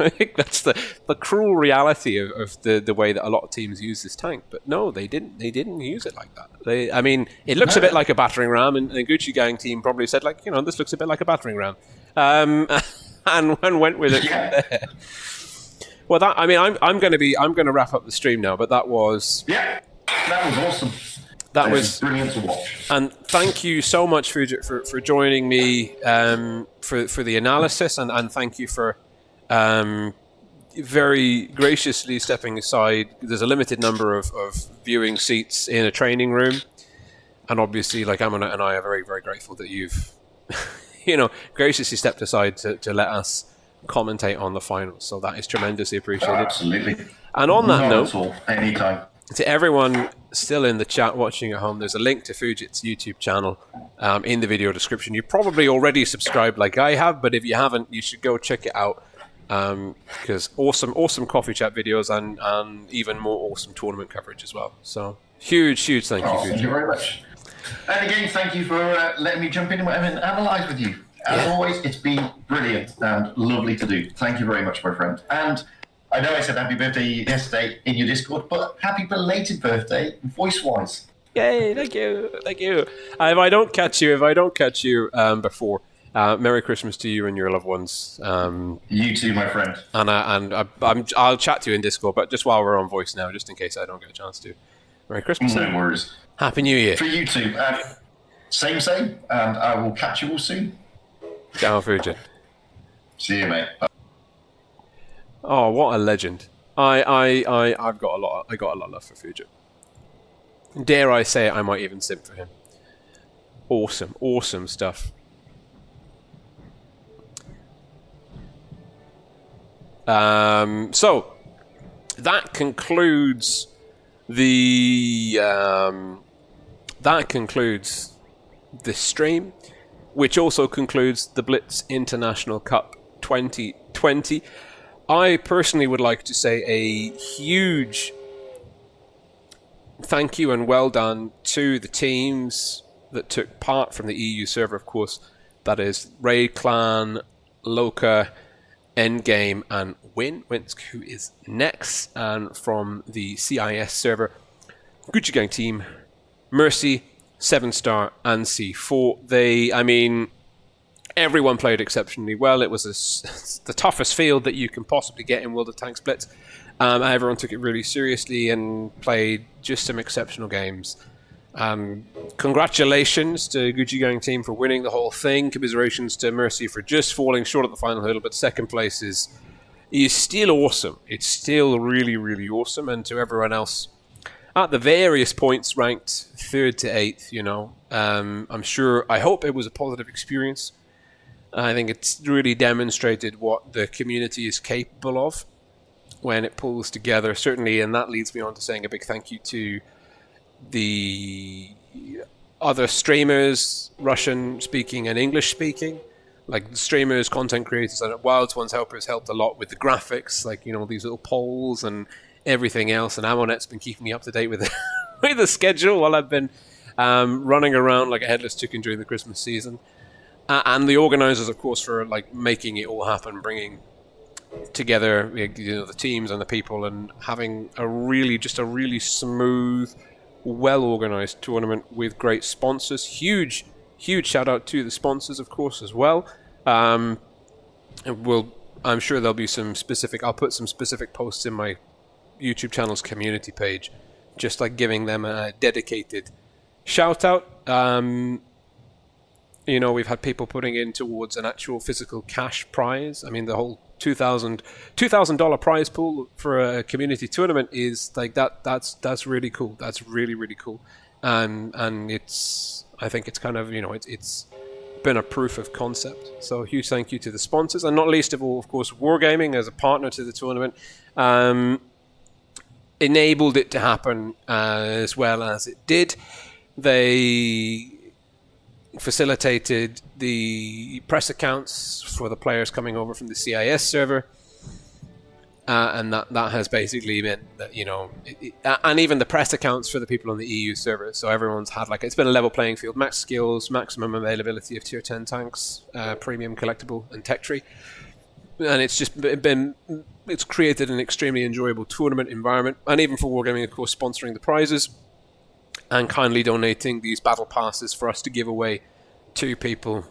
think that's the cruel reality of the way that a lot of teams use this tank. But no, they didn't use it like that. It looks a bit like a battering ram, and the Gucci Gang team probably said like, this looks a bit like a battering ram, and went with it. Yeah. Well, I'm going to wrap up the stream now, but that was awesome. That was brilliant to watch. And thank you so much, Fujit, for joining me for the analysis, and thank you for very graciously stepping aside. There's a limited number of viewing seats in a training room, and obviously, like, Amina and I are very, very grateful that you've graciously stepped aside to let us commentate on the finals. So that is tremendously appreciated. Oh, absolutely. And on that note, at all. Anytime. To everyone still in the chat watching at home, there's a link to Fujit's YouTube channel in the video description. You probably already subscribed like I have, but if you haven't, you should go check it out because awesome coffee chat videos and even more awesome tournament coverage as well. So huge thank you, Fujit. Thank you very much. And again, thank you for letting me jump in and analyse with you. As always, it's been brilliant and lovely to do. Thank you very much, my friend. And I know I said happy birthday yesterday in your Discord, but happy belated birthday, voice-wise. Yay! Thank you. If I don't catch you before, Merry Christmas to you and your loved ones. You too, my friend. And I'll chat to you in Discord, but just while we're on voice now, just in case I don't get a chance to. Merry Christmas. No worries. Happy New Year. For you too. Same, and I will catch you all soon. Ciao, Fujit. See you, mate. Bye. Oh, what a legend! I've got a lot of love for Fujit. Dare I say it, I might even simp for him. Awesome stuff. So that concludes this stream, which also concludes the Blitz International Cup 2020. I personally would like to say a huge thank you and well done to the teams that took part from the EU server, of course. That is Raid Clan, Loka, Endgame, and Winsk, who is next. And from the CIS server, Gucci Gang team, Mercy, 7-Star, and C4. Everyone played exceptionally well. It was the toughest field that you can possibly get in World of Tanks Blitz. Everyone took it really seriously and played just some exceptional games. Congratulations to GGAME team for winning the whole thing. Commiserations to Mercy for just falling short at the final hurdle, but second place is still awesome. It's still really, really awesome. And to everyone else at the various points ranked 3rd to 8th, you know, I hope it was a positive experience. I think it's really demonstrated what the community is capable of when it pulls together, certainly, and that leads me on to saying a big thank you to the other streamers, Russian speaking and English speaking, like streamers, content creators, and Wilds One's helpers helped a lot with the graphics, like, you know, these little polls and everything else. And Amonet's been keeping me up to date with the, with the schedule while I've been running around like a headless chicken during the Christmas season. And the organizers, of course, for like making it all happen, bringing together, you know, the teams and the people, and having a really smooth, well-organized tournament with great sponsors. Huge shout out to the sponsors, of course, as well. I'm sure there'll be some specific, I'll put some specific posts in my YouTube channel's community page, just like giving them a dedicated shout out. You know, we've had people putting in towards an actual physical cash prize. I mean, the whole $2,000 prize pool for a community tournament is like that. That's really cool. That's really cool. And I think it's kind of, you know, it's been a proof of concept. So huge thank you to the sponsors, and not least of all, of course, Wargaming as a partner to the tournament, enabled it to happen as well as it did. They facilitated the press accounts for the players coming over from the CIS server, and that has basically meant that, you know, and even the press accounts for the people on the EU server. So everyone's had, like, it's been a level playing field, max skills, maximum availability of tier 10 tanks, premium collectible and tech tree, and it's created an extremely enjoyable tournament environment. And even for Wargaming, of course, sponsoring the prizes and kindly donating these battle passes for us to give away to people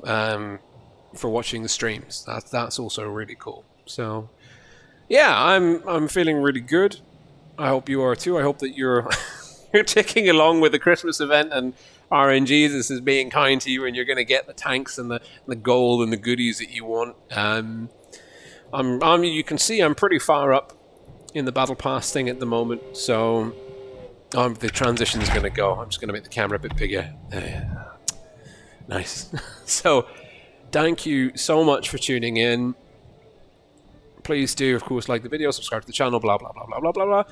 for watching the streams. That's also really cool. So yeah, I'm feeling really good. I hope you are too. I hope that you're you're ticking along with the Christmas event, and RNGesus is being kind to you, and you're going to get the tanks and the gold and the goodies that you want. You can see I'm pretty far up in the battle pass thing at the moment, so the transition is going to go. I'm just going to make the camera a bit bigger. Nice. So, thank you so much for tuning in. Please do, of course, like the video, subscribe to the channel, blah, blah, blah, blah, blah, blah, blah.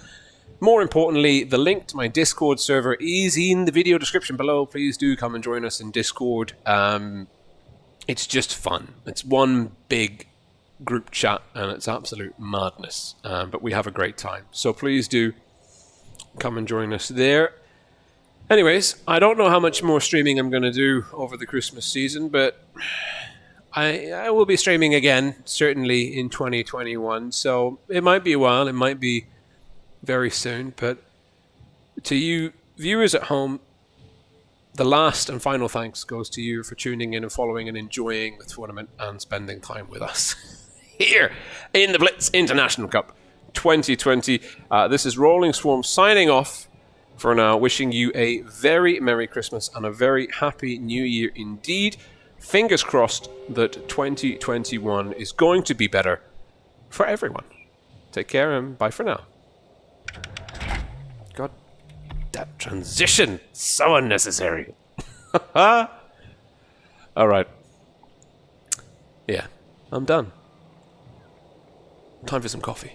More importantly, the link to my Discord server is in the video description below. Please do come and join us in Discord. It's just fun. It's one big group chat, and it's absolute madness. But we have a great time. So please do come and join us there. Anyways, I don't know how much more streaming I'm going to do over the Christmas season, but I will be streaming again, certainly in 2021. So it might be a while, it might be very soon, but to you viewers at home, the last and final thanks goes to you for tuning in and following and enjoying the tournament and spending time with us here in the Blitz International Cup 2020. This is Rolling Swarm signing off for now, wishing you a very Merry Christmas and a very Happy New Year indeed. Fingers crossed that 2021 is going to be better for everyone. Take care and bye for now. God, that transition, so unnecessary. All right. Yeah, I'm done. Time for some coffee.